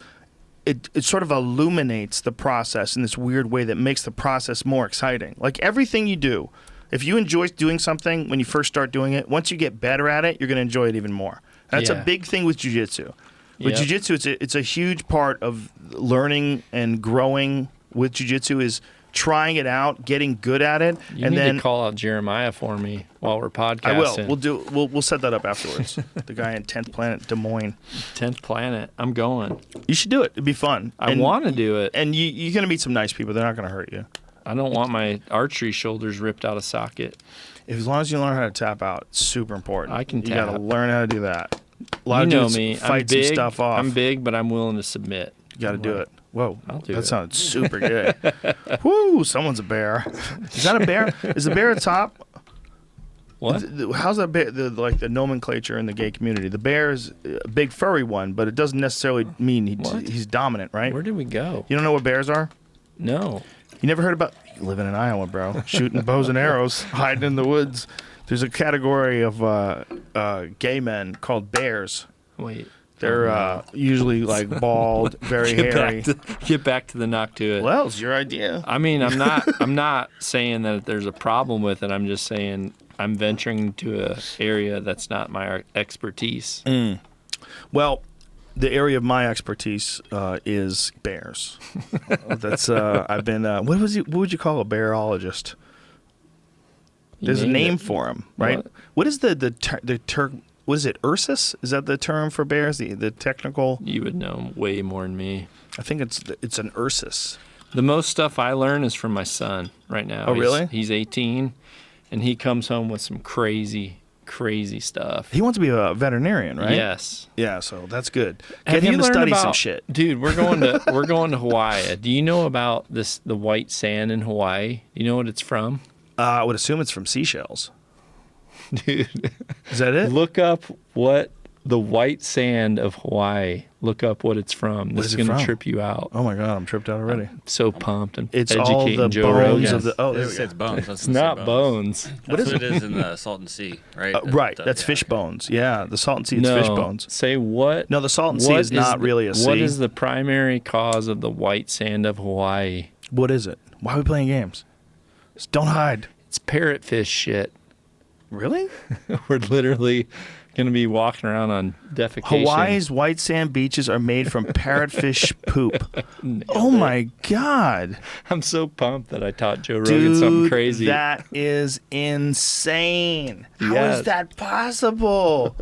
illuminates the process in this weird way that makes the process more exciting. Like everything you do, if you enjoy doing something when you first start doing it, once you get better at it, you're going to enjoy it even more. That's a big thing with jiu-jitsu. With jiu-jitsu, it's a huge part of learning and growing with jiu-jitsu is trying it out, getting good at it, and then to call out Jeremiah for me while we're podcasting. I will. We'll set that up afterwards. The guy in 10th Planet, Des Moines. 10th Planet. I'm going. You should do it. It'd be fun. I want to do it. And you're going to meet some nice people. They're not going to hurt you. I don't want my archery shoulders ripped out of socket. As long as you learn how to tap out, it's super important. I can tap. You got to learn how to do that. A lot of dudes me. Fight some stuff off. I'm big, but I'm willing to submit. You got to do it. Whoa, that sounded super good. Woo, someone's a bear. Is that a bear? Is the bear a top? What? How's that bear, the nomenclature in the gay community? The bear is a big furry one, but it doesn't necessarily mean he's dominant, right? Where did we go? You don't know what bears are? No. You never heard about... You live in Iowa, bro. Shooting bows and arrows, hiding in the woods. There's a category of gay men called bears. Wait. They're usually bald, very hairy. Get back to the Nock To It. Well, it's your idea. I mean, I'm not saying that there's a problem with it. I'm just saying I'm venturing into an area that's not my expertise. Well, the area of my expertise is bears. That's I've been. What would you call a bearologist? There's a name for him, right? What is the term? What is it, Ursus? Is that the term for bears? The technical? You would know way more than me. I think it's an Ursus. The most stuff I learn is from my son right now. Oh, really? He's 18, and he comes home with some crazy stuff. He wants to be a veterinarian, right? Yes. Yeah, so that's good. Get him to study some shit. Dude, we're going to Hawaii. Do you know about the white sand in Hawaii? Do you know what it's from? I would assume it's from seashells. Dude. Is that it? Look up what The white sand of Hawaii. Look up what it's from. This is it going to from? trip you out. Oh my God, I'm tripped out already. I'm so pumped and It's educating all the Joe bones Rogan. of the. Oh, there we It's, go. it's bones. It's not bones. What is it? It is in the Salton Sea, right? Right, that's fish bones. Yeah, the Salton Sea is No. fish bones. Say what? No, the Salton Sea what is not really a sea. What is the primary cause of the white sand of Hawaii? What is it? Why are we playing games? Just don't hide. It's parrotfish shit. Really? We're literally going to be walking around on defecation. Hawaii's white sand beaches are made from parrotfish poop. Oh my God. I'm so pumped that I taught Joe Rogan Dude, something crazy. that is insane. How Yes. is that possible?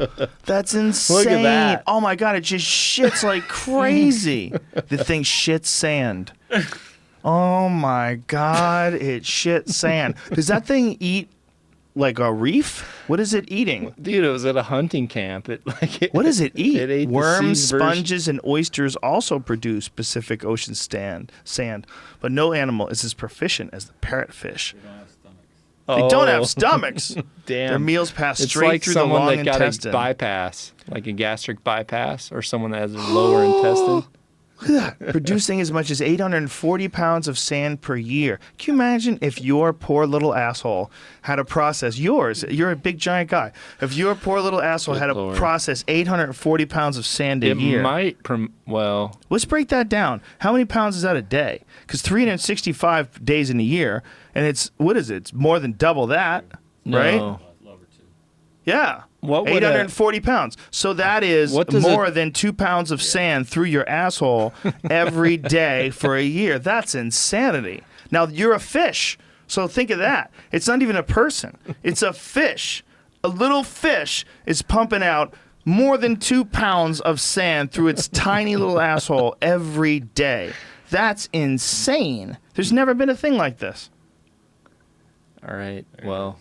That's insane. Look at that. Oh my God, it just shits like crazy. The thing shits sand. Oh my God, it shits sand. Does that thing eat like a reef? What is it eating? Dude, it was at a hunting camp. What does it eat? It ate the Worms, sea version. sponges, and oysters also produce Pacific Ocean sand, but no animal is as proficient as the parrotfish. They don't have stomachs. Damn. Their meals pass It's straight like through the someone long that got intestine. a bypass, like a gastric bypass, or someone that has a lower intestine. Look at that. Producing as much as 840 pounds of sand per year. Can you imagine if your poor little asshole had to process yours? You're a big giant guy. If your poor little asshole Good had to Lord. process 840 pounds of sand a It year. might, well, Let's break that down. How many pounds is that a day? Because 365 days in a year, and it's, what is it? It's more than double that, no. right? Yeah. What would 840 pounds. So that is What does more than 2 pounds of sand through your asshole every day for a year. That's insanity. Now, you're a fish. So think of that. It's not even a person. It's a fish. A little fish is pumping out more than 2 pounds of sand through its tiny little asshole every day. That's insane. There's never been a thing like this. All right, well,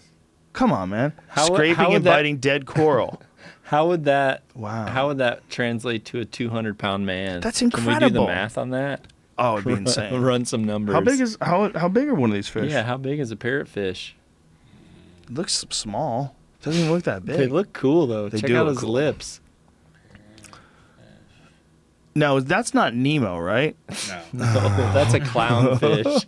Come on, man. How Scraping would and that- biting dead coral. how would that Wow. How would that translate to a 200-pound man? That's Can we do incredible. the math on that? Oh, it'd be insane. Run some numbers. How big are one of these fish? Yeah, how big is a parrotfish? It looks small. Doesn't even look that big. They look cool though. They Check do out look his cool. lips. No, that's not Nemo, right? No. No, that's a clownfish.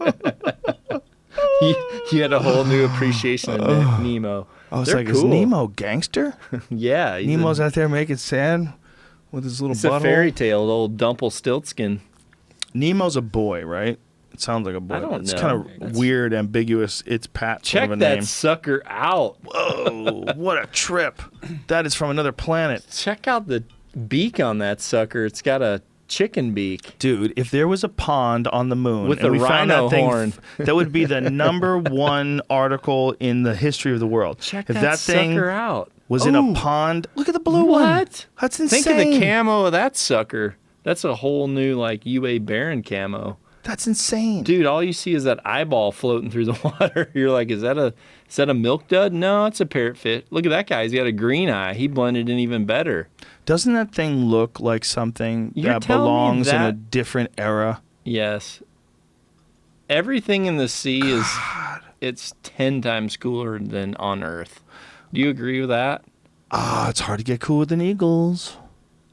you had a whole new appreciation of Nemo. I was They're like, cool. is Nemo gangster? Yeah, he's Nemo's a, out there making sand with his little it's a butthole. fairy tale, old Dumpelstiltskin. Nemo's a boy, right? It sounds like a boy. I don't it's know. kind of That's- weird, ambiguous. It's Pat Check of a that name. sucker out. Whoa, what a trip. That is from another planet. Check out the beak on that sucker. It's got a chicken beak. Dude, if there was a pond on the moon With and a we found rhino that thing, horn. that would be the number one article in the history of the world. Check if that thing sucker out. was in a Ooh. pond, look at the blue one. What? That's insane. Think of the camo of that sucker. That's a whole new like UA Baron camo. That's insane. Dude, all you see is that eyeball floating through the water. You're like, is that a milk dud? No, it's a parrotfish. Look at that guy. He's got a green eye. He blended in even better. Doesn't that thing look like something You're that telling me belongs in a that- different era? Yes. Everything in the sea it's 10 times cooler than on Earth. Do you agree with that? It's hard to get cooler than eagles.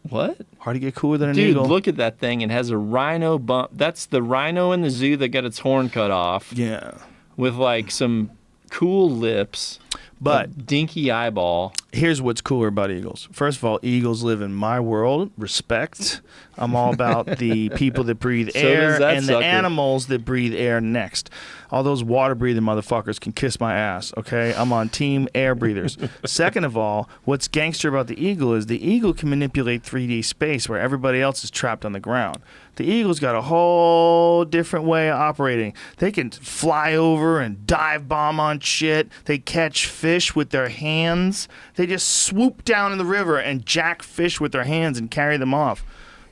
What? Hard to get cooler than an Dude, eagle. look at that thing. It has a rhino bump. That's the rhino in the zoo that got its horn cut off Yeah. with like some cool lips, But a dinky eyeball. here's what's cooler about eagles. First of all, eagles live in my world. Respect. I'm all about the people that breathe So air does that and the sucker. animals that breathe air next. All those water breathing motherfuckers can kiss my ass, okay? I'm on team air breathers. Second of all, what's gangster about the eagle is the eagle can manipulate 3D space where everybody else is trapped on the ground. The eagle's got a whole different way of operating. They can fly over and dive bomb on shit. They catch fish with their hands. They just swoop down in the river and jack fish with their hands and carry them off.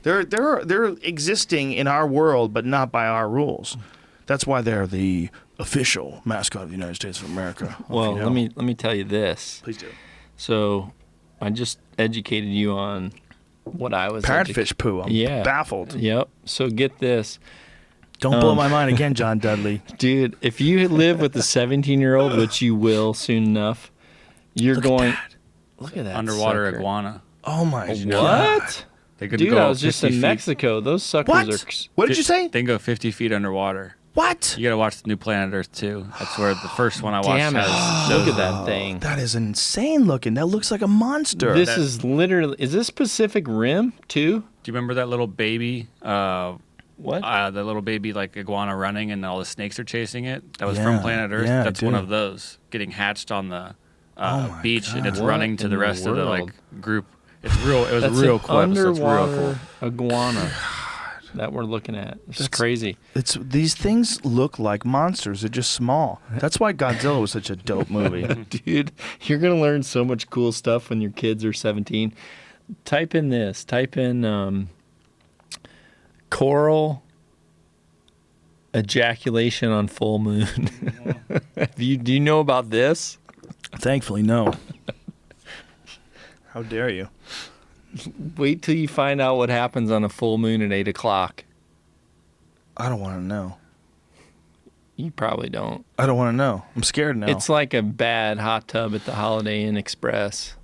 They're existing in our world, but not by our rules. That's why they're the official mascot of the United States of America. Well, let me tell you this. Please do. So, I just educated you on what I was Parrotfish poo. I'm baffled. Yep. So get this, Don't blow my mind again, John Dudley. dude. If you live with a 17-year-old, which you will soon enough, you're Look at going. that. Look at that Underwater sucker. iguana. Oh my What? God. They could Dude, go I was just 50 in feet. Mexico. Those suckers What? are. What did you say? They can go 50 feet underwater. What? You gotta watch the new Planet Earth too. That's where the first one I watched Damn it! has. Look at that thing. That is insane looking. That looks like a monster. This is literally. Is this Pacific Rim too? Do you remember that little baby? What? The little baby like iguana running and all the snakes are chasing it. That was Yeah, from Planet Earth. yeah, I That's one do. of those getting hatched on the Oh my beach, and it's What running to in the the rest of the world? like group. It's real. It was That's a real an cool episode. It's real cool. underwater iguana that we're looking at. It's crazy. It's these things look like monsters. They're just small. That's why Godzilla was such a dope movie. Dude, you're going to learn so much cool stuff when your kids are 17. Type in this. Type in coral ejaculation on full moon. Do you know about this? Thankfully, no. How dare you? Wait till you find out what happens on a full moon at 8 o'clock. I don't want to know. You probably don't. I don't want to know. I'm scared now. It's like a bad hot tub at the Holiday Inn Express.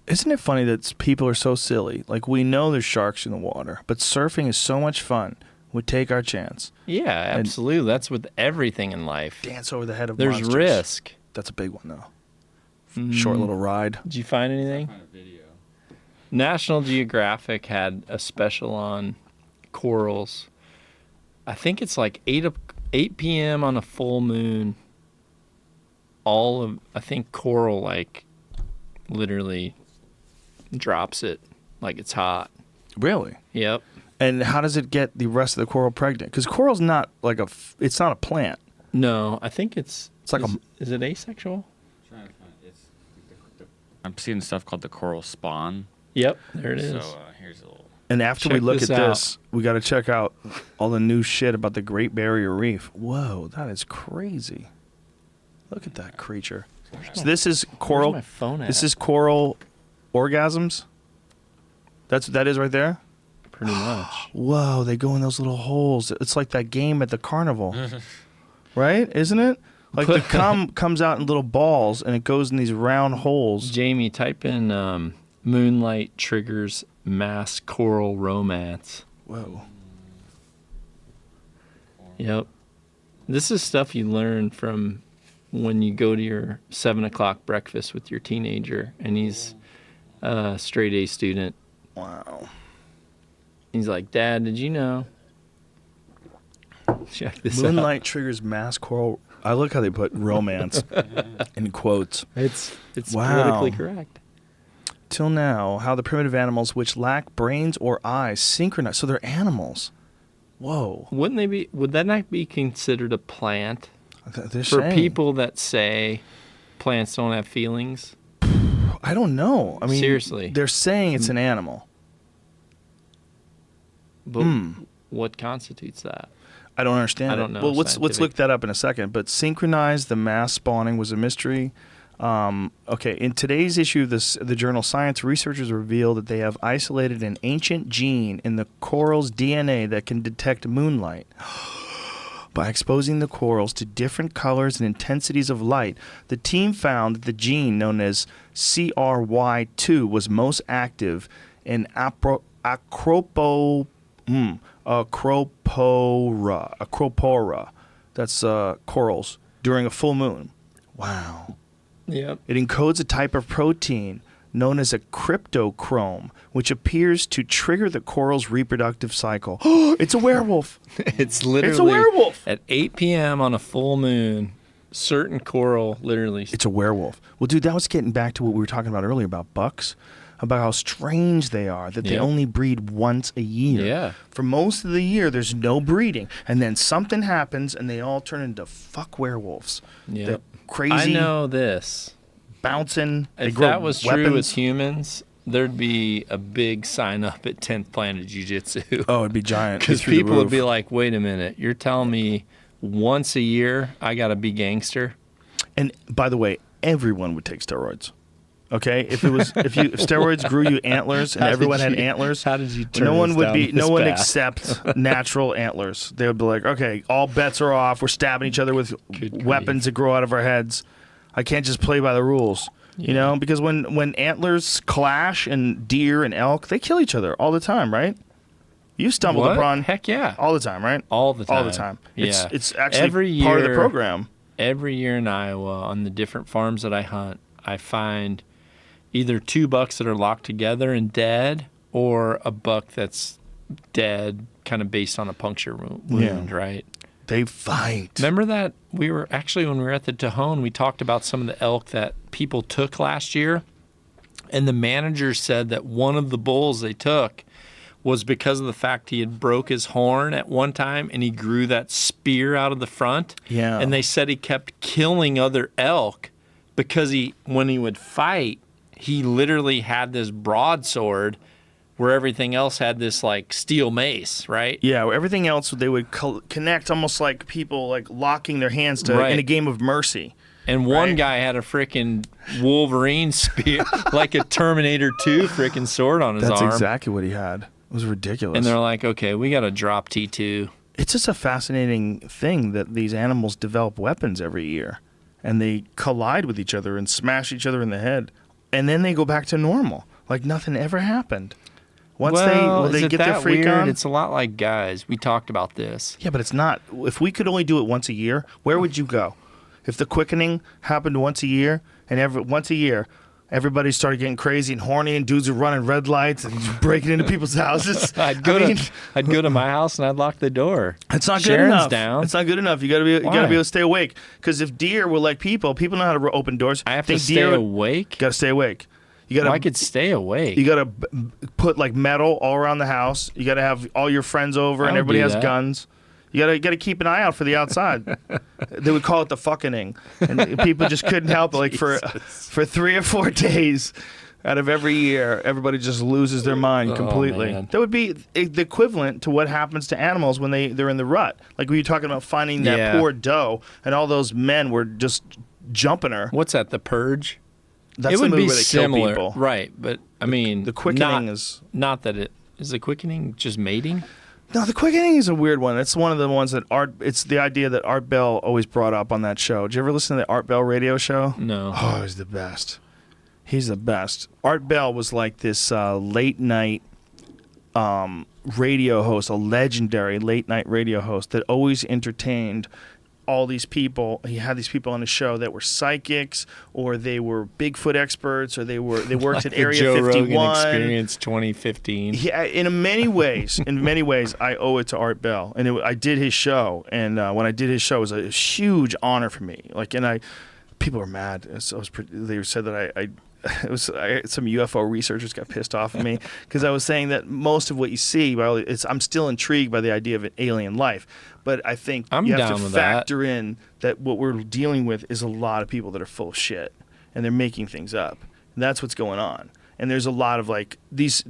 Isn't it funny that people are so silly? Like, we know there's sharks in the water, but surfing is so much fun. We take our chance. Yeah, absolutely. That's with everything in life. Dance over the head of There's monsters. risk. That's a big one, though. Short little ride. Did you find anything? National Geographic had a special on corals. I think it's like 8 p.m. on a full moon. I think coral like literally drops it like it's hot. Really? Yep. And how does it get the rest of the coral pregnant? Because coral's not like it's not a plant. No, I think it's like is it asexual? I'm seeing stuff called the coral spawn. Yep, there it is. So here's a little. And after we Check look at this this, we got to check out all the new shit about the Great Barrier Reef. Whoa, that is crazy. Look at that creature. So this is coral. Where's my phone at? This is coral orgasms. That's what that is right there. pretty much. Whoa, they go in those little holes. It's like that game at the carnival, right? Isn't it? Like the cum comes out in little balls and it goes in these round holes. Jamie, type in Moonlight triggers mass coral romance. Whoa. Yep. This is stuff you learn from when you go to your 7 o'clock breakfast with your teenager and he's a straight A student. Wow. He's like, Dad, did you know? Check this Moonlight triggers mass coral. I look how they put romance in quotes. out. It's Wow. politically correct. Till now, how the primitive animals which lack brains or eyes synchronize. So they're animals. Whoa. Would that not be considered a plant? They're For saying. people that say plants don't have feelings? I don't know. I mean, Seriously. they're saying it's an animal. But what constitutes that? I don't understand. I don't know Well, let's scientific. look that up in a second. But synchronized, the mass spawning was a mystery. Okay, in today's issue of the journal Science, researchers reveal that they have isolated an ancient gene in the coral's DNA that can detect moonlight. By exposing the corals to different colors and intensities of light, the team found that the gene known as CRY2 was most active in acropora. That's corals during a full moon. Wow. Yep. It encodes a type of protein known as a cryptochrome, which appears to trigger the coral's reproductive cycle. It's a werewolf. It's literally It's a werewolf. at 8 p.m. on a full moon. Certain coral literally. It's a werewolf. Well, dude, that was getting back to what we were talking about earlier about bucks, about how strange they are, that they Yeah. only breed once a year. Yeah. For most of the year, there's no breeding. And then something happens, and they all turn into fuck werewolves. Yep. They're crazy, I know this. bouncing. They If grow that was weapons. true with humans, there'd be a big sign up at 10th Planet Jiu-Jitsu. Oh, it'd be giant. Because Through the people would roof. be like, wait a minute, you're telling me once a year I got to be gangster? And by the way, everyone would take steroids. Okay, if steroids grew you antlers and How did everyone had you- antlers, how did you turn no one us would down be this no one path? accept natural antlers. They would be like, okay, all bets are off. We're stabbing each other with Good weapons that grow out of our heads. I can't just play by the rules. You know, because when antlers clash and deer and elk, they kill each other all the time, right? You stumbled What? upon Heck yeah. all the time, right? All the time. All the time. Yeah. It's actually Every part of the year- program. Every year in Iowa, on the different farms that I hunt, I find either 2 bucks that are locked together and dead, or a buck that's dead, kind of based on a puncture wound, right? They fight. Remember that when we were at the Tejon, we talked about some of the elk that people took last year, and the manager said that one of the bulls they took was because of the fact he had broke his horn at one time and he grew that spear out of the front. Yeah. And they said he kept killing other elk because when he would fight, he literally had this broadsword where everything else had this like steel mace, right? Yeah, where everything else they would connect almost like people like locking their hands to Right. in a game of mercy. And one Right. guy had a freaking Wolverine spear, like a Terminator 2 freaking sword on his That's arm. exactly what he had. It was ridiculous. And they're like, okay, we got to drop T2. It's just a fascinating thing that these animals develop weapons every year, and they collide with each other and smash each other in the head, and then they go back to normal, like nothing ever happened. Once they is get it their that freak weird? on. It's a lot like guys. We talked about this. Yeah, but it's not. If we could only do it once a year, where would you go? If the quickening happened once a year, and once a year, everybody started getting crazy and horny, and dudes were running red lights and breaking into people's houses. I'd go to my house and I'd lock the door. It's not good Sharon's enough. down. It's not good enough. You gotta be Why? able to stay awake. Because if deer were like people know how to open doors. I have to Think stay deer would- awake. Gotta stay awake. You gotta. Well, I could stay awake. You gotta put like metal all around the house. You gotta have all your friends over, and I'll everybody do has that. guns. You gotta keep an eye out for the outside. They would call it the fucking, and people just couldn't help it. Like for 3 or 4 days out of every year, everybody just loses their mind completely. man. That would be the equivalent to what happens to animals when they're in the rut. Like when you're talking about finding that Yeah. poor doe, and all those men were just jumping her. What's that? The Purge? That's it the would movie be where they similar, kill people. right? But I mean, The quickening is. not that it is. The quickening just mating? No, the quickening is a weird one. It's one of the ones that it's the idea that Art Bell always brought up on that show. Did you ever listen to the Art Bell radio show? No. Oh, he's the best. He's the best. Art Bell was like this late night radio host, a legendary late night radio host that always entertained all these people. He had these people on his show that were psychics, or they were Bigfoot experts, or they worked at The Area Joe 51. Rogan Experience 2015. Yeah, in many ways, I owe it to Art Bell, and I did his show, and when I did his show, it was a huge honor for me. Like, people were mad. They said that some UFO researchers got pissed off at me because I was saying that most of what you see, I'm still intrigued by the idea of an alien life, but I think I'm you have down to with that. factor in that what we're dealing with is a lot of people that are full of shit, and they're making things up. And that's what's going on. And there's a lot of like these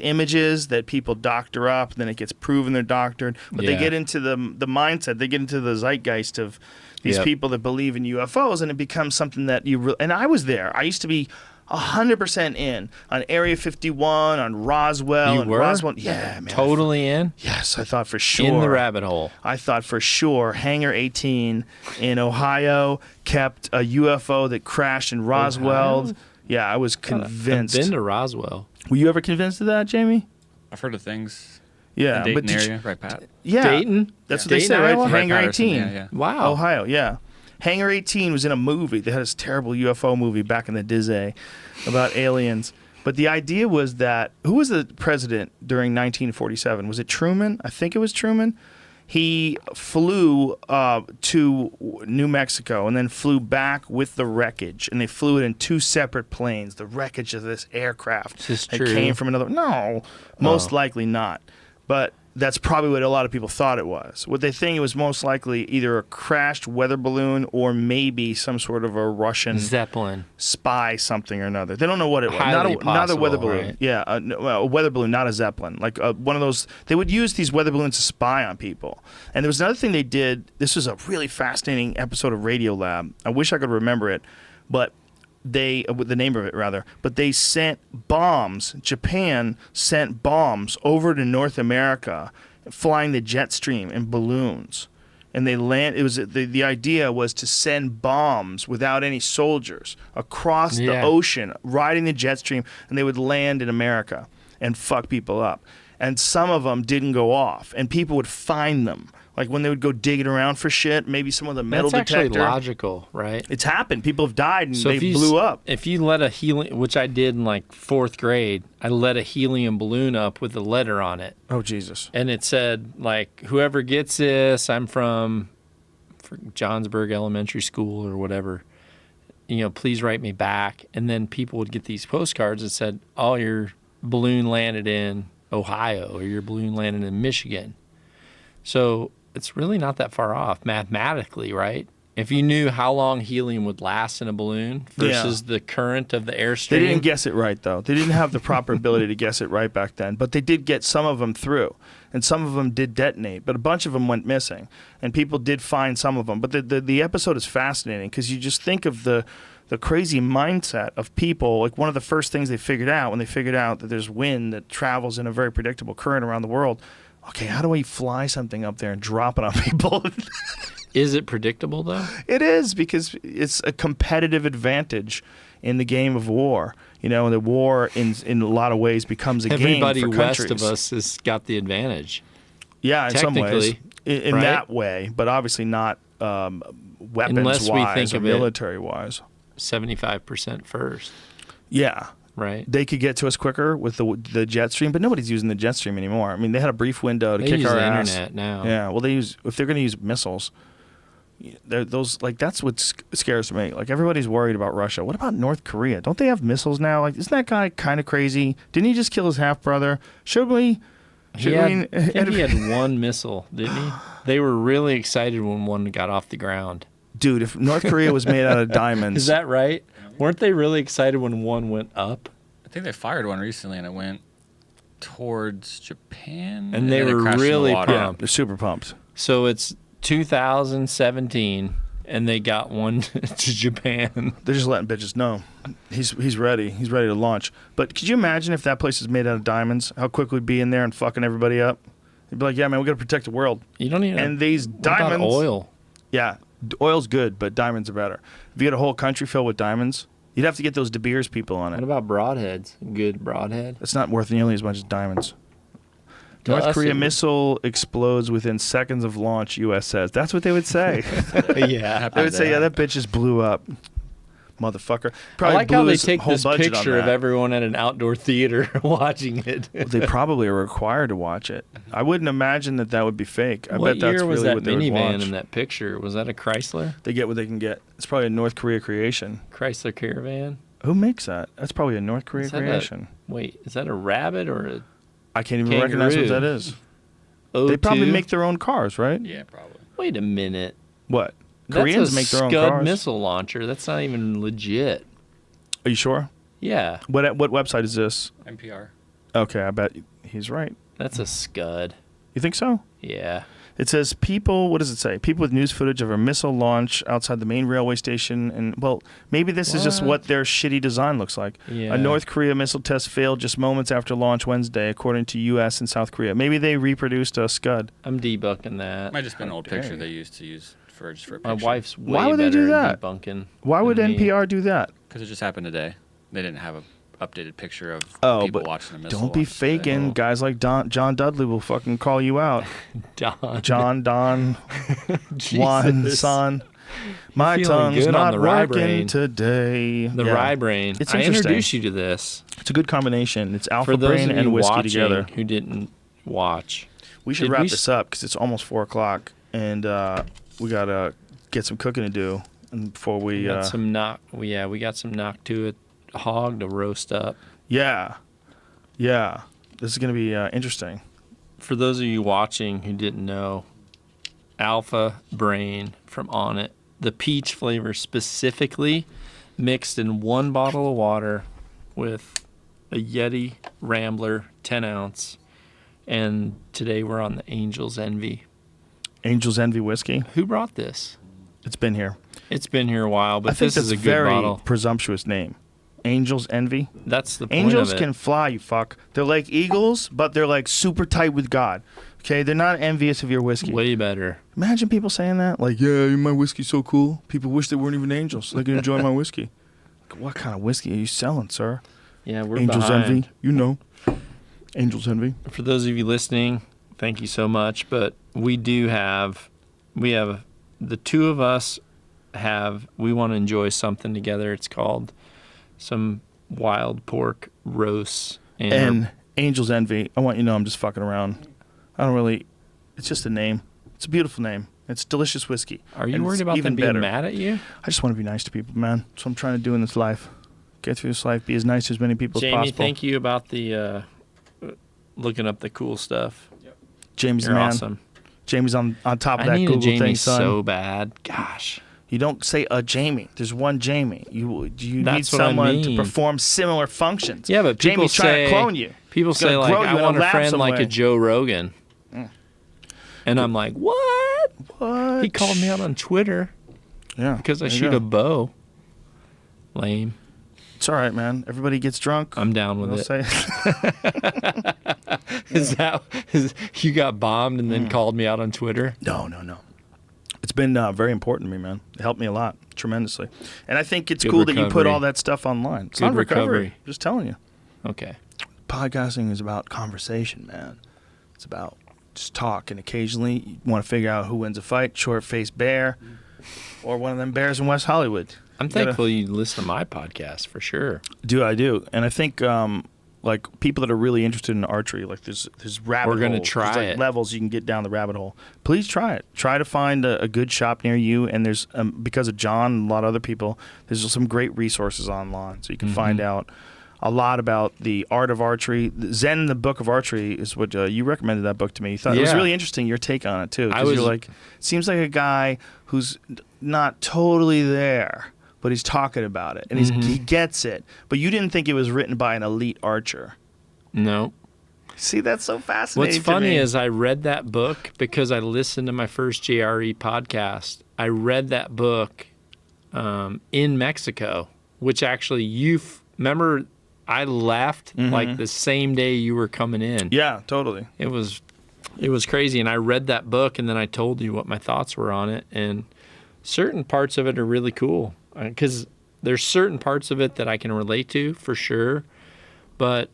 images that people doctor up, and then it gets proven they're doctored. But they Yeah. get into the mindset, they get into the zeitgeist of these Yep. people that believe in UFOs, and it becomes something that and I was there. I used to be 100% in on Area 51, on Roswell. You and were? Roswell. Yeah, man. Totally in? Yes, I thought for sure. In the rabbit hole. I thought for sure Hangar 18 in Ohio kept a UFO that crashed in Roswell. Ohio? Yeah, I was convinced. I've been to Roswell. Were you ever convinced of that, Jamie? I've heard of things. Yeah, in Dayton did area, right, Pat? Yeah, Dayton? That's what Dayton, they said, Iowa? right? Right, Hangar Patterson, 18, yeah. Wow. Ohio. Yeah, Hangar 18 was in a movie. They had this terrible UFO movie back in the Disney about aliens. But the idea was that who was the president during 1947? Was it Truman? I think it was Truman. He flew to New Mexico and then flew back with the wreckage, and they flew it in 2 separate planes. The wreckage of this aircraft Is this that true? came from another. No, most likely not. But that's probably what a lot of people thought it was. What they think it was most likely either a crashed weather balloon or maybe some sort of a Russian Zeppelin. spy something or another. They don't know what it was. Highly Not a weather possible, balloon. right? Yeah, a weather balloon, not a Zeppelin. Like one of those. They would use these weather balloons to spy on people. And there was another thing they did. This was a really fascinating episode of Radiolab. I wish I could remember it, but the name of it rather. But they sent bombs. Japan sent bombs over to North America, flying the jet stream in balloons. and they land. It was the idea was to send bombs without any soldiers across the ocean, riding the jet stream, and they would land in America and fuck people up. And some of them didn't go off, and people would find them. Like when they would go digging around for shit, maybe some of the metal That's detector. actually logical, right? It's happened. People have died and So they blew up. If you let a helium, which I did in like 4th grade, I let a helium balloon up with a letter on it. Oh, Jesus. And it said, like, whoever gets this, I'm from Johnsburg Elementary School or whatever, please write me back. And then people would get these postcards that said, oh, your balloon landed in Ohio or your balloon landed in Michigan. So it's really not that far off mathematically, right? If you knew how long helium would last in a balloon versus the current of the airstream. They didn't guess it right, though. They didn't have the proper ability to guess it right back then. But they did get some of them through, and some of them did detonate. But a bunch of them went missing, and people did find some of them. But the episode is fascinating because you just think of the crazy mindset of people. Like one of the first things they figured out when they figured out that there's wind that travels in a very predictable current around the world. Okay, how do we fly something up there and drop it on people? Is it predictable, though? It is, because it's a competitive advantage in the game of war. The war in a lot of ways becomes a game for countries. Everybody west of us has got the advantage. Yeah, in some ways. In right? that way, but obviously not weapons-wise or military-wise. 75% first. Yeah. Right. They could get to us quicker with the jet stream, but nobody's using the jet stream anymore. I mean, they had a brief window to kick our ass. They use the internet now. Yeah. Well, if they're going to use missiles, that's what scares me. Like everybody's worried about Russia. What about North Korea? Don't they have missiles now? Like, isn't that guy kind of crazy? Didn't he just kill his half brother? Should we? He had one missile, didn't he? They were really excited when one got off the ground. Dude, if North Korea was made out of diamonds. Is that right? Weren't they really excited when one went up? I think they fired one recently and it went towards Japan. And they were really pumped. Yeah, they're super pumped. So it's 2017 and they got one to Japan. They're just letting bitches know. He's ready. He's ready to launch. But could you imagine if that place is made out of diamonds, how quick we'd be in there and fucking everybody up? They'd be like, yeah, man, we got to protect the world. You don't even. And these diamonds. What about oil? Yeah, oil's good, but diamonds are better. If you get a whole country filled with diamonds, you'd have to get those De Beers people on it. What about broadheads? Good broadhead? It's not worth nearly as much as diamonds. North Korea missile explodes within seconds of launch, U.S. says. That's what they would say. Yeah. They would say, yeah, that bitch just blew up. Motherfucker. Probably I like how they take this picture of everyone at an outdoor theater watching it. They probably are required to watch it. I wouldn't imagine that would be fake. I What bet that's year was really that what they would minivan watch. in that picture? Was that a Chrysler? They get what they can get. It's probably a North Korea creation. Chrysler Caravan? Who makes that? That's probably a North Korea creation. Wait, is that a rabbit or a I can't even recognize what that is. O2? They probably make their own cars, right? Yeah, probably. Wait a minute. What? Koreans make their own Scud cars. missile launcher. That's not even legit. Are you sure? Yeah. What website is this? NPR. Okay, I bet he's right. That's a Scud. You think so? Yeah. It says people, what does it say? People with news footage of a missile launch outside the main railway station. And, well, maybe this is just what their shitty design looks like. Yeah. A North Korea missile test failed just moments after launch Wednesday, according to U.S. and South Korea. Maybe they reproduced a Scud. I'm debunking that. Might just been an old picture they used to use for a picture. My wife's way Why would they do better at that? debunking. Why would than me. NPR do that? Because it just happened today. They didn't have a updated picture of people but watching a missile don't be launch today. faking. Guys like John Dudley will fucking call you out. Don, Juan, son. My feeling tongue's good on not the rye working brain. today. The rye brain. It's I interesting. introduced you to this. It's a good combination. It's alpha For those brain of and you whiskey watching together. who didn't watch, We should Did wrap we this up because it's almost 4 o'clock, and we gotta get some cooking to do. And before we, we got some we got some knock to it hog to roast up. yeah, this is gonna be interesting. For those of you watching who didn't know, Alpha Brain from On It, the peach flavor specifically, mixed in 1 bottle of water with a Yeti Rambler 10 ounce, and today we're on the Angel's Envy. Angel's Envy whiskey. Who brought this? It's been here. It's been here a while, but I think this that's is a good very bottle. presumptuous name. Angel's Envy. That's the point Angels of it. can fly, you fuck. They're like eagles, but they're like super tight with God. Okay, they're not envious of your whiskey. Way better. Imagine people saying that, like, "Yeah, my whiskey's so cool. People wish they weren't even angels. So they can enjoy my whiskey." What kind of whiskey are you selling, sir? Yeah, we're Angels behind. Envy. You know, Angels Envy. For those of you listening, thank you so much. But we have the two of us we want to enjoy something together. It's called some wild pork roasts And Angels Envy. I want you to know I'm just fucking around. It's just a name. It's a beautiful name. It's delicious whiskey. Are you And worried it's about them even being better. mad at you? I just want to be nice to people, man. That's what I'm trying to do in this life. Get through this life, be as nice to as many people as Jamie, possible. thank you about the looking up the cool stuff. Jamie's the You're man. awesome. Jamie's on top of I that need Google a Jamie thing, son. so bad. Gosh. You don't say a Jamie. There's one Jamie. You need That's what I someone to mean. perform similar functions. Yeah, but people Jamie's trying to say- clone you. People He's gonna say, like, grow you I in a want a lab friend some like way. a Joe Rogan. And I'm like, what? What? He called me out on Twitter Yeah, because I there you shoot go. a bow. Lame. It's all right, man. Everybody gets drunk. I'm down with They'll it. say You got bombed and then called me out on Twitter? no. It's been very important to me, man. It helped me a lot, tremendously. And I think it's Good cool that you put recovery. all that stuff online. It's Good not recovery. recovery. Just telling you. Okay. Podcasting is about conversation, man. It's about just talk, and occasionally you want to figure out who wins a fight, short-faced bear, or one of them bears in West Hollywood. I'm thankful you listen to my podcast for sure. I do. And I think like people that are really interested in archery, like there's rabbit We're gonna holes. try There's, like, it. levels you can get down the rabbit hole. Please try it. Try to find a good shop near you. And there's because of John and a lot of other people, there's some great resources online, so you can find out a lot about the art of archery. Zen, the Book of Archery, is what you recommended that book to me. You thought it was Yeah. really interesting. Your take on it too, I because was- you're like, seems like a guy who's not totally there, but he's talking about it and he gets it. But you didn't think it was written by an elite archer. No. See, that's so fascinating. What's funny to me. is I read that book because I listened to my first JRE podcast. I read that book in Mexico, which actually remember I left like the same day you were coming in. Yeah, totally. It was crazy, and I read that book, and then I told you what my thoughts were on it, and certain parts of it are really cool because there's certain parts of it that I can relate to for sure, but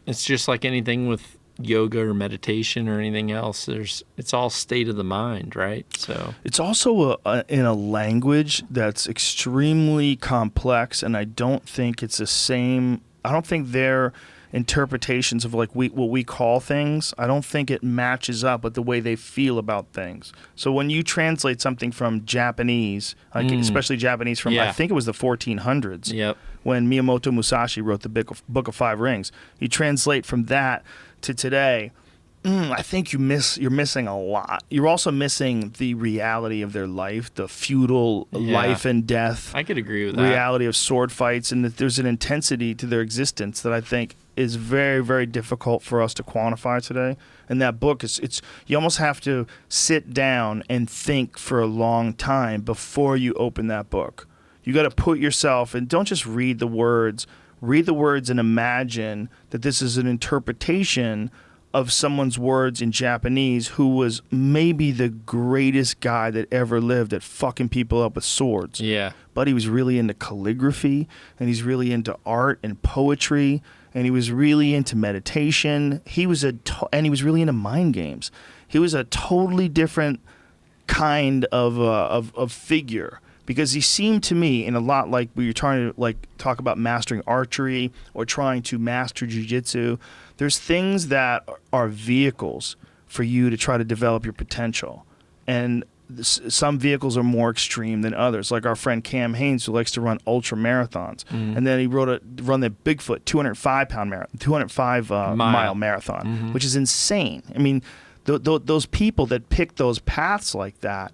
it's just like anything with yoga or meditation or anything else. It's all state of the mind, right? So It's also in a language that's extremely complex, and I don't think it's the same. I don't think their interpretations of like what we call things, I don't think it matches up with the way they feel about things. So when you translate something from Japanese, like especially Japanese from I Yeah. think it was the 1400s, Yep. when Miyamoto Musashi wrote the Book of Five Rings, you translate from that to today. I think you're missing a lot. You're also missing the reality of their life, the feudal Yeah. life and death I could agree with that. reality of sword fights, and that there's an intensity to their existence that I think is very, very difficult for us to quantify today. And that book it's you almost have to sit down and think for a long time before you open that book. You got to put yourself, and don't just read the words. Read the words and imagine that this is an interpretation of someone's words in Japanese who was maybe the greatest guy that ever lived at fucking people up with swords. Yeah. But he was really into calligraphy, and he's really into art and poetry, and he was really into meditation. He was and he was really into mind games. He was a totally different kind of figure, because he seemed to me, in a lot like we were trying to like talk about mastering archery or trying to master jiu-jitsu, there's things that are vehicles for you to try to develop your potential. And some vehicles are more extreme than others, like our friend Cam Haynes, who likes to run ultra marathons. And then he run the Bigfoot 205 mile marathon, which is insane. I mean, those people that pick those paths like that,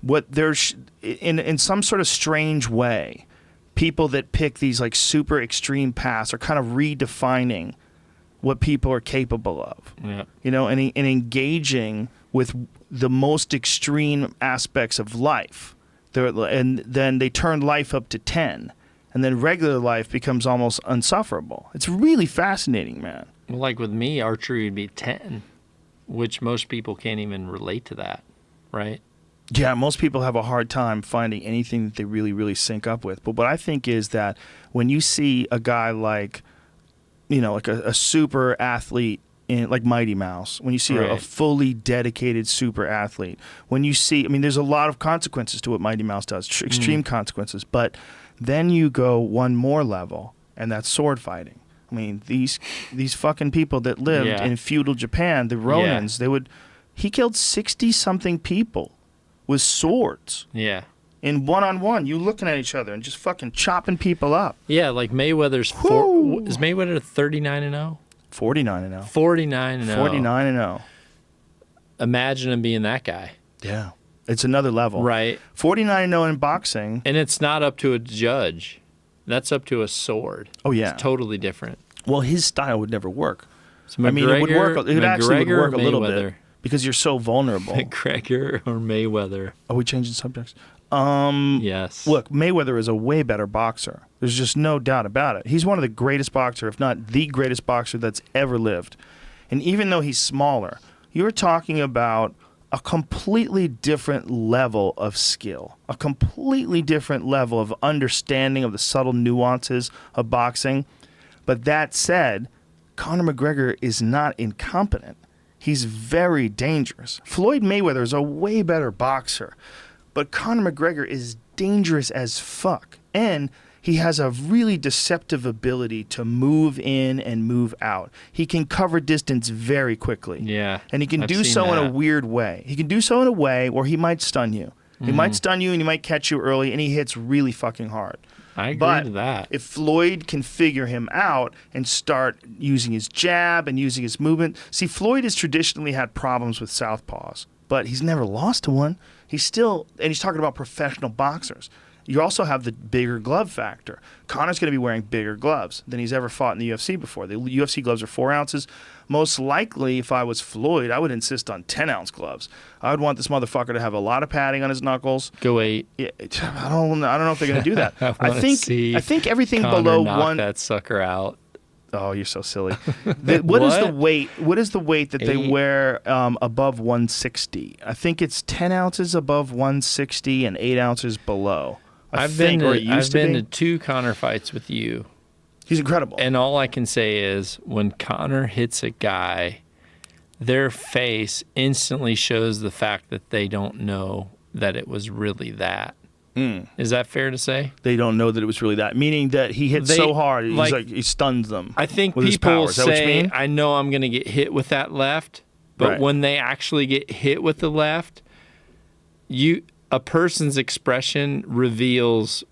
what there's in some sort of strange way, people that pick these like super extreme paths are kind of redefining what people are capable of. Yeah. You know, and engaging with the most extreme aspects of life. And then they turn life up to 10, and then regular life becomes almost unsufferable. It's really fascinating, man. Well, like with me, archery would be 10. which most people can't even relate to that, right? Yeah, most people have a hard time finding anything that they really, really sync up with. But what I think is that when you see a guy like, like a super athlete in like Mighty Mouse, when you see a fully dedicated super athlete, when you see, there's a lot of consequences to what Mighty Mouse does, extreme consequences. But then you go one more level, and that's sword fighting. These fucking people that lived in feudal Japan, the Ronins, he killed 60-something people with swords. Yeah. In one-on-one, you looking at each other and just fucking chopping people up. Yeah, like Mayweather's is Mayweather 39-0? 49-0. 49-0. 49-0. Imagine him being that guy. Yeah. It's another level. Right. 49-0 in boxing. And it's not up to a judge. That's up to a sword. Oh, yeah. It's totally different. Well, his style would never work. So McGregor, it would work. It actually would work a little Mayweather. bit because you're so vulnerable. McGregor or Mayweather? Are we changing subjects? Yes. Look, Mayweather is a way better boxer. There's just no doubt about it. He's one of the greatest boxer, if not the greatest boxer that's ever lived. And even though he's smaller, you're talking about a completely different level of skill, a completely different level of understanding of the subtle nuances of boxing. But that said, Conor McGregor is not incompetent. He's very dangerous. Floyd Mayweather is a way better boxer, but Conor McGregor is dangerous as fuck. And he has a really deceptive ability to move in and move out. He can cover distance very quickly. Yeah. And he can do so in a weird way. He can do so in a way where he might stun you. He might stun you and he might catch you early, and he hits really fucking hard. I agree with that. If Floyd can figure him out and start using his jab and using his movement. See, Floyd has traditionally had problems with southpaws, but he's never lost to one. He's talking about professional boxers. You also have the bigger glove factor. Conor's going to be wearing bigger gloves than he's ever fought in the UFC before. The UFC gloves are 4 ounces. Most likely, if I was Floyd, I would insist on 10-ounce gloves. I would want this motherfucker to have a lot of padding on his knuckles. Go 8. Yeah, I don't know if they're going to do that. I think everything Conor below knock one. that sucker out. Oh, you're so silly. What is the weight? What is the weight that they wear above 160? I think it's 10 ounces above 160 and 8 ounces below. I've been to 2 Conor fights with you. He's incredible. And all I can say is when Conor hits a guy, their face instantly shows the fact that they don't know that it was really that. Is that fair to say? They don't know that it was really that, meaning that he hits so hard, he stuns them. I think with people his power. Is that what you say, mean? I know I'm going to get hit with that left, but when they actually get hit with the left, a person's expression reveals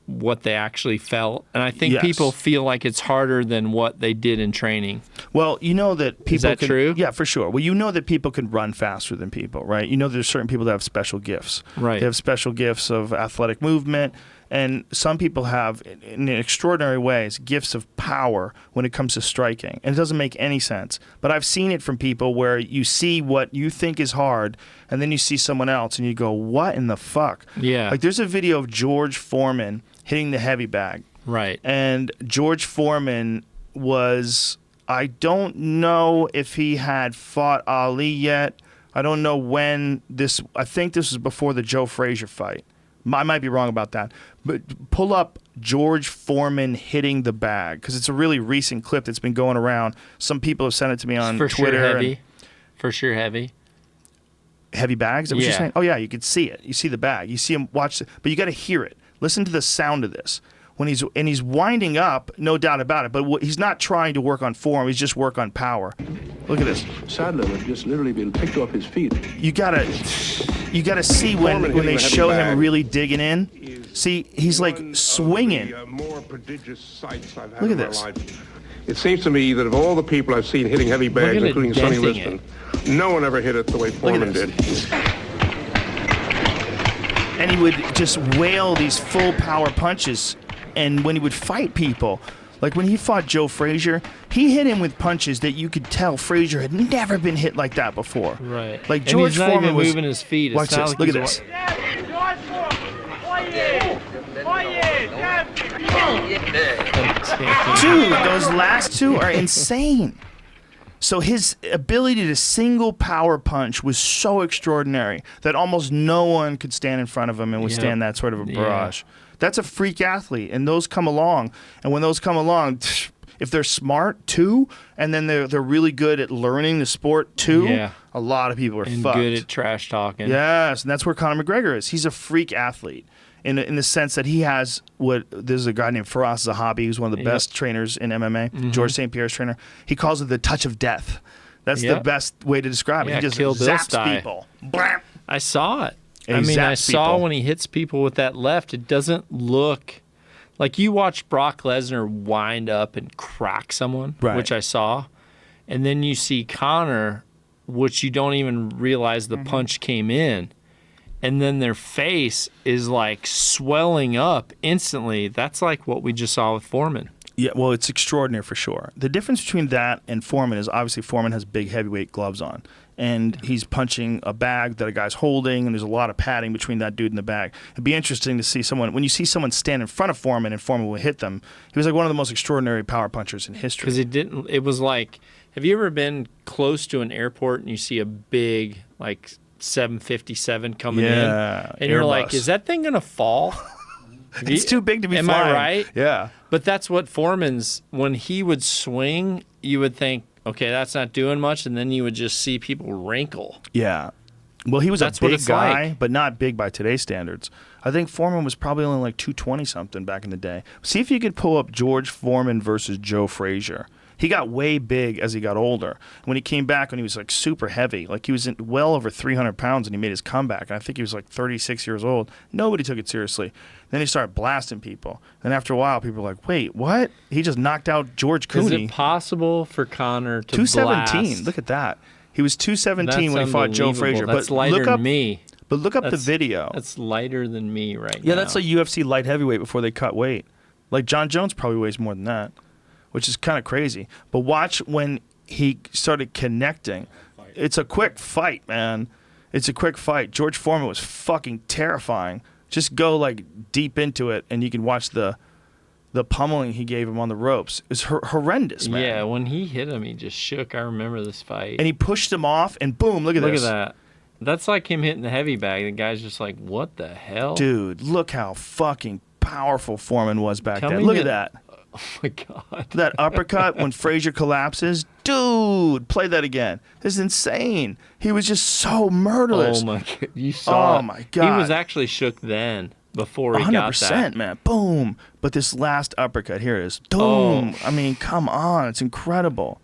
what they actually felt. And I think people feel like it's harder than what they did in training. Well, you know that people Is that true? Yeah, for sure. Well, you know that people can run faster than people, right? You know there's certain people that have special gifts. Right. They have special gifts of athletic movement, and some people have, in extraordinary ways, gifts of power when it comes to striking. And it doesn't make any sense. But I've seen it from people where you see what you think is hard, and then you see someone else, and you go, what in the fuck? Yeah. Like there's a video of George Foreman hitting the heavy bag. Right. And George Foreman was, I don't know if he had fought Ali yet. I don't know when this, I think this was before the Joe Frazier fight. I might be wrong about that. But pull up George Foreman hitting the bag, because it's a really recent clip that's been going around. Some people have sent it to me on Twitter. Sure heavy. For sure heavy. Heavy bags? Is that what you're saying? Oh, yeah, you can see it. You see the bag. You see him watch it. But you got to hear it. Listen to the sound of this. When he's winding up, no doubt about it, but he's not trying to work on form, he's just work on power. Look at this. Sadler had just literally been picked off his feet. You gotta see when they show him really digging in. See, he's like swinging. More prodigious sights I've had Look in at my this. life. It seems to me that of all the people I've seen hitting heavy bags, including Sonny Liston, no one ever hit it the way Foreman did. And he would just wail these full power punches. And when he would fight people, like when he fought Joe Frazier, he hit him with punches that you could tell Frazier had never been hit like that before. Right. Like George and he's not Foreman even was moving his feet. Watch this. Like Look at this. Dude, those last two are insane. So his ability to single power punch was so extraordinary that almost no one could stand in front of him and withstand that sort of a barrage. That's a freak athlete, and those come along. And when those come along, if they're smart too, and then they're really good at learning the sport too, a lot of people are and fucked. good at trash talking. Yes, and that's where Conor McGregor is. He's a freak athlete in the sense that he has there's a guy named Firas Zahabi who's one of the best trainers in MMA, George St. Pierre's trainer. He calls it the touch of death. That's the best way to describe it. He just zaps people. Blam. I saw it. And I saw when he hits people with that left, it doesn't look like you watch Brock Lesnar wind up and crack someone, which I saw, and then you see Conor, which you don't even realize the punch came in, and then their face is like swelling up instantly. That's like what we just saw with Foreman. Yeah, well, it's extraordinary for sure. The difference between that and Foreman is obviously Foreman has big heavyweight gloves on, and he's punching a bag that a guy's holding, and there's a lot of padding between that dude and the bag. It'd be interesting to see when you see someone stand in front of Foreman and Foreman will hit them. He was like one of the most extraordinary power punchers in history. Because it was like, have you ever been close to an airport and you see a big, like, 757 coming in? And you're like, is that thing going to fall? It's too big to be flying. Am I right? Yeah. But that's what Foreman's, when he would swing, you would think, okay, that's not doing much, and then you would just see people wrinkle. Yeah. Well, he was That's a what big it's guy, like. but not big by today's standards. I think Foreman was probably only like 220-something back in the day. See if you could pull up George Foreman versus Joe Frazier. He got way big as he got older. When he came back, when he was like super heavy, like he was well over 300 pounds, and he made his comeback. And I think he was like 36 years old. Nobody took it seriously. Then he started blasting people. And after a while, people were like, wait, what? He just knocked out George Cooney. Is it possible for Conor to 217. blast? Look at that. He was 217 when he fought Joe Frazier. That's lighter than me. But look up the video. That's lighter than me right now. Yeah, that's a UFC light heavyweight before they cut weight. Like John Jones probably weighs more than that, which is kind of crazy. But watch when he started connecting. It's a quick fight, man. It's a quick fight. George Foreman was fucking terrifying. Just go like deep into it, and you can watch the pummeling he gave him on the ropes. It was horrendous, man. Yeah, when he hit him, he just shook. I remember this fight. And he pushed him off, and boom, look at this. Look at that. That's like him hitting the heavy bag. The guy's just like, what the hell? Dude, look how fucking powerful Foreman was back then. Look at that. Oh, my God. That uppercut when Frazier collapses. Dude, play that again. This is insane. He was just so murderous. Oh, my God. You saw Oh, my God. He was actually shook then before he 100%, got that. man. Boom. But this last uppercut, here it is. Boom. Oh. I mean, come on. It's incredible.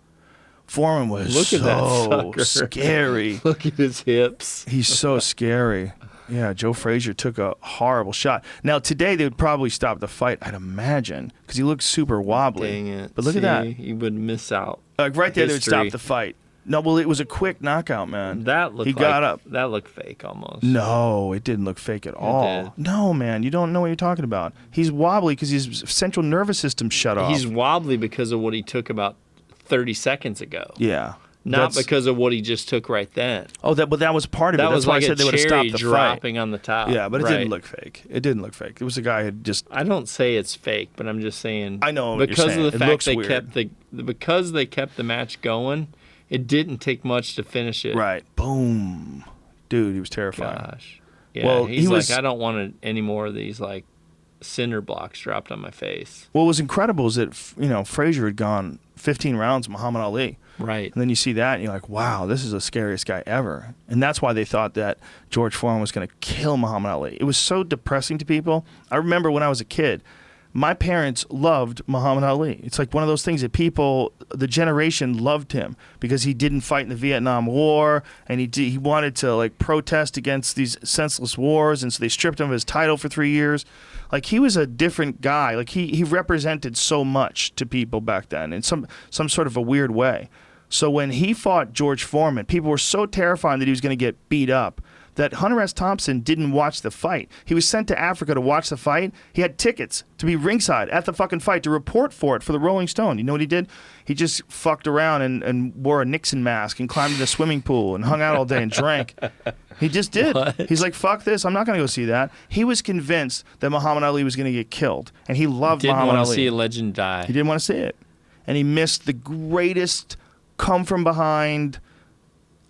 Foreman was Look at that so sucker. scary. Look at his hips. He's so scary. Yeah, Joe Frazier took a horrible shot. Now, today they would probably stop the fight, I'd imagine, because he looked super wobbly. Dang it. But look at that. He would miss out. Like right there, they would History. stop the fight. No, well, it was a quick knockout, man. That looked He got up. That looked fake almost. No, it didn't look fake at all. did. No, man, you don't know what you're talking about. He's wobbly because his central nervous system shut off. He's wobbly because of what he took about 30 seconds ago. Yeah. Not because of what he just took right then. Oh, but that was part of it. That That's was why like I said they a would have cherry stopped the dropping fight. on the top. Yeah, but it Right. didn't look fake. It didn't look fake. It was a guy who had just. I don't say it's fake, but I'm just saying. I know what you're because saying. of the It fact looks they weird. because they kept the match going. It didn't take much to finish it. Right. Boom. Dude, he was terrifying. Gosh. Yeah. Well, he's he like, was- I don't want any more of these like cinder blocks dropped on my face. What was incredible is that Frazier had gone 15 rounds with Muhammad Ali. Right. And then you see that, and you're like, wow, this is the scariest guy ever. And that's why they thought that George Foreman was going to kill Muhammad Ali. It was so depressing to people. I remember when I was a kid, my parents loved Muhammad Ali. It's like one of those things that people, the generation loved him because he didn't fight in the Vietnam War, and he wanted to like protest against these senseless wars, and so they stripped him of his title for 3 years. Like he was a different guy. Like he represented so much to people back then in some sort of a weird way. So when he fought George Foreman, people were so terrified that he was going to get beat up that Hunter S. Thompson didn't watch the fight. He was sent to Africa to watch the fight. He had tickets to be ringside at the fucking fight to report for it for the Rolling Stone. You know what he did? He just fucked around and wore a Nixon mask and climbed in a swimming pool and hung out all day and drank. He just did. What? He's like, fuck this. I'm not going to go see that. He was convinced that Muhammad Ali was going to get killed. And he loved Didn't Muhammad want Ali. to see a legend die. He didn't want to see it. And he missed the greatest come from behind,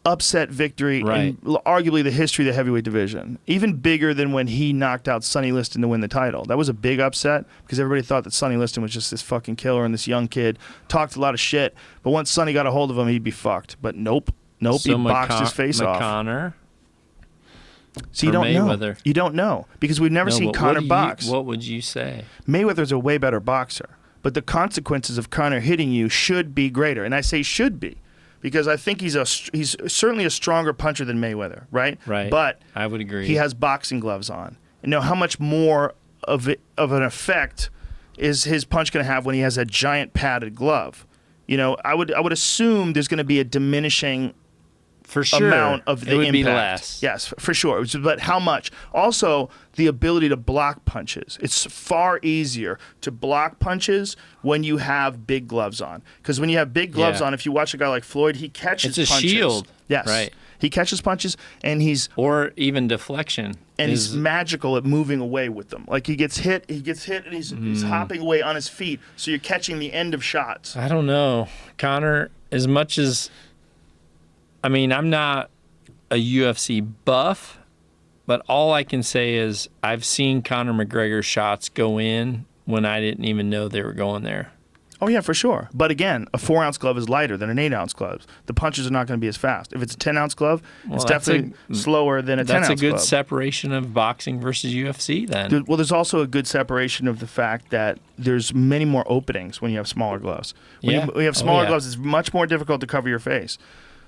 upset victory in arguably the history of the heavyweight division. Even bigger than when he knocked out Sonny Liston to win the title. That was a big upset because everybody thought that Sonny Liston was just this fucking killer and this young kid. Talked a lot of shit, but once Sonny got a hold of him, he'd be fucked. But nope, So he boxed his face off. Conor. So you don't Mayweather. know. You don't know because we've never seen Conor box. What would you say? Mayweather's a way better boxer, but the consequences of Conor hitting you should be greater, and I say should be. Because I think he's certainly a stronger puncher than Mayweather, right? Right. But I would agree. He has boxing gloves on. And now, how much more of an effect is his punch going to have when he has a giant padded glove? You know, I would assume there's going to be a diminishing for sure amount of the it would impact. Be less. Yes, for sure. But how much? Also, the ability to block punches. It's far easier to block punches when you have big gloves on. Because when you have big gloves on, if you watch a guy like Floyd, he catches punches. It's a shield. Yes. Right. He catches punches, and or even deflection. And he's magical at moving away with them. Like he gets hit, and he's hopping away on his feet. So you're catching the end of shots. I don't know, Conor. As much as I'm not a UFC buff, but all I can say is I've seen Conor McGregor's shots go in when I didn't even know they were going there. Oh, yeah, for sure. But again, a 4-ounce glove is lighter than an 8-ounce glove. The punches are not going to be as fast. If it's a 10-ounce glove, it's definitely slower than a 10-ounce glove. That's a good separation of boxing versus UFC then. Well, there's also a good separation of the fact that there's many more openings when you have smaller gloves. When you have smaller gloves, it's much more difficult to cover your face.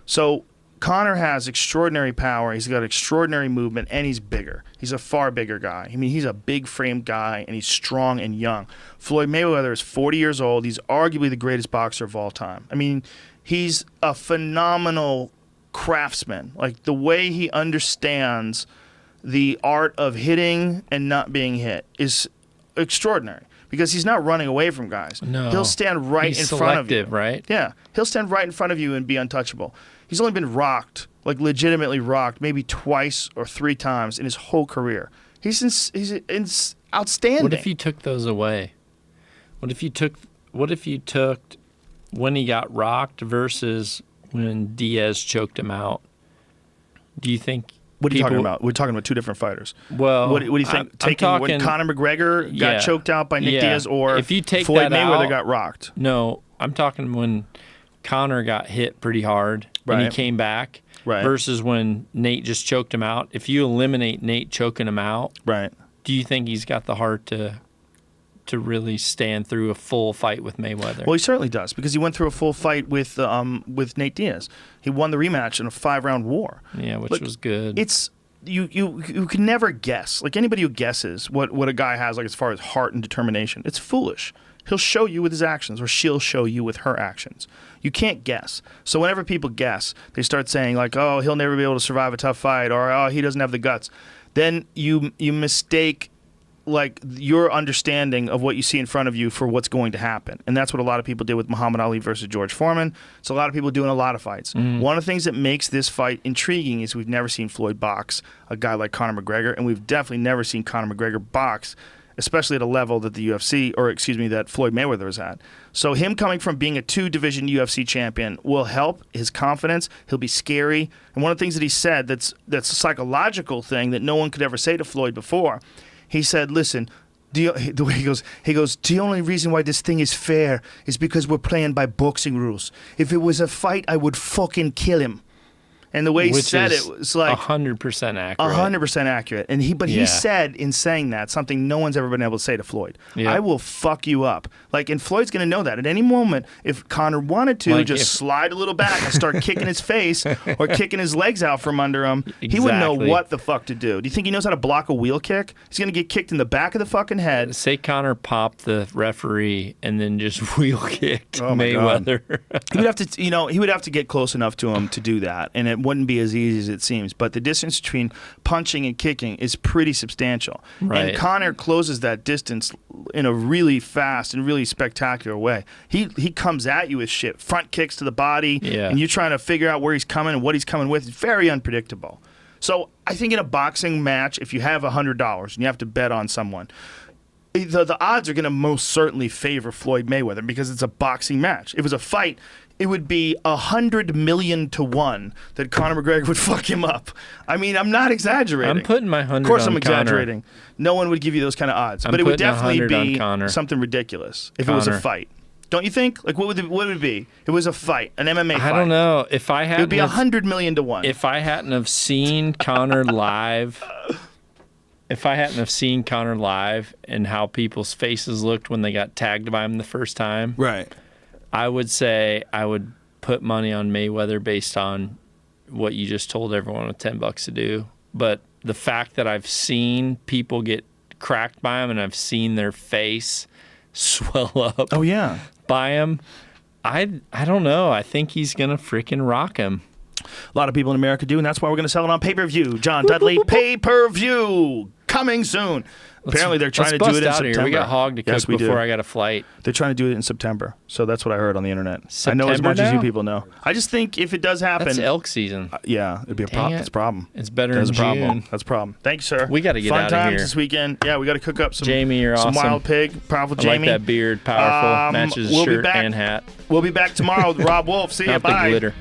So Conor has extraordinary power. He's got extraordinary movement, and he's bigger. He's a far bigger guy. I mean, he's a big-framed guy, and he's strong and young. Floyd Mayweather is 40 years old. He's arguably the greatest boxer of all time. I mean, he's a phenomenal craftsman. Like, the way he understands the art of hitting and not being hit is extraordinary. Because he's not running away from guys. No. He'll stand right in front of you. Right? Yeah. He'll stand right in front of you and be untouchable. He's only been rocked, like legitimately rocked, maybe twice or 3 times in his whole career. He's outstanding. What if you took those away? What if you took when he got rocked versus when Diaz choked him out? Do you think? What are you talking about? We're talking about 2 different fighters. Well, what do you think? When Conor McGregor got choked out by Nick Diaz, or if you take Floyd Mayweather out, got rocked? No, I'm talking when Conor got hit pretty hard and he came back, versus when Nate just choked him out. If you eliminate Nate choking him out, do you think he's got the heart to really stand through a full fight with Mayweather? Well, he certainly does, because he went through a full fight with Nate Diaz. He won the rematch in a 5-round war. Yeah, which was good. It's you can never guess. Like, anybody who guesses what a guy has, like, as far as heart and determination, it's foolish. He'll show you with his actions, or she'll show you with her actions. You can't guess. So whenever people guess, they start saying, like, oh, he'll never be able to survive a tough fight, or oh, he doesn't have the guts. Then you mistake, like, your understanding of what you see in front of you for what's going to happen. And that's what a lot of people did with Muhammad Ali versus George Foreman. It's a lot of people do in a lot of fights. One of the things that makes this fight intriguing is we've never seen Floyd box a guy like Conor McGregor, and we've definitely never seen Conor McGregor box, especially at a level that that Floyd Mayweather is at. So him coming from being a 2-division UFC champion will help his confidence. He'll be scary. And one of the things that he said that's a psychological thing that no one could ever say to Floyd before, he said, listen, the way he goes, the only reason why this thing is fair is because we're playing by boxing rules. If it was a fight, I would fucking kill him. And the way he said it was like 100% accurate. 100% accurate. And he said in saying that something no one's ever been able to say to Floyd. Yeah. I will fuck you up. Like, and Floyd's going to know that at any moment. If Conor wanted to slide a little back and start kicking his face or kicking his legs out from under him, he wouldn't know what the fuck to do. Do you think he knows how to block a wheel kick? He's going to get kicked in the back of the fucking head. Say Conor popped the referee and then just wheel kicked Mayweather. He would have to get close enough to him to do that, and it wouldn't be as easy as it seems. But the distance between punching and kicking is pretty substantial. Right. And Conor closes that distance in a really fast and really spectacular way. He comes at you with shit, front kicks to the body, and you're trying to figure out where he's coming and what he's coming with. It's very unpredictable. So I think in a boxing match, if you have $100 and you have to bet on someone, the odds are going to most certainly favor Floyd Mayweather because it's a boxing match. If it was a fight, it would be 100 million to 1 that Conor McGregor would fuck him up. I mean, I'm not exaggerating. I'm putting my 100 on Of course, I'm Conor. exaggerating. No one would give you those kind of odds, but it would putting definitely 100 on be Conor. something ridiculous if it was a Conor. fight. Don't you think? Like, what would it be? It was a fight, an MMA fight. I don't know. If I It hadn't would be 100 million to 1. if I hadn't have seen Conor live, and how people's faces looked when they got tagged by him the first time, Right. I would say I would put money on Mayweather based on what you just told everyone with $10 to do. But the fact that I've seen people get cracked by him and I've seen their face swell up Oh, yeah. by him, I don't know. I think he's gonna freaking rock him. A lot of people in America do, and that's why we're going to sell it on pay-per-view. John Dudley, pay-per-view, coming soon. Apparently, they're trying to do it in out September. Here. We got hog to cook Yes, we before do. I got a flight. They're trying to do it in September. So that's what I heard on the internet. I know as September much as you now? people know. I just think if it does happen, That's elk season. yeah, it'd be a Dang problem. it. That's a problem. It's better That's in a problem. June. That's a problem. Thank you, sir. We gotta get Fun outta times here. this weekend. Yeah, we got to cook up some. Jamie, you're some awesome. wild pig, powerful I Jamie. like that beard. Powerful. Matches we'll be shirt back. and hat. We'll be back tomorrow with Rob Wolf. See ya. Not the Bye. glitter.